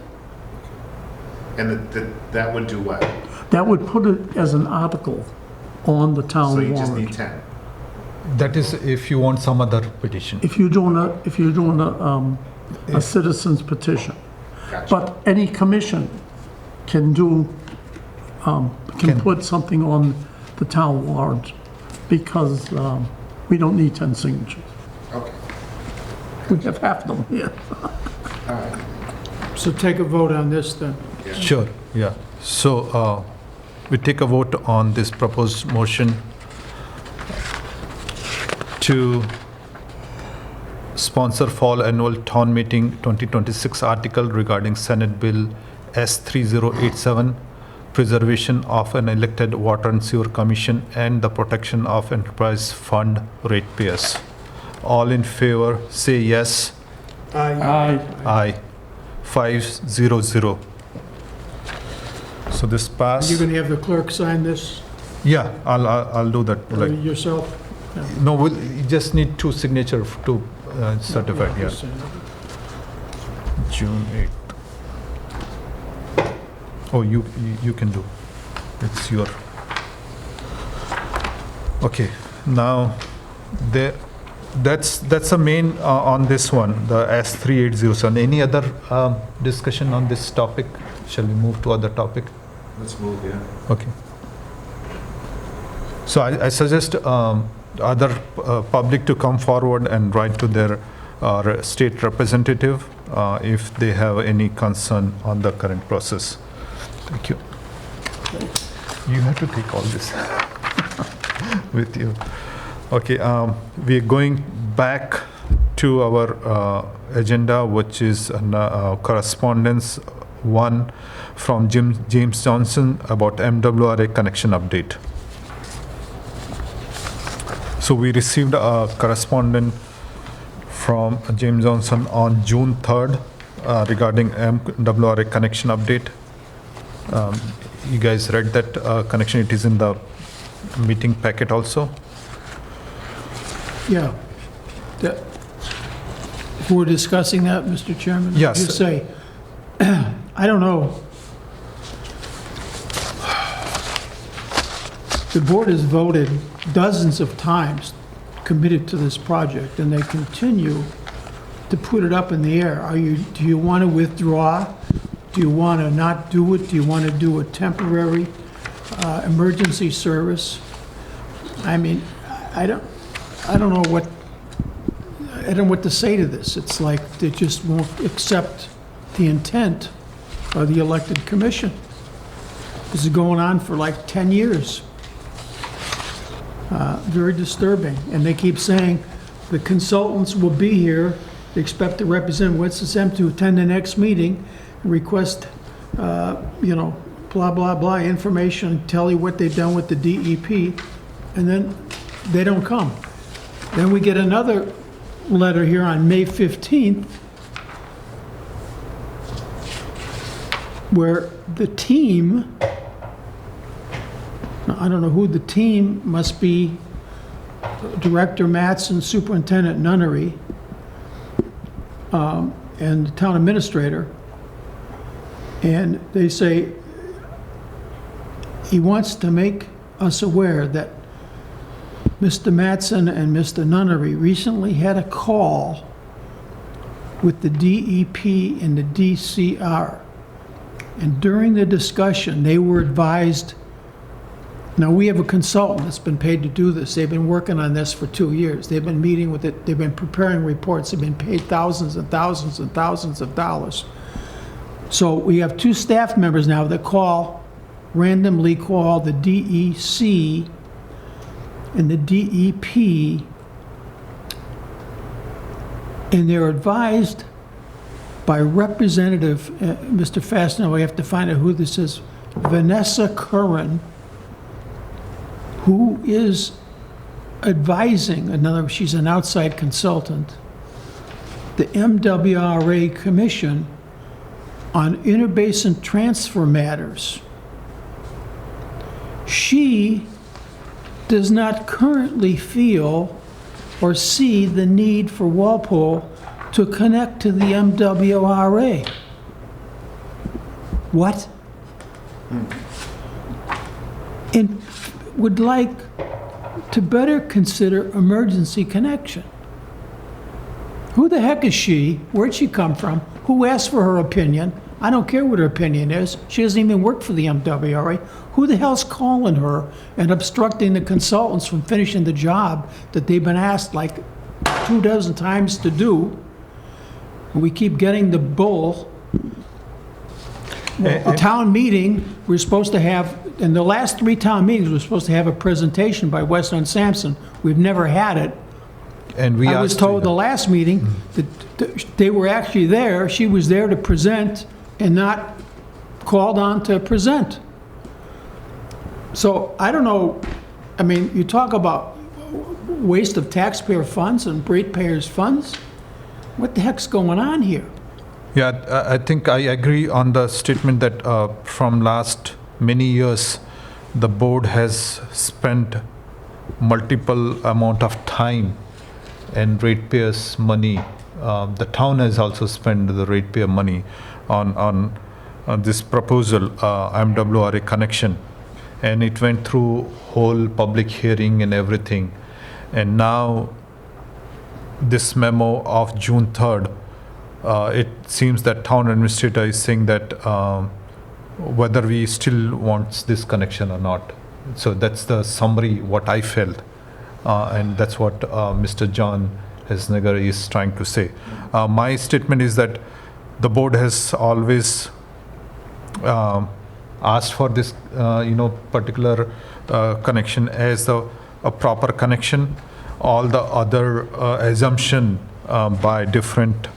And that would do what? That would put it as an article on the So town you just need warrant. 10? that is if you want some other petition. If you're doing a citizen's petition. Gotcha. But any commission can do, can Can. put something on the town warrant, because we don't need 10 signatures. Okay, We have half them here. all right. So take a vote on this then. Sure, yeah. So we take a vote on this proposed motion to sponsor fall annual town meeting 2026 article regarding Senate Bill S3087, preservation of an elected water and sewer commission and the protection of enterprise fund ratepayers. All in favor, say yes. Aye. Aye. 500. So this pass. You're going to have the clerk sign this Yeah, I'll do that. or Like, yourself? no, you just need 2 signatures to certify. Yeah. Just sign it. June 8th. Oh, you can do. It's your. Okay, now that's the main on this one, the S3807. Any other discussion on this topic? Shall we move to other topic? Let's move, yeah. Okay. So I suggest other public to come forward and write to their state representative if they have any concern on the current process. Thank you. You have to take all this with you. Okay, we're going back to our agenda, which is correspondence 1 from James Johnson about MWRA connection update. So we received a correspondence from James Johnson on June 3rd regarding MWRA connection update. You guys read that connection? It is in the meeting packet also. Yeah. If we're discussing that, Mr. Chairman? Yes. Just say, I don't know. The board has voted dozens of times committed to this project, and they continue to put it up in the air. Do you want to withdraw? Do you want to not do it? Do you want to do a temporary emergency service? I mean, I don't know what to say to this. It's like they just won't accept the intent of the elected commission. This is going on for like 10 years. Very disturbing. And they keep saying the consultants will be here. They expect to represent Winston-Salem to attend the next meeting, request, blah, blah, blah, information, tell you what they've done with the DEP, and then they don't come. Then we get another letter here on May 15th where the team, I don't know who the team must be, Director Mattson, Superintendent Nunnery, and the town administrator, and they say he wants to make us aware that Mr. Mattson and Mr. Nunnery recently had a call with the DEP and the DCR. And during the discussion, they were advised, now we have a consultant that's been paid to do this. They've been working on this for 2 years. They've been meeting with it. They've been preparing reports. They've been paid thousands and thousands and thousands of dollars. So we have 2 staff members now that randomly call the DEC and the DEP, and they're advised by Representative, Mr. Fastenal, we have to find out who this is, Vanessa Curran, who is advising, she's an outside consultant, the MWRA Commission on interbasin transfer matters. She does not currently feel or see the need for Walpole to connect to the MWRA. What? And would like to better consider emergency connection. Who the heck is she? Where'd she come from? Who asked for her opinion? I don't care what her opinion is. She doesn't even work for the MWRA. Who the hell's calling her and obstructing the consultants from finishing the job that they've been asked like 24 times to do? And we keep getting the bull. A town meeting, we're supposed to have, in the last 3 town meetings, we're supposed to have a presentation by Weston Sampson. We've never had it. And I was told the last meeting that they were actually there, she was there to present and not called on to present. So I don't know, I mean, you talk about waste of taxpayer funds and ratepayers' funds. What the heck's going on here? Yeah, I think I agree on the statement that from last many years, the board has spent multiple amount of time and ratepayers' money. The town has also spent the ratepayer money on this proposal, MWRA connection. And it went through whole public hearing and everything. And now this memo of June 3rd, it seems that town administrator is saying that whether we still want this connection or not. So that's the summary, what I felt. And that's what Mr. John Hesneger is trying to say. My statement is that the board has always asked for this, particular connection as a proper connection. All the other assumption by different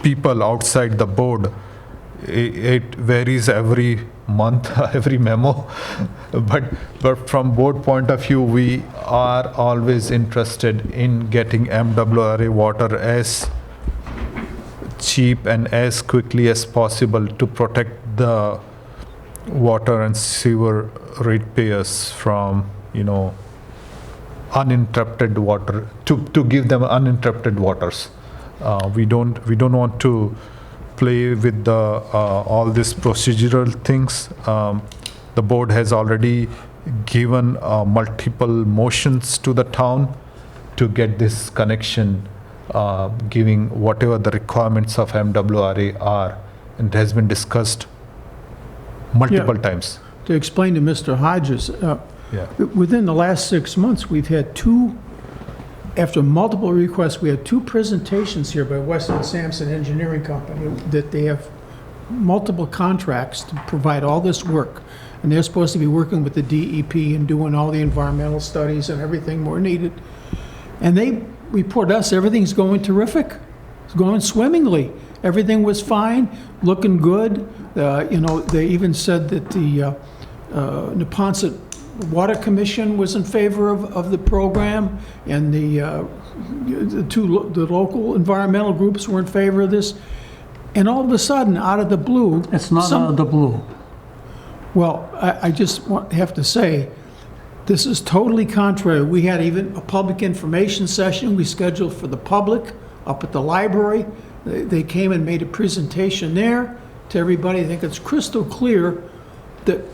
people outside the board, it varies every month, every memo. But from board point of view, we are always interested in getting MWRA water as cheap and as quickly as possible to protect the water and sewer ratepayers from, uninterrupted water, to give them uninterrupted waters. We don't want to play with the all these procedural things. The board has already given multiple motions to the town to get this connection, giving whatever the requirements of MWRA are, and it has been discussed multiple times. To explain to Mr. Hodges, within the last 6 months, we've had after multiple requests, we had 2 presentations here by Weston Sampson Engineering Company that they have multiple contracts to provide all this work. and they're supposed to be working with the DEP and doing all the environmental studies and everything more needed. And they report us, everything's going terrific. It's going swimmingly. Everything was fine, looking good. You know, they even said that the Neponset Water Commission was in favor of the program, and the local environmental groups were in favor of this. And all of a sudden, out of the blue... It's not out of the blue. Well, I just have to say, this is totally contrary. We had even a public information session we scheduled for the public up at the library. They came and made a presentation there to everybody. I think it's crystal clear that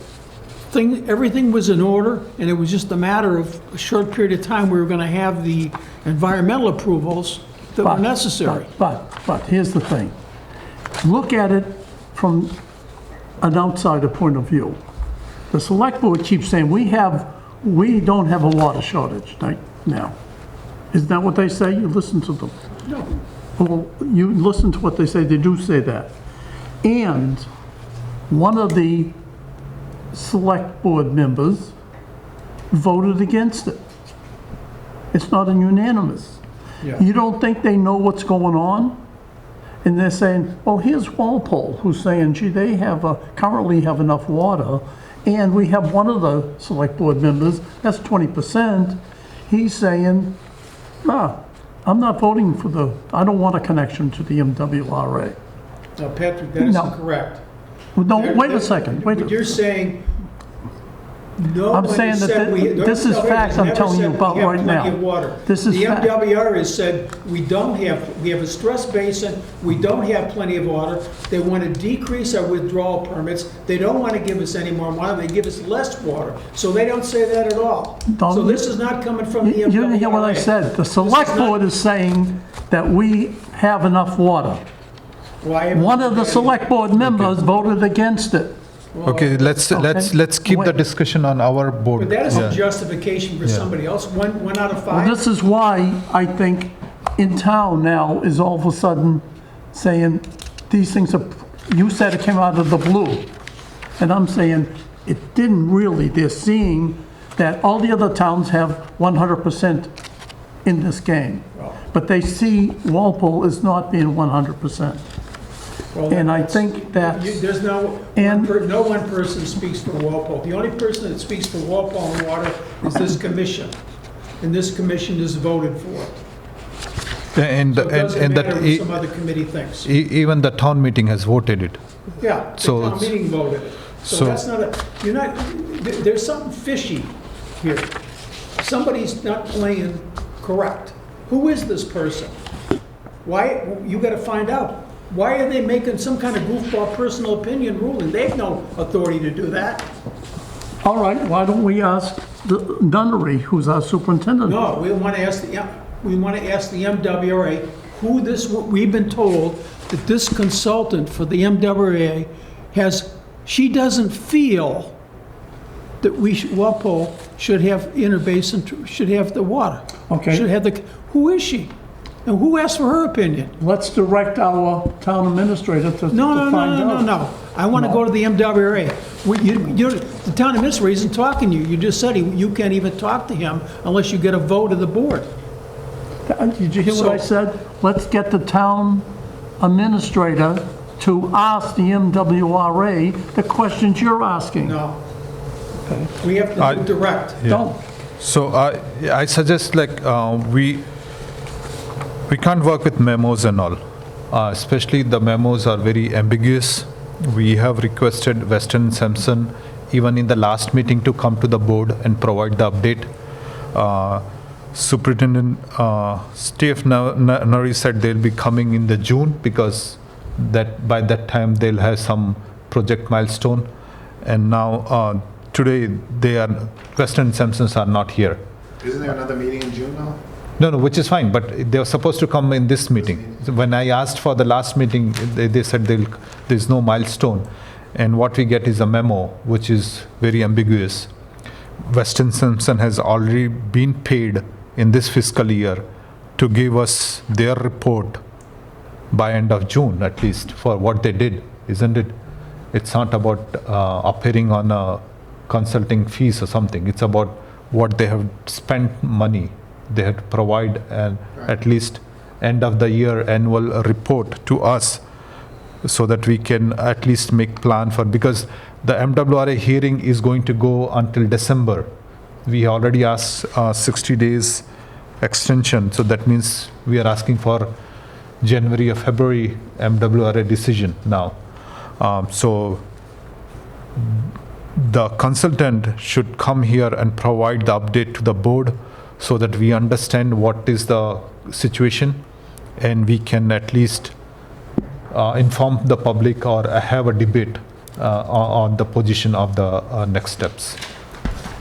everything was in order, and it was just a matter of a short period of time we were going to have the environmental approvals that were necessary. But here's the thing. Look at it from an outsider point of view. The select board keeps saying, we don't have a water shortage right now. Isn't that what they say? You listen to them. No. Well, you listen to what they say, they do say that. And one of the select board members voted against it. It's not a unanimous. Yeah. You don't think they know what's going on? And they're saying, well, here's Walpole, who's saying, gee, they currently have enough water, and we have one of the select board members, that's 20%, he's saying, I'm not voting for I don't want a connection to the MWRA. No, Patrick, that is No. incorrect. No, wait a second, But you're saying, no I'm one saying has that said we... this is facts I'm telling you about right now. We have plenty of water. This is The fact. MWR has said we have a stress basin, we don't have plenty of water. They want to decrease our withdrawal permits. They don't want to give us any more water, they give us less water. So they don't say that at all. So this is not coming from the MWRA. You didn't hear what I said. The select board is saying that we have enough water. One of the select board members voted against it. Okay, let's keep the Wait. discussion on our board. But that is Yeah. a justification for somebody else. One out of Well, five. this is why I think in town now is all of a sudden saying these things are, you said it came out of the blue. And I'm saying it didn't really. They're seeing that all the other towns have 100% in this game. But they see Walpole as not being 100%. Well, And I that's- think that's- There's no one person speaks for Walpole. The only person that speaks for Walpole and water is this commission. And this commission is voted for. And So it doesn't and matter that what some other committee thinks. even the town meeting has voted it. Yeah, the So town it's- meeting voted it. So so- that's not there's something fishy here. Somebody's not playing correct. Who is this person? Why, you gotta find out. Why are they making some kind of goofball personal opinion ruling? They have no authority to do that. All right, why don't we ask the Nunnery, who's our superintendent? No, we want to ask the MWRA who we've been told that this consultant for the MWRA she doesn't feel that Walpole should have interbasin, should have the water. Okay. Should have who is she? And who asked for her opinion? Let's direct our town administrator to find out. No. I want to go to the MWRA. The town administrator isn't talking to you. You just said you can't even talk to him unless you get a vote of the board. Did you hear what I So- said? Let's get the town administrator to ask the MWRA the questions you're asking. No. We have to do direct. Don't. So I suggest we can't work with memos and all. Especially the memos are very ambiguous. We have requested Weston Sampson even in the last meeting to come to the board and provide the update. Superintendent Steve Nuri said they'll be coming in the June because by that time they'll have some project milestone. And now today Weston Sampsons are not here. Isn't there another meeting in June now? No, which is fine, but they were supposed to come in this meeting. So when I asked for the last meeting, they said there's no milestone. And what we get is a memo, which is very ambiguous. Weston Sampson has already been paid in this fiscal year to give us their report by end of June, at least, for what they did, isn't it? It's not about appearing on a consulting fees or something. It's about what they have spent money. They have to provide at least end of the year annual report to us so that we can at least make plan for, because the MWRA hearing is going to go until December. We already asked 60 days extension, so that means we are asking for January or February MWRA decision now. So the consultant should come here and provide the update to the board so that we understand what is the situation and we can at least inform the public or have a debate on the position of the next steps.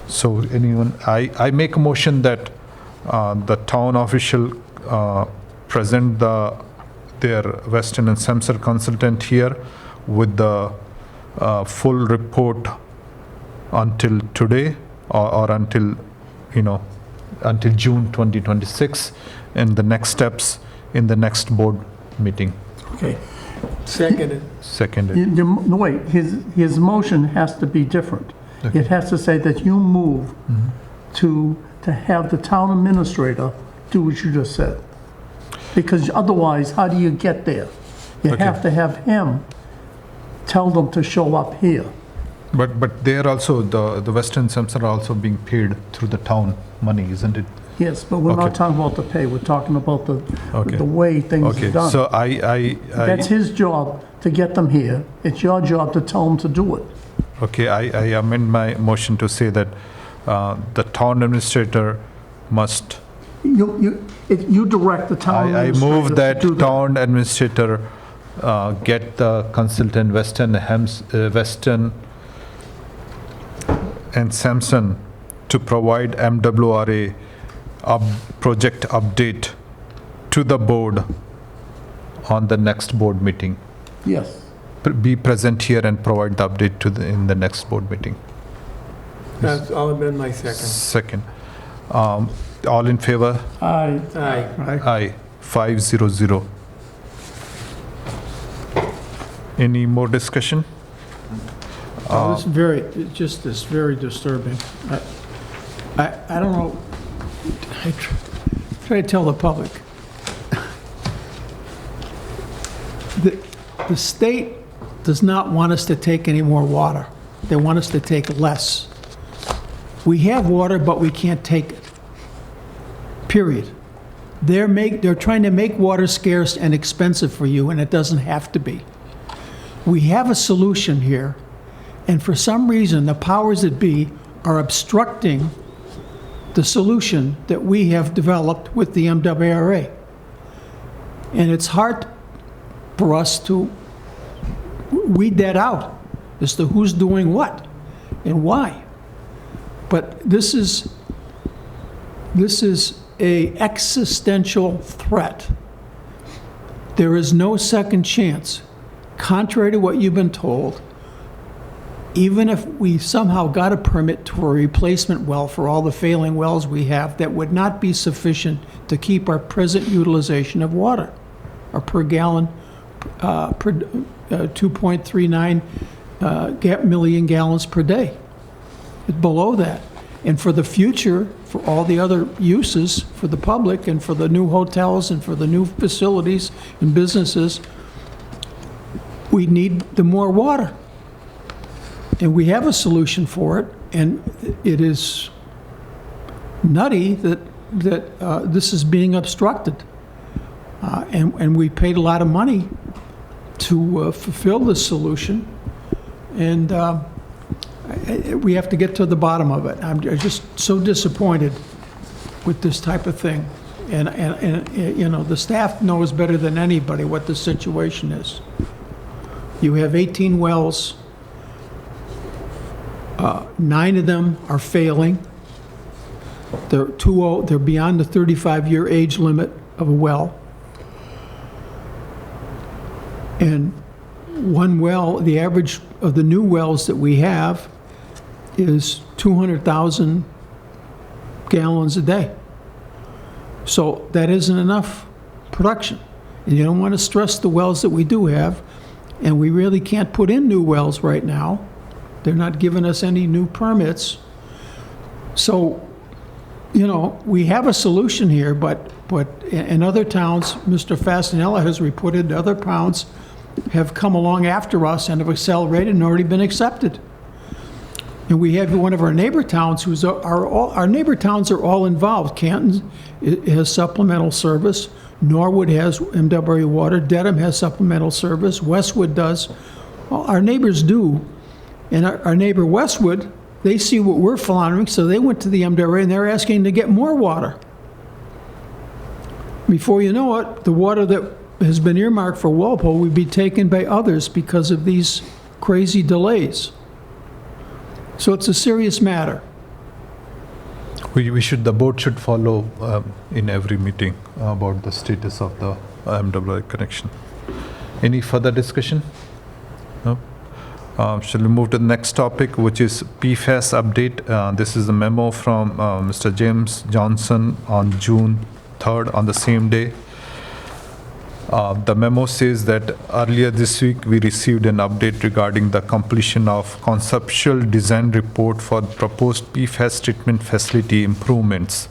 So anyone, I make a motion that the town official present their Weston and Sampson consultant here with the full report until today or until, until June 2026, and the next steps in the next board meeting. Okay. Seconded. Seconded. No, wait, his motion has to be different. Okay. It has to say that you move to have the town administrator do what you just said. Because otherwise, how do you get there? You Okay. have to have him tell them to show up here. But they are also, the Western Sampson are also being paid through the town money, isn't it? Yes, but we're not Okay. talking about the pay, we're talking about Okay. the way things Okay, are done. so I That's his job to get them here. It's your job to tell them to do it. okay, I amend my motion to say that the town administrator must, You direct the town I administrator move to that do town administrator get the consultant Weston and Sampson to provide MWRA project update to the board on the next board meeting. Yes. Be present here and provide the update in the next board meeting. I'll amend my second. Second. All in favor? Aye. Aye. Aye. 500. Any more discussion? It's very disturbing. I don't know, I try to tell the public. The state does not want us to take any more water. They want us to take less. We have water, but we can't take it. Period. They're trying to make water scarce and expensive for you, and it doesn't have to be. We have a solution here, and for some reason, the powers that be are obstructing the solution that we have developed with the MWRA. And it's hard for us to weed that out as to who's doing what and why. But this is a existential threat. There is no second chance. Contrary to what you've been told, even if we somehow got a permit to a replacement well for all the failing wells we have, that would not be sufficient to keep our present utilization of water, our per gallon, 2.39 million gallons per day. It's below that. And for the future, for all the other uses for the public and for the new hotels and for the new facilities and businesses, we need the more water. And we have a solution for it, and it is nutty that this is being obstructed. And we paid a lot of money to fulfill this solution, and we have to get to the bottom of it. I'm just so disappointed with this type of thing. And the staff knows better than anybody what the situation is. You have 18 wells. 9 of them are failing. They're too old. They're beyond the 35-year age limit of a well. And one well, the average of the new wells that we have is 200,000 gallons a day. So that isn't enough production. And you don't want to stress the wells that we do have, and we really can't put in new wells right now They're not giving us any new permits. So, you know, we have a solution here, but in other towns, Mr. Fastenella has reported other towns have come along after us and have accelerated and already been accepted. And we have one of our neighbor towns who's, our neighbor towns are all involved. Canton has supplemental service, Norwood has MWA Water, Dedham has supplemental service, Westwood does. Well, our neighbors do. And our neighbor Westwood, they see what we're floundering, so they went to the MWA and they're asking to get more water. Before you know it, the water that has been earmarked for Walpole would be taken by others because of these crazy delays. So it's a serious matter. The board should follow in every meeting about the status of the MWA connection. Any further discussion? No? Shall we move to the next topic, which is PFAS update? This is a memo from Mr. James Johnson on June 3rd, on the same day. The memo says that earlier this week we received an update regarding the completion of conceptual design report for proposed PFAS treatment facility improvements.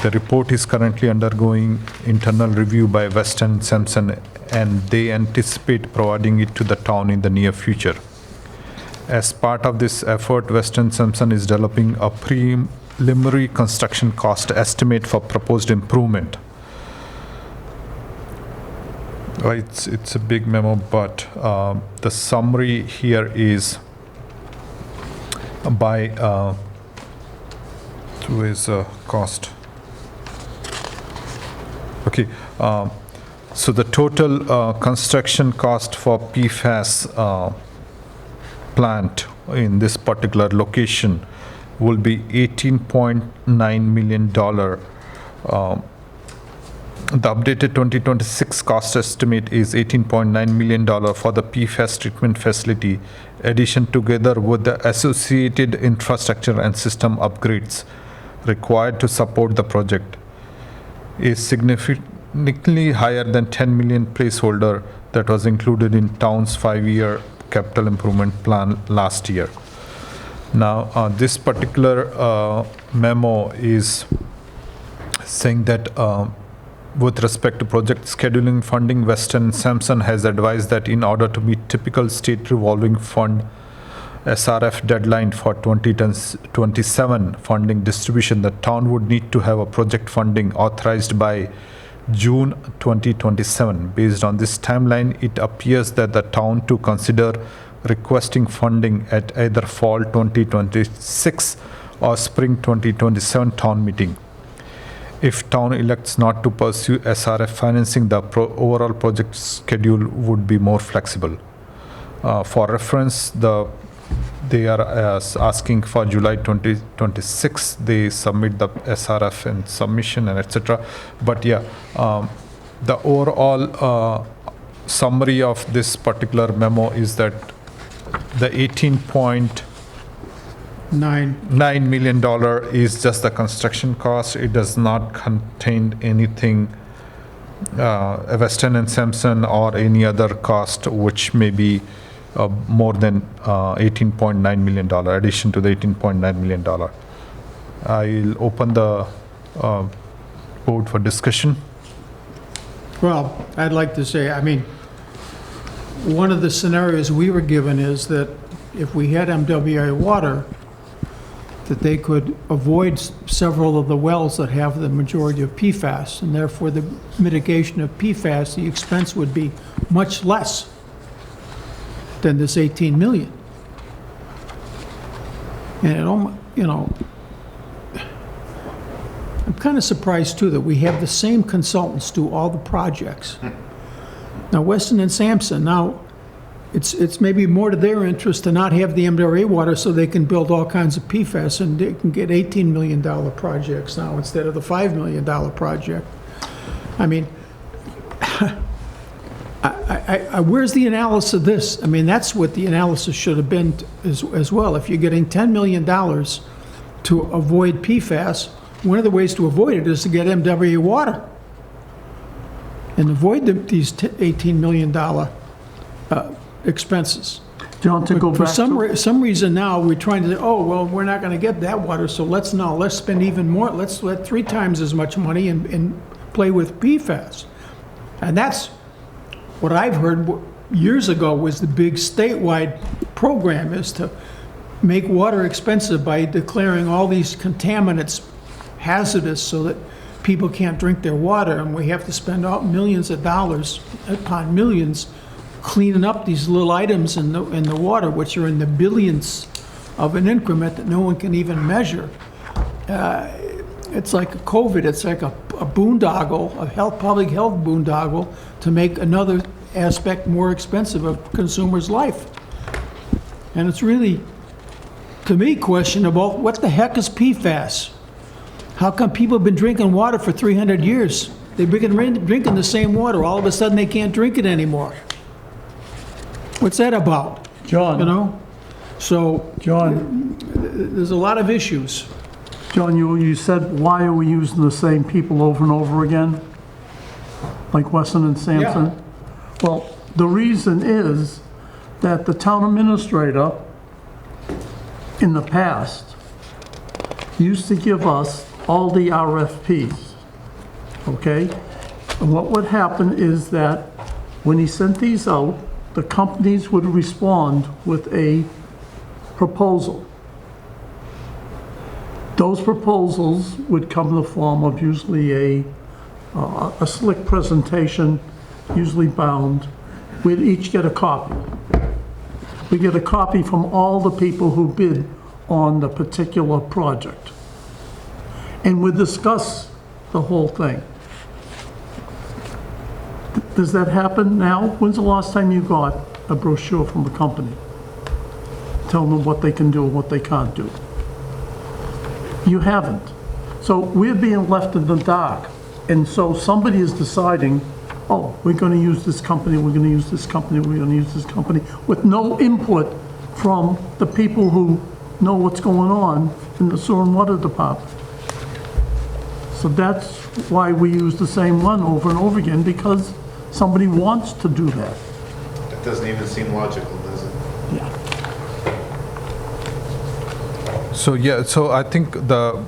The report is currently undergoing internal review by Weston Sampson, and they anticipate providing it to the town in the near future. As part of this effort, Weston Sampson is developing a preliminary construction cost estimate for proposed improvement. It's a big memo, but the summary here is by through his cost. Okay, so the total construction cost for PFAS plant in this particular location will be $18.9 million. The updated 2026 cost estimate is $18.9 million for the PFAS treatment facility addition, together with the associated infrastructure and system upgrades required to support the project, is significantly higher than $10 million placeholder that was included in town's 5-year capital improvement plan last year. Now, this particular memo is saying that with respect to project scheduling funding, Weston Sampson has advised that in order to meet typical state revolving fund SRF deadline for 2027 funding distribution, the town would need to have a project funding authorized by June 2027. Based on this timeline, it appears that the town to consider requesting funding at either fall 2026 or spring 2027 town meeting. If town elects not to pursue SRF financing, the overall project schedule would be more flexible. For reference, they are asking for July 2026. They submit the SRF and submission and etc. But yeah, the overall summary of this particular memo is that the $18.9 million is just the construction cost. It does not contain anything Weston and Sampson or any other cost which may be more than $18.9 million, addition to the $18.9 million. I'll open the board for discussion. Well, I'd like to say, I mean, one of the scenarios we were given is that if we had MWA Water, that they could avoid several of the wells that have the majority of PFAS, and therefore the mitigation of PFAS, the expense would be much less than this 18 million. And it almost, you know, I'm kind of surprised too that we have the same consultants do all the projects. Now, Weston and Sampson, now, it's maybe more to their interest to not have the MWA Water so they can build all kinds of PFAS and they can get $18 million projects now instead of the $5 million project. I mean, where's the analysis of this? I mean, that's what the analysis should have been as well. If you're getting $10 million to avoid PFAS, one of the ways to avoid it is to get MWA Water and avoid these $18 million expenses. John, to go For back some, to, some reason now, we're trying to, oh, well, we're not gonna get that water, so let's spend even more, let's let 3 times as much money and play with PFAS. And that's what I've heard years ago was the big statewide program is to make water expensive by declaring all these contaminants hazardous so that people can't drink their water, and we have to spend out millions of dollars upon millions cleaning up these little items in the water, which are in the billions of an increment that no one can even measure. It's like a COVID, it's like a boondoggle, public health boondoggle to make another aspect more expensive of consumer's life. And it's really, to me, questionable, what the heck is PFAS? How come people have been drinking water for 300 years? They've been drinking the same water, all of a sudden they can't drink it anymore. What's that about, John, you know? So, John, there's a lot of issues. John, you said, why are we using the same people over and over again? Like Weston and Sampson? Well, the reason is that the town administrator in the past used to give us all the RFPs, okay? And what would happen is that when he sent these out, the companies would respond with a proposal. Those proposals would come in the form of usually a slick presentation, usually bound. We'd each get a copy. We get a copy from all the people who bid on the particular project. And we discuss the whole thing. Does that happen now? When's the last time you got a brochure from a company? Telling them what they can do and what they can't do? You haven't. So we're being left in the dark. And so somebody is deciding, oh, we're going to use this company, we're going to use this company, we're going to use this company, with no input from the people who know what's going on in the sewer and water department. So that's why we use the same one over and over again, because somebody wants to do that. That doesn't even seem logical, does it? Yeah. So yeah, so I think the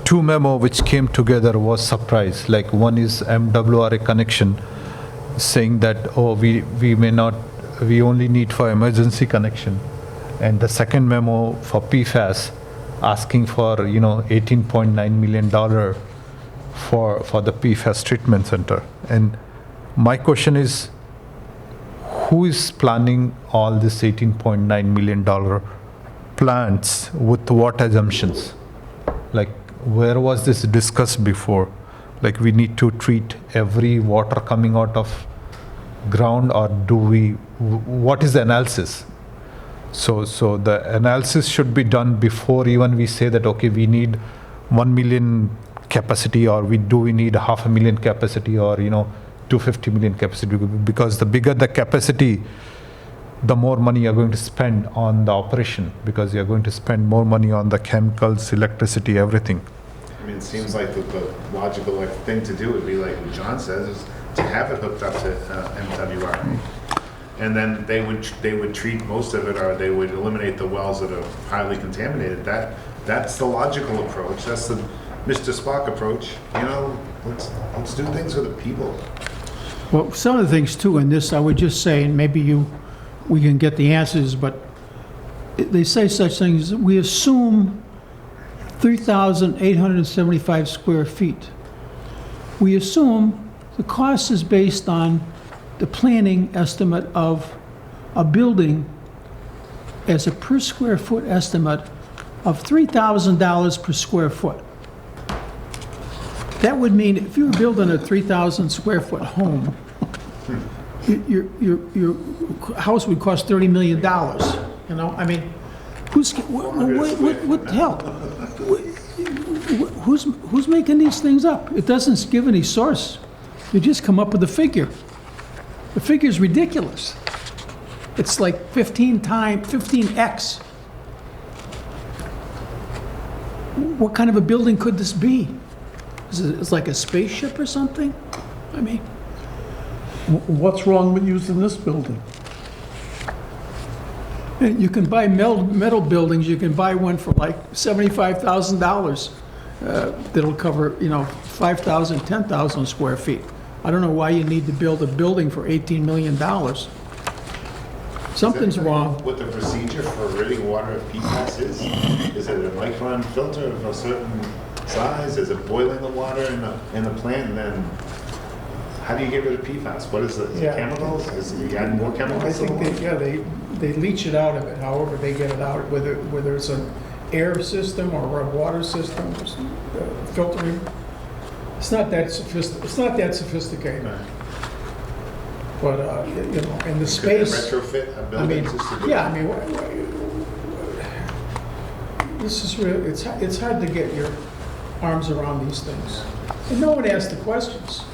two memo which came together was surprise. Like one is MWRA connection saying that, oh, we only need for emergency connection. And the second memo for PFAS asking for, $18.9 million for the PFAS treatment center. And my question is, who is planning all this $18.9 million plants with what assumptions? Like, where was this discussed before? Like, we need to treat every water coming out of ground, or what is the analysis? So the analysis should be done before even we say that, okay, we need 1 million capacity, or we need 500,000 capacity, or 250 million capacity, because the bigger the capacity, the more money you're going to spend on the operation, because you're going to spend more money on the chemicals, electricity, everything. I mean, it seems like the logical thing to do would be like what John says, is to have it hooked up to MWR. And then they would treat most of it, or they would eliminate the wells that are highly contaminated. That's the logical approach. That's the Mr. Spock approach. Let's do things for the people. Well, some of the things too in this, I would just say, and maybe we can get the answers, but they say such things, we assume 3,875 square feet. We assume the cost is based on the planning estimate of a building as a per square foot estimate of $3,000 per square foot. That would mean if you were building a 3,000 square foot home, your house would cost $30 million. I mean, what the hell? Who's making these things up? It doesn't give any source. You just come up with a figure. The figure's ridiculous. It's like 15x. What kind of a building could this be? It's like a spaceship or something? I mean, What's wrong with using this building? And you can buy metal buildings, you can buy one for like $75,000 that'll cover, 5,000, 10,000 square feet. I don't know why you need to build a building for $18 million. Something's wrong. What the procedure for ridding water of PFAS is? Is it a micron filter of a certain size? Is it boiling the water in the plant? And then how do you get rid of PFAS? What is it? Is it chemicals? Is it add more chemicals? I to the think water? they leach it out of it, however they get it out, whether it's an air system or a water system, filtering. It's not that sophisticated. Right. But, in the Could they space, retrofit a I mean, building just to do yeah, that? this is real, it's hard to get your arms around these things. And no one asked the questions.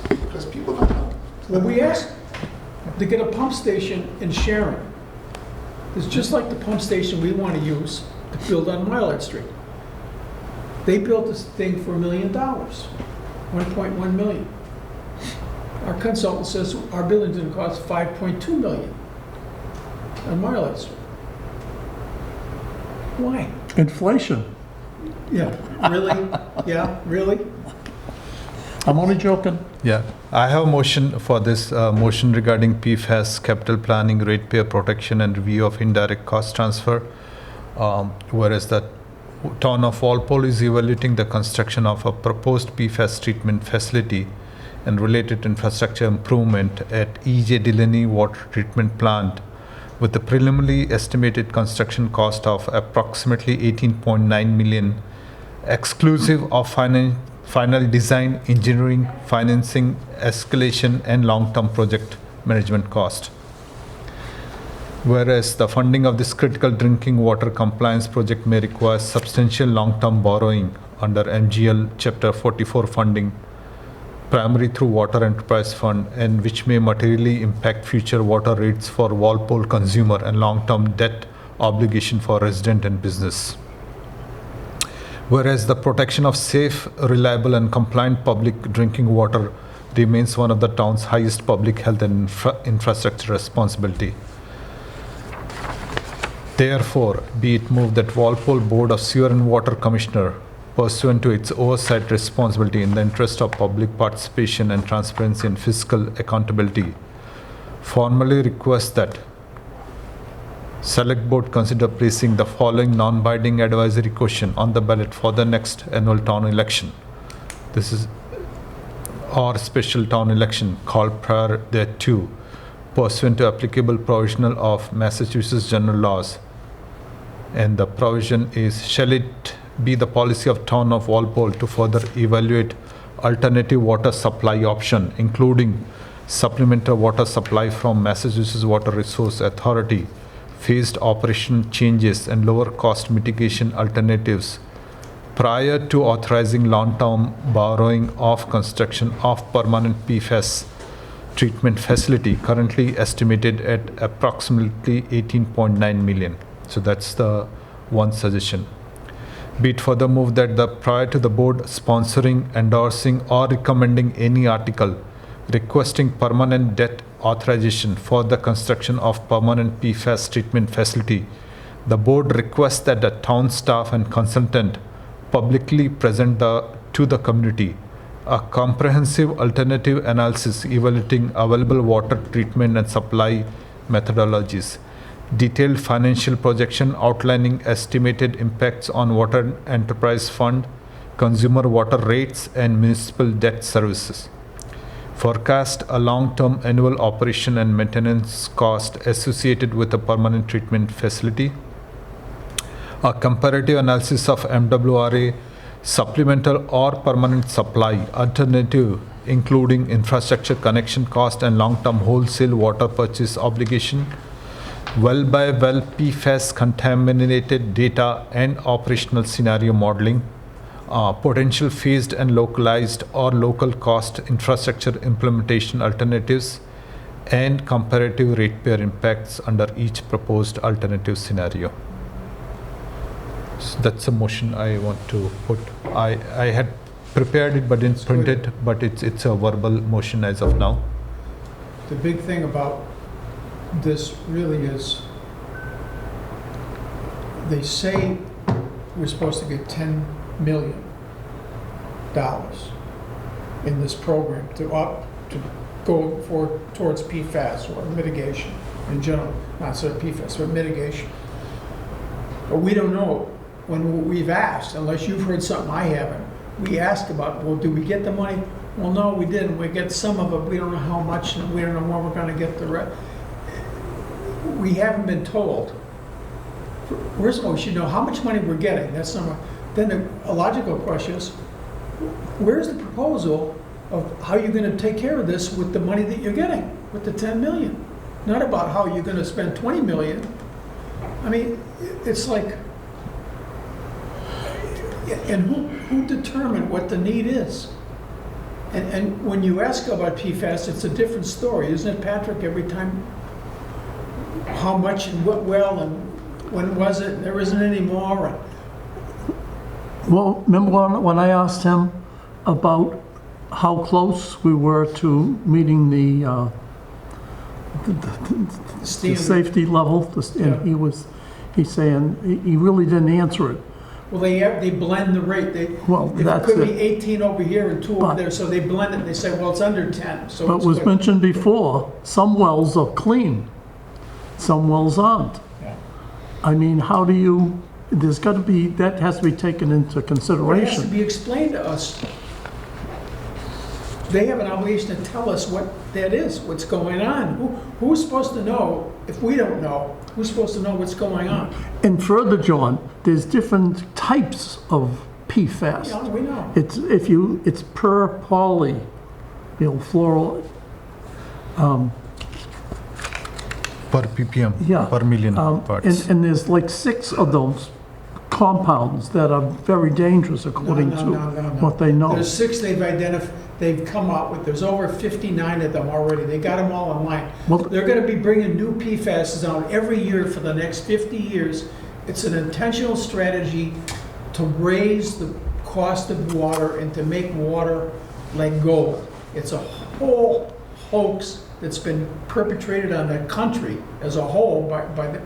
Because people don't know. When we asked to get a pump station in Sharon, it's just like the pump station we want to use to build on Willard Street. They built this thing for $1 million, 1.1 million. Our consultant says our building's gonna cost 5.2 million on Willard Street. Why? Inflation. Yeah, really? Yeah, really? I'm only joking. Yeah, I have a motion for this, motion regarding PFAS, capital planning, ratepayer protection, and review of indirect cost transfer. Whereas the town of Walpole is evaluating the construction of a proposed PFAS treatment facility and related infrastructure improvement at E.J. Delaney Water Treatment Plant with a preliminary estimated construction cost of approximately 18.9 million, exclusive of final design, engineering, financing, escalation, and long-term project management cost. Whereas the funding of this critical drinking water compliance project may require substantial long-term borrowing under MGL Chapter 44 funding, primarily through Water Enterprise Fund, and which may materially impact future water rates for Walpole consumer and long-term debt obligation for resident and business. Whereas the protection of safe, reliable, and compliant public drinking water remains one of the town's highest public health and infrastructure responsibility. Therefore, be it moved that Walpole Board of Sewer and Water Commissioner, pursuant to its oversight responsibility in the interest of public participation and transparency and fiscal accountability, formally requests that Select Board consider placing the following non-binding advisory question on the ballot for the next annual town election. This is or special town election called prior thereto, pursuant to applicable provisional of Massachusetts general laws. And the provision is, shall it be the policy of town of Walpole to further evaluate alternative water supply option, including supplemental water supply from Massachusetts Water Resource Authority, phased operation changes, and lower cost mitigation alternatives prior to authorizing long-term borrowing of construction of permanent PFAS treatment facility, currently estimated at approximately 18.9 million. So that's the one suggestion. Be it further moved that prior to the board sponsoring, endorsing, or recommending any article requesting permanent debt authorization for the construction of permanent PFAS treatment facility, the board requests that the town staff and consultant publicly present to the community a comprehensive alternative analysis evaluating available water treatment and supply methodologies, detailed financial projection outlining estimated impacts on Water Enterprise Fund, consumer water rates, and municipal debt services. Forecast a long-term annual operation and maintenance cost associated with a permanent treatment facility. A comparative analysis of MWRA supplemental or permanent supply alternative, including infrastructure connection cost and long-term wholesale water purchase obligation, well-by-well PFAS contaminated data and operational scenario modeling, potential phased and localized or local cost infrastructure implementation alternatives, and comparative ratepayer impacts under each proposed alternative scenario. So that's a motion I want to put. I had prepared it but didn't print it, but it's a verbal motion as of now. The big thing about this really is they say we're supposed to get $10 million in this program to go towards PFAS or mitigation in general, not sort of PFAS, but mitigation. But we don't know when we've asked, unless you've heard something I haven't. We asked about, well, do we get the money? Well, no, we didn't. We get some of it. We don't know how much, and we don't know when we're going to get the rest. We haven't been told. First of all, we should know how much money we're getting. That's number. Then a logical question is, where's the proposal of how you're going to take care of this with the money that you're getting, with the 10 million? Not about how you're going to spend 20 million. I mean, it's like, and who determined what the need is? And when you ask about PFAS, it's a different story, isn't it, Patrick? Every time, how much and what well and when was it? There isn't any more. Well, remember when I asked him about how close we were to meeting the Standard. safety level, Yeah. and he's saying, he really didn't answer it. Well, they blend the rate. Well, It that's could be it. 18 over here and 2 over But- there, so they blend it and they say, well, it's under 10. So But it's was good. mentioned before, some wells are clean, some wells aren't. Yeah. I mean, how do you, there's got to be, that has to be taken into Well, it has to consideration. be explained to us. They have an obligation to tell us what that is, what's going on. Who's supposed to know if we don't know? Who's supposed to know what's going on? And further, John, there's different types of PFAS. Yeah, we know. It's per poly, fluoro, Per ppm, Yeah. per million parts. and there's like 6 of those compounds that are very dangerous according to No. what they know. There's 6 they've identified, they've come up with. There's over 59 of them already. They got them all online. Well- They're going to be bringing new PFAS out every year for the next 50 years. It's an intentional strategy to raise the cost of water and to make water like gold. It's a whole hoax that's been perpetrated on the country as a whole by the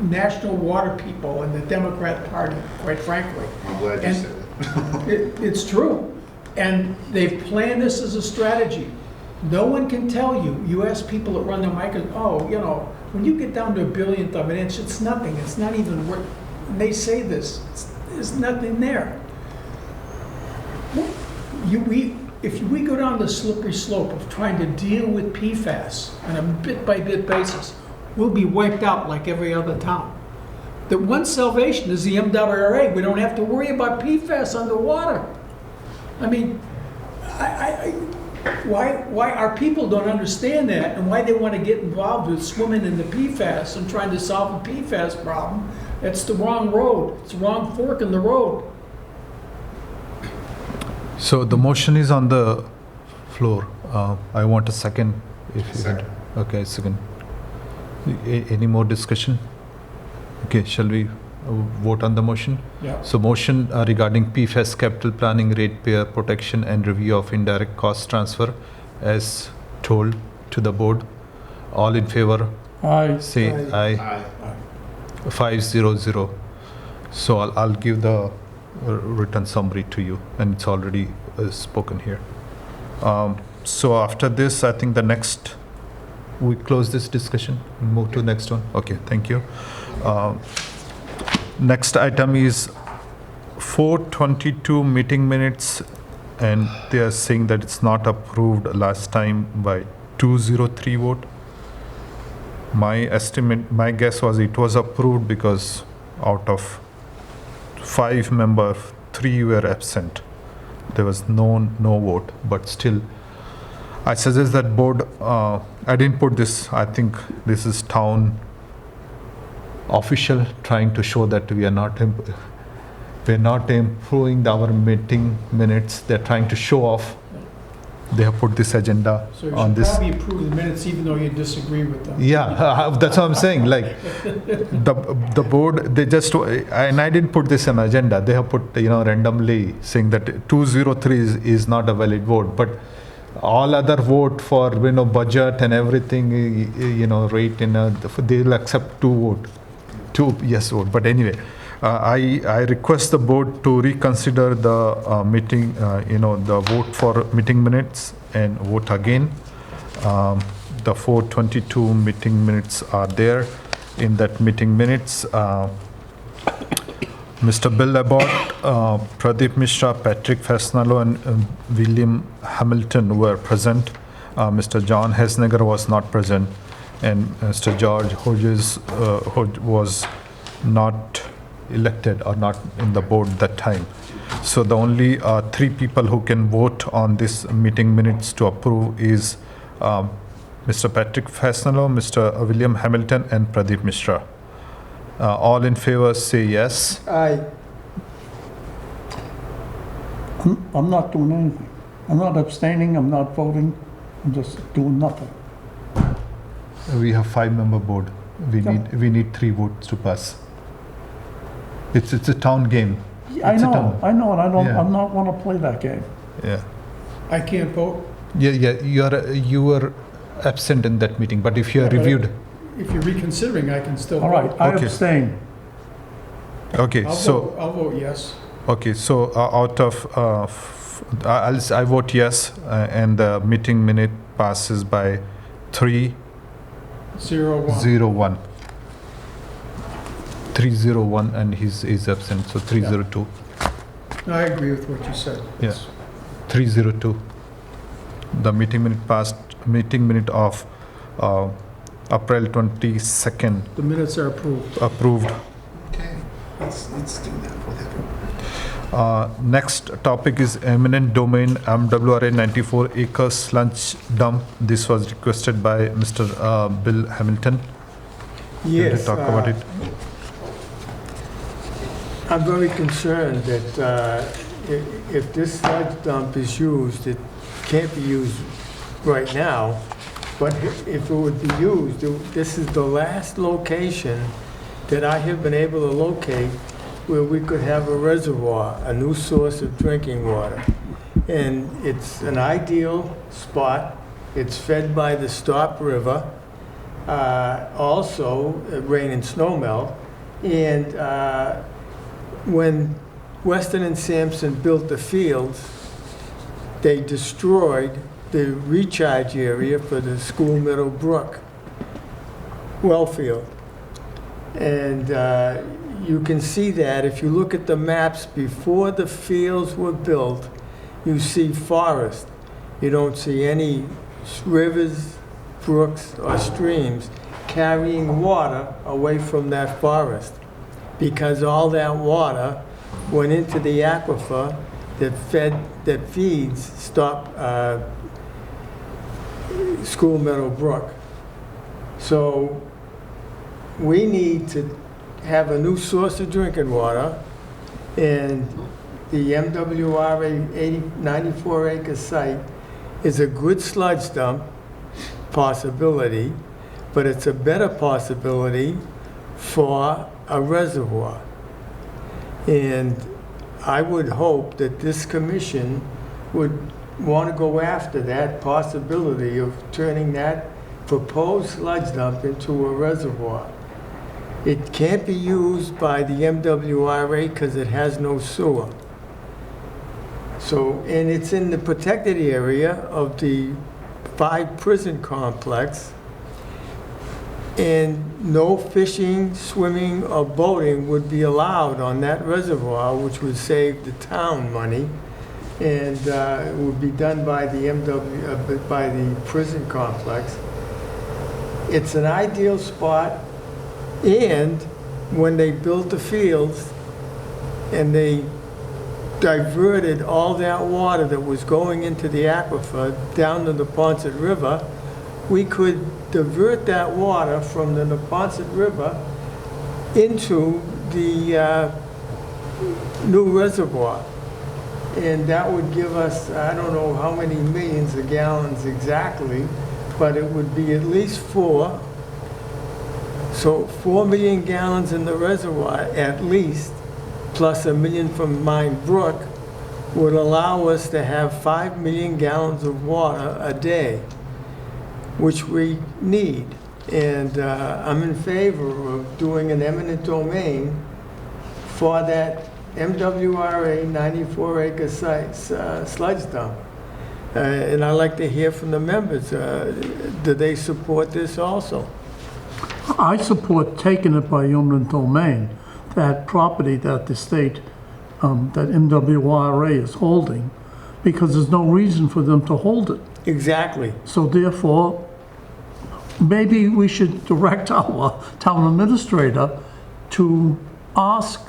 national water people and the Democrat Party, quite frankly. I'm glad you And- said it. It's true. And they've planned this as a strategy. No one can tell you. You ask people that run the micro, when you get down to a billionth of an inch, it's nothing. It's not even worth, and they say this, there's nothing there. If we go down the slippery slope of trying to deal with PFAS on a bit-by-bit basis, we'll be wiped out like every other town. The one salvation is the MWRA. We don't have to worry about PFAS underwater. I mean, why our people don't understand that and why they want to get involved with swimming in the PFAS and trying to solve a PFAS problem. It's the wrong road. It's the wrong fork in the road. So the motion is on the floor. I want a second. If you Second. Okay, second. Any more discussion? Okay, shall we vote on the motion? Yeah. So motion regarding PFAS capital planning, ratepayer protection and review of indirect cost transfer as told to the board. All in favor, say aye. Aye. 500. So I'll give the written summary to you, and it's already spoken here. So after this, I think the next, we close this discussion and move to the next one. Okay, thank you. Next item is 422 meeting minutes, and they are saying that it's not approved last time by 203 vote. My estimate, my guess was it was approved because out of 5 members, 3 were absent. There was no vote, but still, I suggest that board, I didn't put this, I think this is town official trying to show that we are not improving our meeting minutes. They're trying to show off. They have put this agenda So you on should this. probably approve the minutes even though you disagree with them. Yeah, that's what I'm saying. Like the board, they just, and I didn't put this on agenda. They have put, randomly saying that 203 is not a valid vote, but all other vote for, budget and everything, rate, they'll accept 2 vote. two yes vote, but anyway, I request the board to reconsider the meeting, the vote for meeting minutes and vote again. The 422 meeting minutes are there. In that meeting minutes, Mr. Bill Abbott, Pradeep Mishra, Patrick Fasnalo, and William Hamilton were present. Mr. John Hesneger was not present, and Mr. George Hodges was not elected or not in the board that time. So the only three people who can vote on this meeting minutes to approve is Mr. Patrick Fasnalo, Mr. William Hamilton, and Pradeep Mishra. All in favor say yes. Aye. I'm not doing anything. I'm not abstaining, I'm not voting, I'm just doing nothing. We have 5-member board. We need 3 votes to pass. It's a town game. I It's a know, town. and Yeah. I'm not want to play that game. Yeah. I can't vote. Yeah. You were absent in that meeting, but if you are Yeah, but I- reviewed, If you're reconsidering, I can still All vote. right, I Okay. abstain. okay. I'll vote yes. Okay, so out of, I vote yes, and the meeting minute passes by 3-0-1. 0-1. 3-0-1, and he's absent, so 3-0-2. No, I agree with what you said. Yeah. 3-0-2. The meeting minute passed, meeting minute of April 22nd The minutes are approved. approved. Okay, let's do that, whatever. Next topic is eminent domain MWRA 94 acre sludge dump. This was requested by Mr. Bill Hamilton. Can you Yes. talk about it? I'm very concerned that if this sludge dump is used, it can't be used right now, but if it would be used, this is the last location that I have been able to locate where we could have a reservoir, a new source of drinking water. And it's an ideal spot. It's fed by the Stop River, also rain and snow melt. And when Weston and Sampson built the fields, they destroyed the recharge area for the School Meadow Brook well field. And you can see that if you look at the maps before the fields were built, you see forest. You don't see any rivers, brooks, or streams carrying water away from that forest, because all that water went into the aquifer that feeds School Meadow Brook. So we need to have a new source of drinking water, and the MWRA 94 acre site is a good sludge dump possibility, but it's a better possibility for a reservoir. And I would hope that this commission would want to go after that possibility of turning that proposed sludge dump into a reservoir. It can't be used by the MWRA because it has no sewer. So, and it's in the protected area of the 5 prison complex, and no fishing, swimming, or boating would be allowed on that reservoir, which would save the town money, and it would be done by the by the prison complex. It's an ideal spot, and when they built the fields and they diverted all that water that was going into the aquifer down to the Neponset River, we could divert that water from the Neponset River into the new reservoir. And that would give us, I don't know how many millions of gallons exactly, but it would be at least 4. So 4 million gallons in the reservoir at least, plus 1 million from Mine Brook, would allow us to have 5 million gallons of water a day, which we need. And I'm in favor of doing an eminent domain for that MWRA 94-acre site, sludge dump. And I'd like to hear from the members. Do they support this also? I support taking it by eminent domain, that property that the state, that MWRA is holding, because there's no reason for them to hold it. Exactly. So therefore, maybe we should direct our town administrator to ask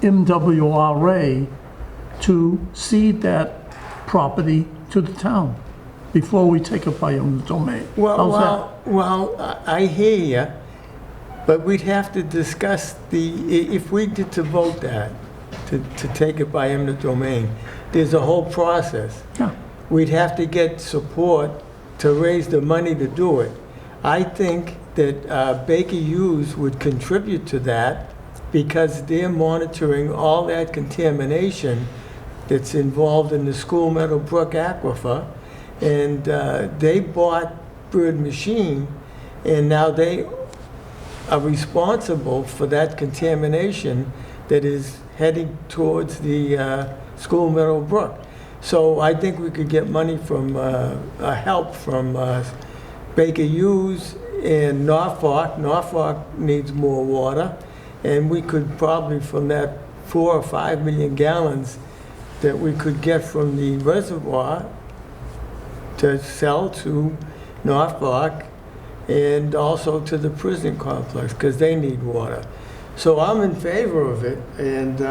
MWRA to cede that property to the town before we take it by eminent domain. How's that? Well, I hear you, but we'd have to discuss if we did to vote that, to take it by eminent domain, there's a whole process. Yeah. We'd have to get support to raise the money to do it. I think that Baker Hughes would contribute to that because they're monitoring all that contamination that's involved in the School Meadow Brook aquifer. And they bought Bird Machine, and now they are responsible for that contamination that is heading towards the School Meadow Brook. So I think we could get money from, help from Baker Hughes and Norfolk. Norfolk needs more water, and we could probably, from that 4 or 5 million gallons that we could get from the reservoir, to sell to Norfolk and also to the prison complex, because they need water. So I'm in favor of it, and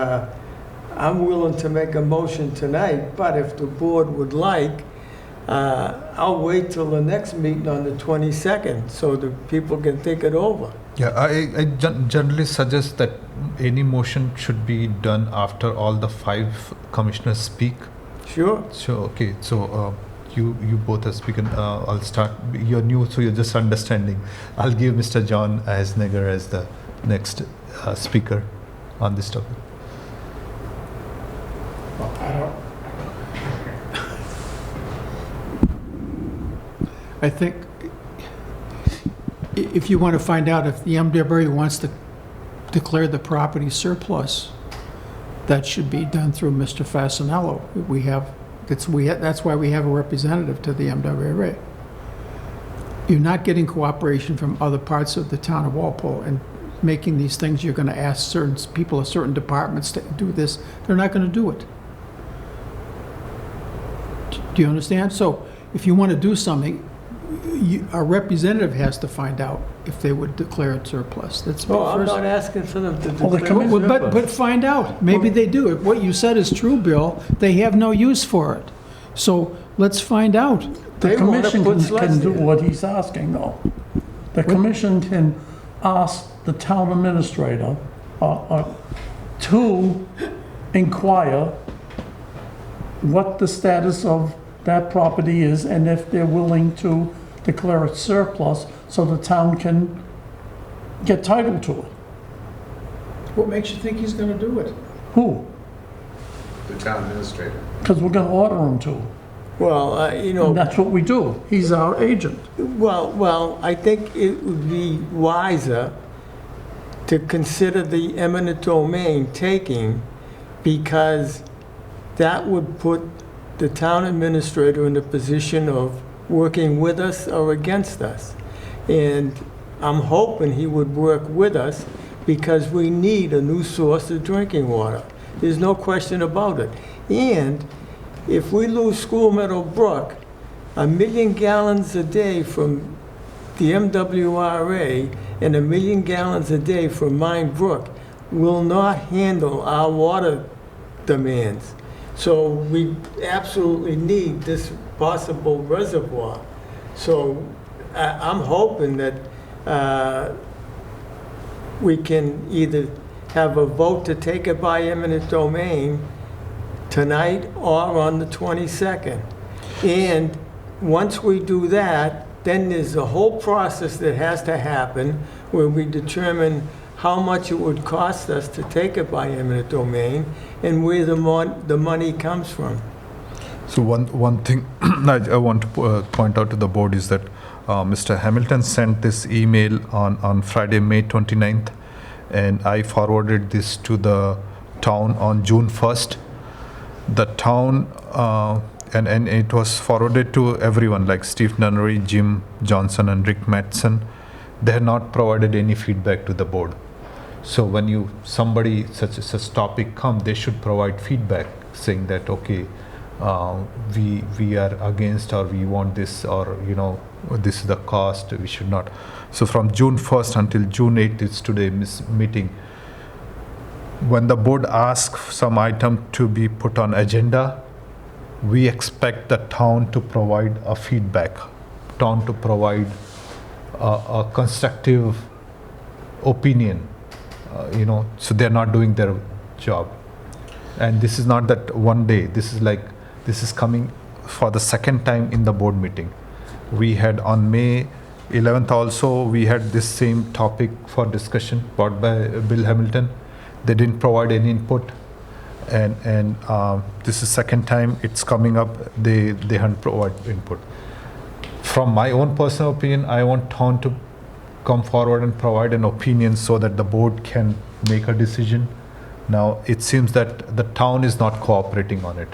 I'm willing to make a motion tonight, but if the board would like, I'll wait till the next meeting on the 22nd so the people can think it over. Yeah, I generally suggest that any motion should be done after all the 5 commissioners speak. Sure. So, okay, so you both are speaking. I'll start. You're new, so you're just understanding. I'll give Mr. John Eisneger as the next speaker on this topic. I think if you want to find out if the MWRA wants to declare the property surplus, that should be done through Mr. Fasanello. That's why we have a representative to the MWRA. You're not getting cooperation from other parts of the town of Walpole, and making these things, you're going to ask certain people of certain departments to do this. They're not going to do it. Do you understand? So if you want to do something, our representative has to find out if they would declare it surplus. That's Well, I'm first. not asking for them to Well, the declare commission- But find out. Maybe they do. If what you said is true, Bill, they have no use for it. So let's find out. The They wanna commission put can sludge do there. what he's asking, though. The commission can ask the town administrator to inquire what the status of that property is, and if they're willing to declare it surplus, so the town can get title to it. What makes you think he's going to do it? Who? The town administrator. Because we're gonna order him to. Well, And that's what we do. He's our agent. Well, I think it would be wiser to consider the eminent domain taking, because that would put the town administrator in the position of working with us or against us. And I'm hoping he would work with us, because we need a new source of drinking water. There's no question about it. And if we lose School Meadow Brook, 1 million gallons a day from the MWRA and 1 million gallons a day from Mine Brook will not handle our water demands. So we absolutely need this possible reservoir. So I'm hoping that we can either have a vote to take it by eminent domain tonight or on the 22nd. And once we do that, then there's a whole process that has to happen where we determine how much it would cost us to take it by eminent domain and where the money comes from. So one thing I want to point out to the board is that Mr. Hamilton sent this email on Friday, May 29th, and I forwarded this to the town on June 1st. The town, and it was forwarded to everyone, like Steve Nunnery, Jim Johnson, and Rick Mattson. They had not provided any feedback to the board. So when somebody such topic come, they should provide feedback saying that, okay, we are against, or we want this, or this is the cost, we should not. So from June 1st until June 8th, it's today's meeting. When the board asks some item to be put on agenda, we expect the town to provide a feedback, town to provide a constructive opinion, so they're not doing their job. And this is not that one day, this is coming for the second time in the board meeting. We had on May 11th also, we had this same topic for discussion brought by Bill Hamilton. They didn't provide any input, and this is second time it's coming up, they haven't provided input. From my own personal opinion, I want town to come forward and provide an opinion so that the board can make a decision. Now, it seems that the town is not cooperating on it.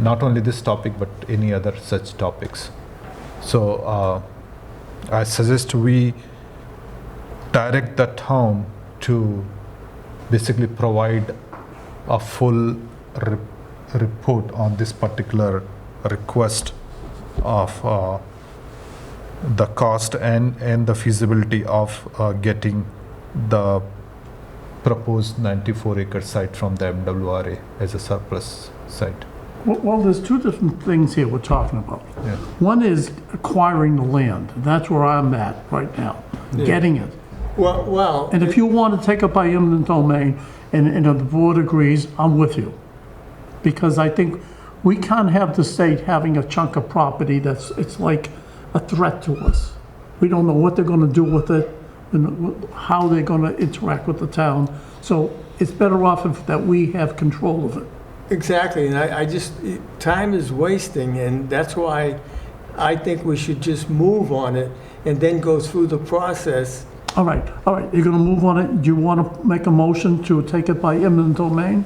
Not only this topic, but any other such topics. So I suggest we direct the town to basically provide a full report on this particular request of the cost and the feasibility of getting the proposed 94-acre site from the MWRA as a surplus site. Well, there's two different things here we're talking about. Yeah. One is acquiring the land. That's where I'm at right now, getting it. Well, And if you want to take it by eminent domain, and if the board agrees, I'm with you. Because I think we can't have the state having a chunk of property it's like a threat to us. We don't know what they're going to do with it, and how they're going to interact with the town. So it's better off that we have control of it. exactly, and I just, time is wasting, and that's why I think we should just move on it and then go through the process. All right, you're going to move on it. Do you want to make a motion to take it by eminent domain?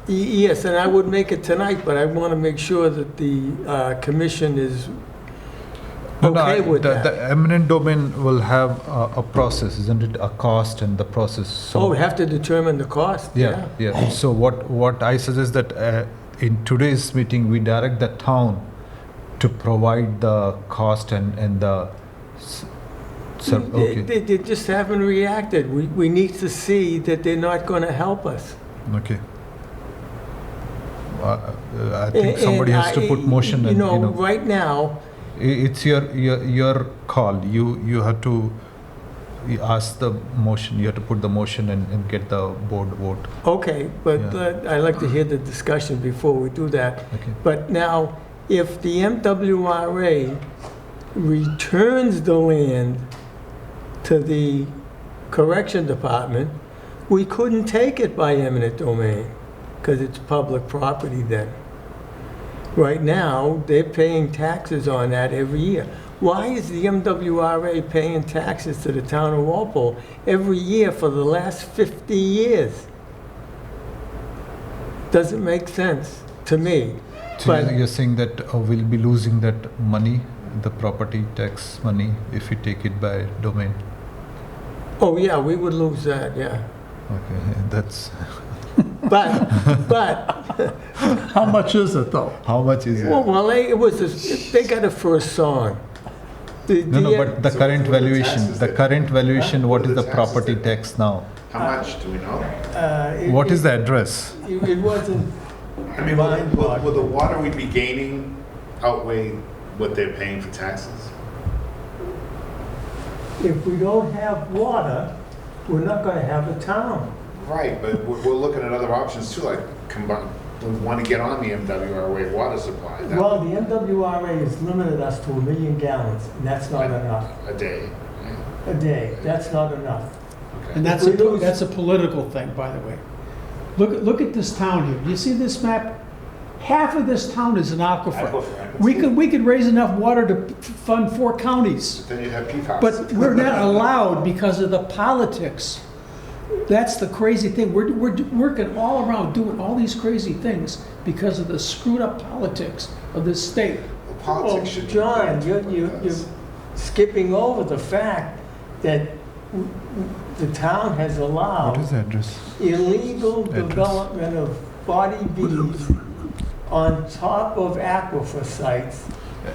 Yes, and I would make it tonight, but I want to make sure that the commission is okay with that. The eminent domain will have a process, isn't it? A cost and the process. So Oh, we have to determine the cost? Yeah. So what I suggest that in today's meeting, we direct the town to provide the cost and the. Okay. They just haven't reacted. We need to see that they're not going to help us. Okay. I think somebody has to put motion. You know, right now, it's your call. You have to ask the motion. You have to put the motion and get the board vote. okay, but Yeah. I'd like to hear the discussion before we do that. Okay. But now, if the MWRA returns the land to the correction department, we couldn't take it by eminent domain because it's public property then. Right now, they're paying taxes on that every year. Why is the MWRA paying taxes to the town of Walpole every year for the last 50 years? Doesn't make sense to me. So But- you're saying that we'll be losing that money, the property tax money, if we take it by domain? Oh, yeah, we would lose that, yeah. Okay, that's. But, How much is it, though? How much is well, they got it for a song. No, but the So current what are the valuation, taxes the that- current valuation, what What is are the the taxes property that- tax now? How much, do we know? What is the address? It wasn't, I mean, will the water we'd be gaining outweigh what they're paying for taxes? if we don't have water, we're not gonna have a town. Right, but we're looking at other options too, like combine, we want to get on the MWRA water supply. That- Well, the MWRA has limited us to 1 million gallons, and that's not enough. A day. A day, that's not enough. And If we lose- that's a political thing, by the way. Look at this town here. Do you see this map? half of this town is an aquifer. Aquifer, We could raise enough water to fund 4 counties. Then you'd have PFAS. But we're not allowed because of the politics. That's the crazy thing. We're working all around doing all these crazy things because of the screwed up politics of this state. Well, politics should be John, banned you're because- skipping over the fact that the town has What allowed is the address? illegal Address. development of 40 Bs on top of aquifer sites,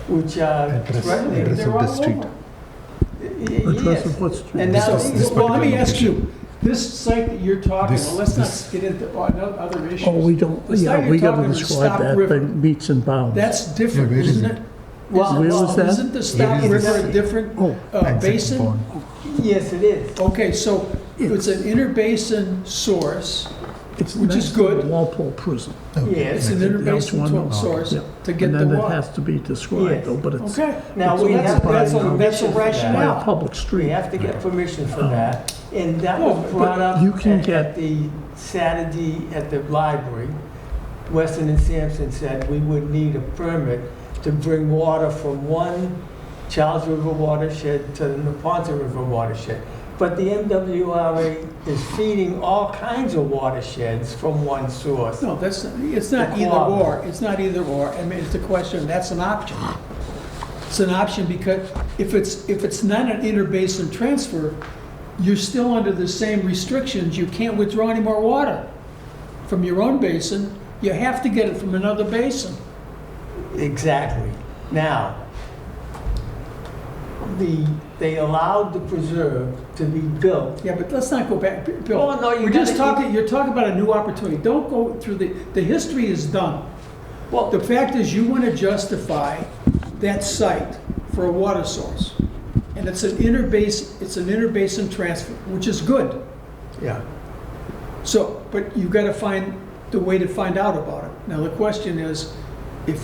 which are Address. threatening. Address They're of the all street. over. Address Yes. of what street? And now This these Well, let me particular ask you, this site that you're talking, This- well, let's not this- get into other issues. Oh, we don't, The site yeah, you're we gotta talking is describe Stop that, River. thing, meets and bounds. That's different, Yeah, where is isn't it? it? Well, Where was that? Isn't the Stop Where is River this? a different Oh, Exit basin? pond. yes, it is. Okay, so it's an interbasin source, it's which is next to the good. Walpole Prison. Yes. it's an That's one interbasin of- source yeah. to get And the then it water. has to be described Yes. though, but it's Okay, Now, so we that's have a- that's a permission for that. by a rationale. public We street. have to get permission for that, and that No, was but brought up you can at get- the Saturday at the library. Weston and Sampson said we would need a permit to bring water from one Charles River watershed to the Neponto River watershed. But the MWRA is feeding all kinds of watersheds from one source. No, it's not The either quad. or, it's not either or, I mean, it's a question, that's an option. It's an option because if it's not an interbasin transfer, you're still under the same restrictions, you can't withdraw any more water from your own basin, you have to get it from another basin. Exactly. Now, they allowed the preserve to be built. Yeah, but let's not go back, Bill. Oh, no, you We're just gotta talking, you're talking about a new opportunity, don't go through the history is done. Well, The fact is, you want to justify that site for a water source. And it's an interbasin transfer, which is good. yeah. So, but you've got to find the way to find out about it. Now, the question is, it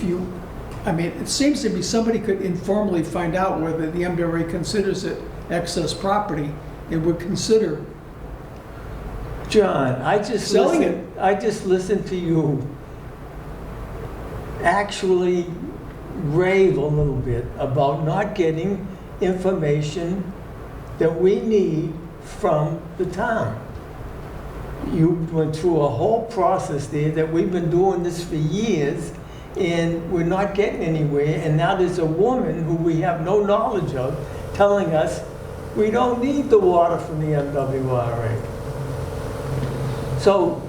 seems to me somebody could informally find out whether the MWA considers it excess property and would consider, John, I just Selling listened to you actually rave a little bit about not getting information that we need from the town. You went through a whole process there that we've been doing this for years and we're not getting anywhere. And now there's a woman who we have no knowledge of telling us we don't need the water from the MWRA. So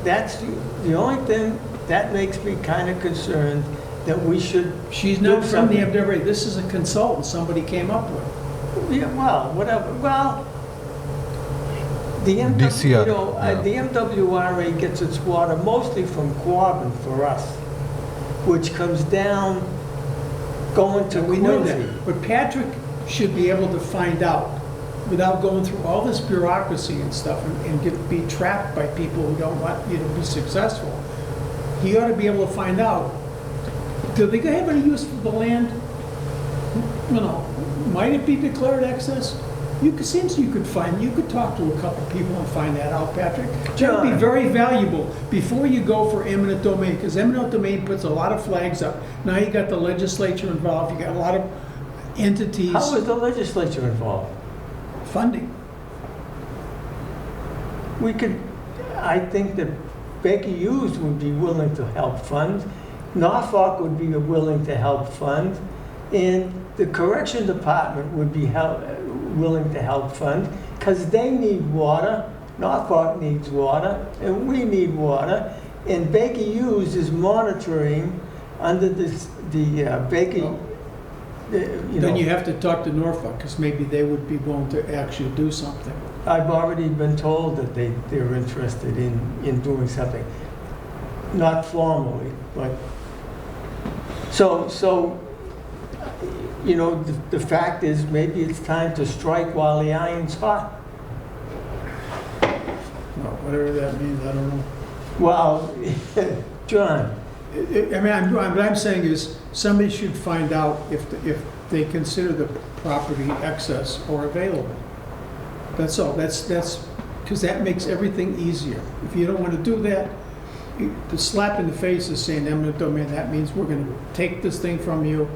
that's the only thing that makes me kind of concerned that we should. she's not do from the something. MWA, this is a consultant somebody came up with. Yeah, well, whatever. Well, the DCR, the MWRA gets its water mostly from Quabbin for us, which comes down going to We know Quincy. that, but Patrick should be able to find out without going through all this bureaucracy and stuff and be trapped by people who don't want you to be successful. He ought to be able to find out, do they have any use for the land? Might it be declared excess? You could talk to a couple people and find that out, Patrick. That would John. be very valuable before you go for eminent domain, because eminent domain puts a lot of flags up. Now you got the legislature involved, you got a lot of entities How is the legislature involved? funding. We could, I think that Baker Hughes would be willing to help fund, Norfolk would be willing to help fund, and the correction department would be willing to help fund, because they need water, Norfolk needs water, and we need water, and Baker Hughes is monitoring under the Baker, Then you have to talk to Norfolk, because maybe they would be willing to actually do something. I've already been told that they're interested in doing something. Not formally, but, so, the fact is, maybe it's time to strike while the iron's hot. Well, whatever that means, I don't know. Well, John, What I'm saying is, somebody should find out if they consider the property excess or available. That's all, that's, because that makes everything easier. If you don't want to do that, the slap in the face is saying eminent domain, that means we're gonna take this thing from you,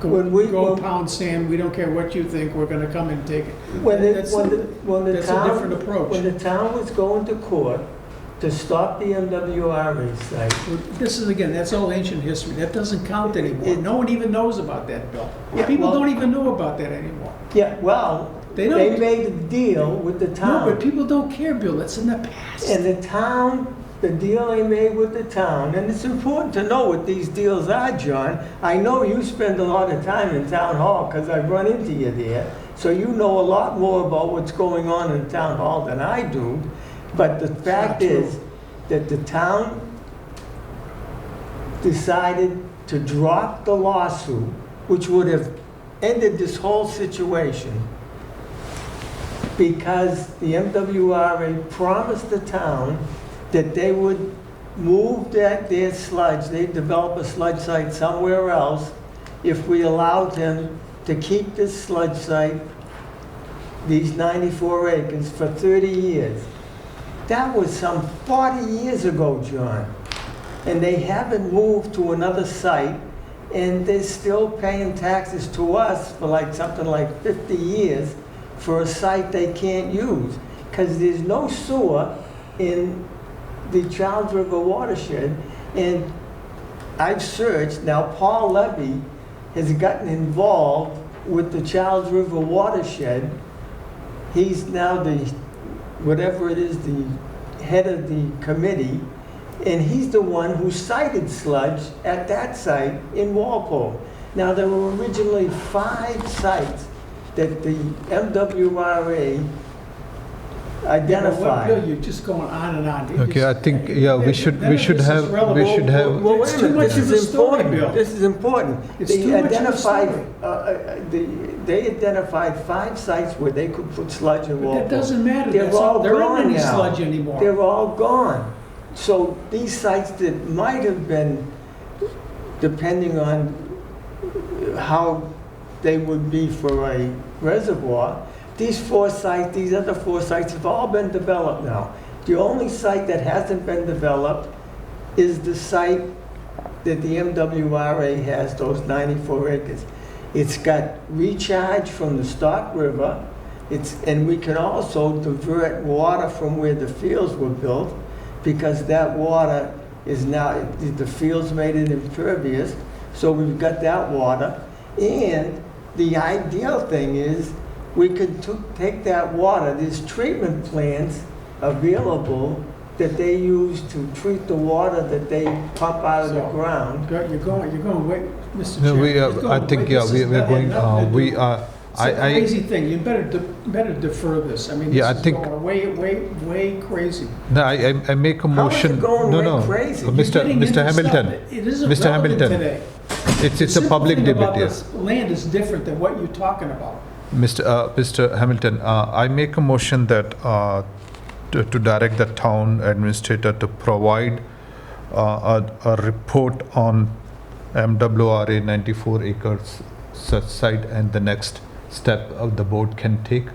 go pound sand, we don't care what you think, we're gonna come and take it. When That's the that's a town, different approach. when the town was going to court to stop the MWRA site, This is, again, that's all ancient history, that doesn't count anymore. It- No one even knows about that, Bill. Yeah, People well- don't even know about that anymore. yeah, well, They they don't. made a deal with the No, town. but people don't care, Bill, that's in the past. And the town, the deal they made with the town, and it's important to know what these deals are, John. I know you spend a lot of time in town hall, because I've run into you there, so you know a lot more about what's going on in town hall than I do. But the fact true. is that the town decided to drop the lawsuit, which would have ended this whole situation, because the MWRA promised the town that they would move their sludge, they'd develop a sludge site somewhere else if we allowed them to keep this sludge site, these 94 acres, for 30 years. That was some 40 years ago, John. And they haven't moved to another site, and they're still paying taxes to us for like something like 50 years for a site they can't use, because there's no sewer in the Charles River watershed. And I've searched, now Paul Levy has gotten involved with the Charles River watershed. He's now the, whatever it is, the head of the committee, and he's the one who cited sludge at that site in Walpole. Now, there were originally 5 sites that the MWRA Bill, identified. you're just going on and on. You Okay, just- I think, yeah, we should none of this is have, relevant. Well, It's wait a too minute, much this of a is story, important. Bill. This is important. It's They too much of a identified, story. they identified 5 sites where they could put sludge in But Walpole. that doesn't matter, They're that's all, all there isn't gone any now. sludge anymore. They're all gone. So these sites that might have been, depending on how they would be for a reservoir, these 4 sites, these other 4 sites have all been developed now. The only site that hasn't been developed is the site that the MWRA has, those 94 acres. It's got recharge from the Stock River, and we can also divert water from where the fields were built, because that water is now, the fields made it impervious, so we've got that water. And the ideal thing is, we could take that water, there's treatment plants available that they use to treat the water that they pump out of the So- ground. You're going, wait, Mr. no, Chairman. we, you're going I think, way- yeah, this we is- we're that had going, nothing to do- we are, It's a I, crazy thing, you better defer this, I mean, Yeah, I this is think- going way crazy. no, I make a How is it motion. going No, way no, crazy? You're Mr. getting into Hamilton, stuff that- It isn't Mr. relevant Hamilton, today. it's The a simple public thing debate, about yes. this land is different than what you're talking about. Mr. Hamilton, I make a motion that, to direct the town administrator to provide a report on MWRA 94 acres such site, and the next step of the board can take.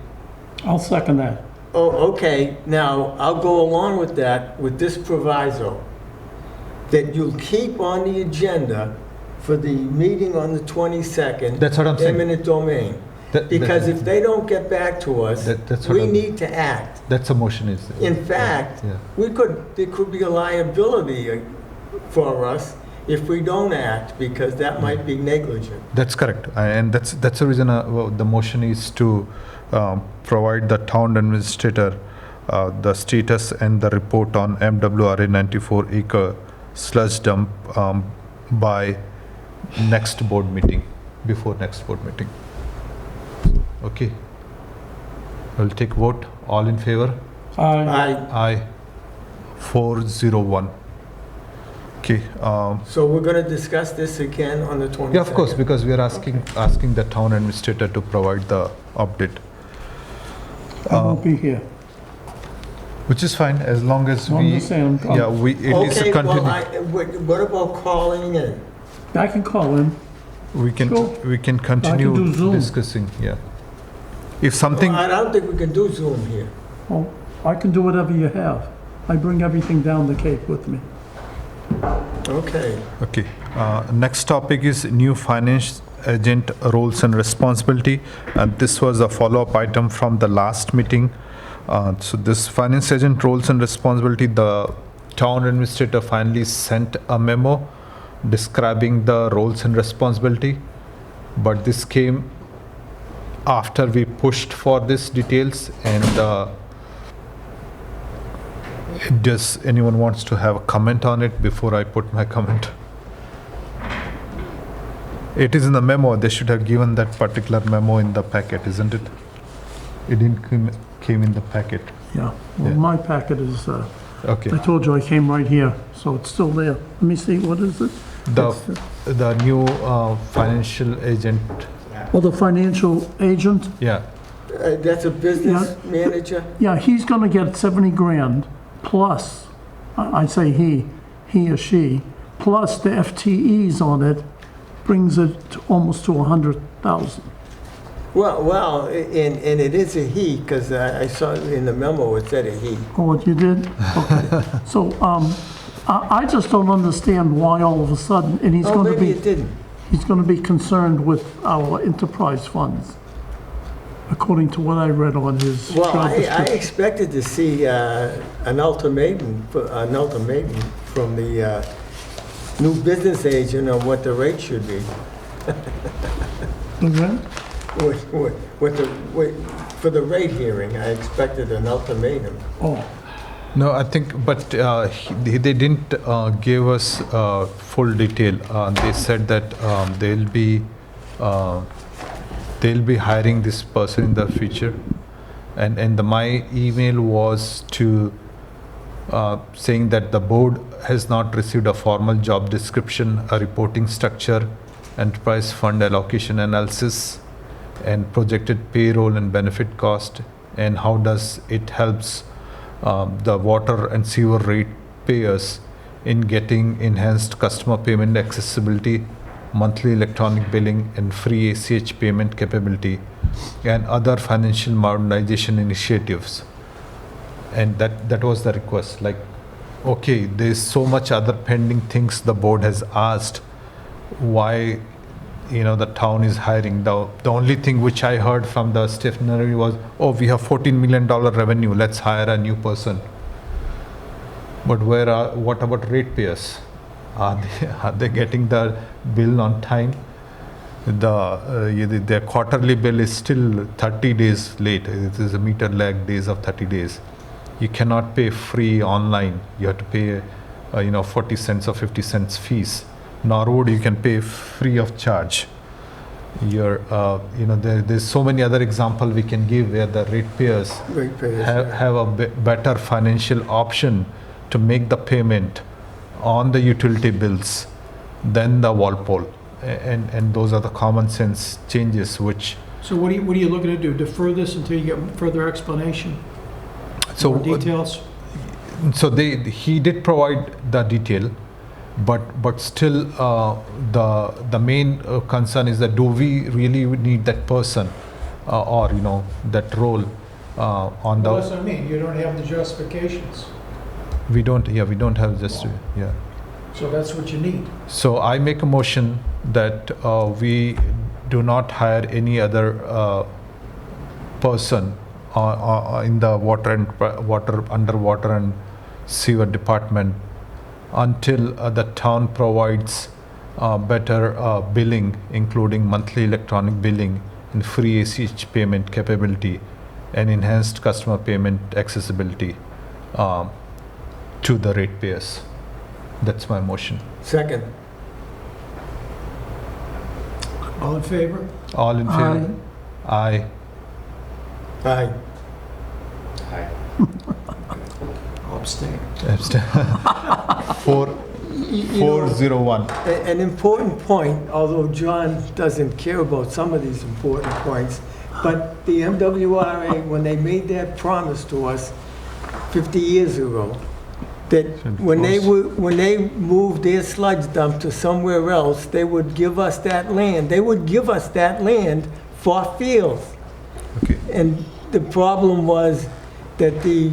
I'll second that. Oh, okay, now, I'll go along with that, with this proviso, that you'll keep on the agenda for the meeting on the 22nd. That's what I'm saying. Eminent domain. That- Because if they don't get back to us, That's what we I'm- need to act. That's a motion is. In fact, Yeah. there could be a liability for us if we don't act, because that might be negligent. That's correct, and that's the reason well, the motion is to provide the town administrator the status and the report on MWRA 94 acre sludge dump by next board meeting, before next board meeting. Okay. We'll take vote. All in favor? Aye. Aye. 401. Okay. So we're going to discuss this again on the 22nd? Yeah, of course, because we are asking the town administrator to provide the update. I won't be here. Which is fine, as long as I'm we, just saying, yeah, we, it needs to Okay, well, continue. what about calling in? I can call in. We Sure. can continue do Zoom. discussing, yeah. If something, Well, I don't think we can do Zoom here. Oh, I can do whatever you have. I bring everything down the Cape with me. Okay. Okay, next topic is new finance agent roles and responsibility. And this was a follow-up item from the last meeting. So this finance agent roles and responsibility, the town administrator finally sent a memo describing the roles and responsibility. But this came after we pushed for these details, and does anyone wants to have a comment on it before I put my comment? It is in the memo. They should have given that particular memo in the packet, isn't it? It didn't came in the packet. Yeah, well, Yeah. my packet is, Okay. I told you I came right here, so it's still there. Let me see, what is it? The new financial agent, Oh, the financial agent? yeah. That's a business manager? Yeah, he's gonna get 70 grand plus, I say he or she, plus the FTEs on it, brings it to almost to 100,000. Well, and it is a he, because I saw in the memo it said a he. Oh, what you did? Okay. So, I just don't understand why all of a sudden, and Oh, maybe it didn't. he's gonna be concerned with our enterprise funds, according to what I read on his Well, job I description. expected to see an ultimatum from the new business agent on what the rate should be. Okay. For the rate hearing, I expected an ultimatum. Oh, No, I think, but they didn't give us full detail. They said that they'll be hiring this person in the future, and my email was to saying that the board has not received a formal job description, a reporting structure, enterprise fund allocation analysis, and projected payroll and benefit cost, and how does it helps the water and sewer rate payers in getting enhanced customer payment accessibility, monthly electronic billing, and free ACH payment capability, and other financial modernization initiatives. And that was the request. Like, okay, there's so much other pending things the board has asked. Why, the town is hiring? The only thing which I heard from the stationery was, oh, we have $14 million revenue, let's hire a new person. But what about ratepayers? Are they getting the bill on time? Their quarterly bill is still 30 days late. It is a meter lag days of 30 days. You cannot pay free online. You have to pay, 40 cents or 50 cents fees. Norwood, you can pay free of charge. There's so many other examples we can give where the ratepayers have a better financial option to make the payment on the utility bills than the Walpole. And those are the common sense changes which. So what are you looking to do? Defer this until you get further explanation? So More details? So he did provide the detail, but still the main concern is that do we really need that person or that role on the. Well, that's what I mean, you don't have the justifications, We don't have just so that's what you need. So I make a motion that we do not hire any other person in the underwater and sewer department until the town provides better billing, including monthly electronic billing and free ACH payment capability and enhanced customer payment accessibility to the ratepayers. That's my motion. Second. All in favor? All in favor? Aye. Aye. I'll abstain. Abstain. 401. An important point, although John doesn't care about some of these important points, but the MWRA, when they made that promise to us 50 years ago, that when they moved their sludge dump to somewhere else, they would give us that land. They would give us that land for fields. Okay. And the problem was that the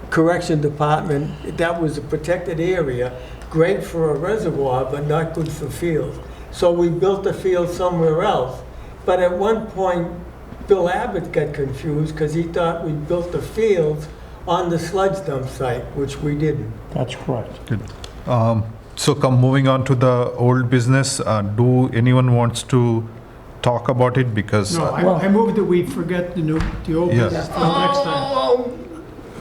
correction department, that was a protected area, great for a reservoir, but not good for fields. So we built a field somewhere else. But at one point, Bill Abbott got confused because he thought we built the fields on the sludge dump site, which we didn't. That's correct. So moving on to the old business, do anyone wants to talk about it? Because, No, I move that we forget the old Yeah. business till next time. Oh,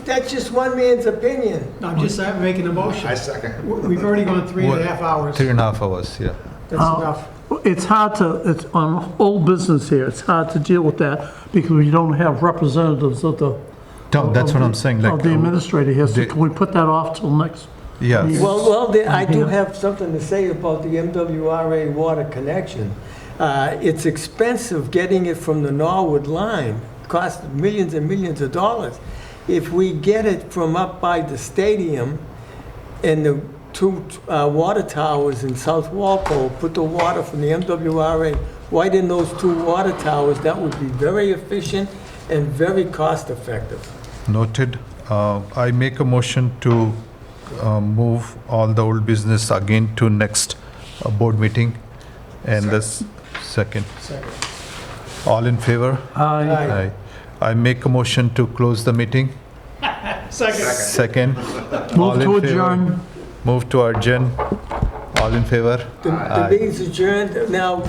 that's just one man's opinion. No, I'm just making a motion. I second. We've already gone 3.5 hours. 3.5 hours, yeah. That's enough. It's hard to, it's on old business here, it's hard to deal with that because we don't have representatives of the. No, that's what I'm saying, like. Of the administrator here, so they- can we put that off till next? Yeah, Well, I do Yeah. have something to say about the MWRA water connection. It's expensive getting it from the Norwood line, costs millions and millions of dollars. If we get it from up by the stadium and the two water towers in South Walpole, put the water from the MWRA right in those two water towers, that would be very efficient and very cost effective. noted. I make a motion to move all the old business again to next board meeting. And this second. Second. All in favor? Aye. Aye. I make a motion to close the meeting. Second. Second. All Move in to favor? adjourn. Move to adjourn. All in favor? The meeting's adjourned. Now,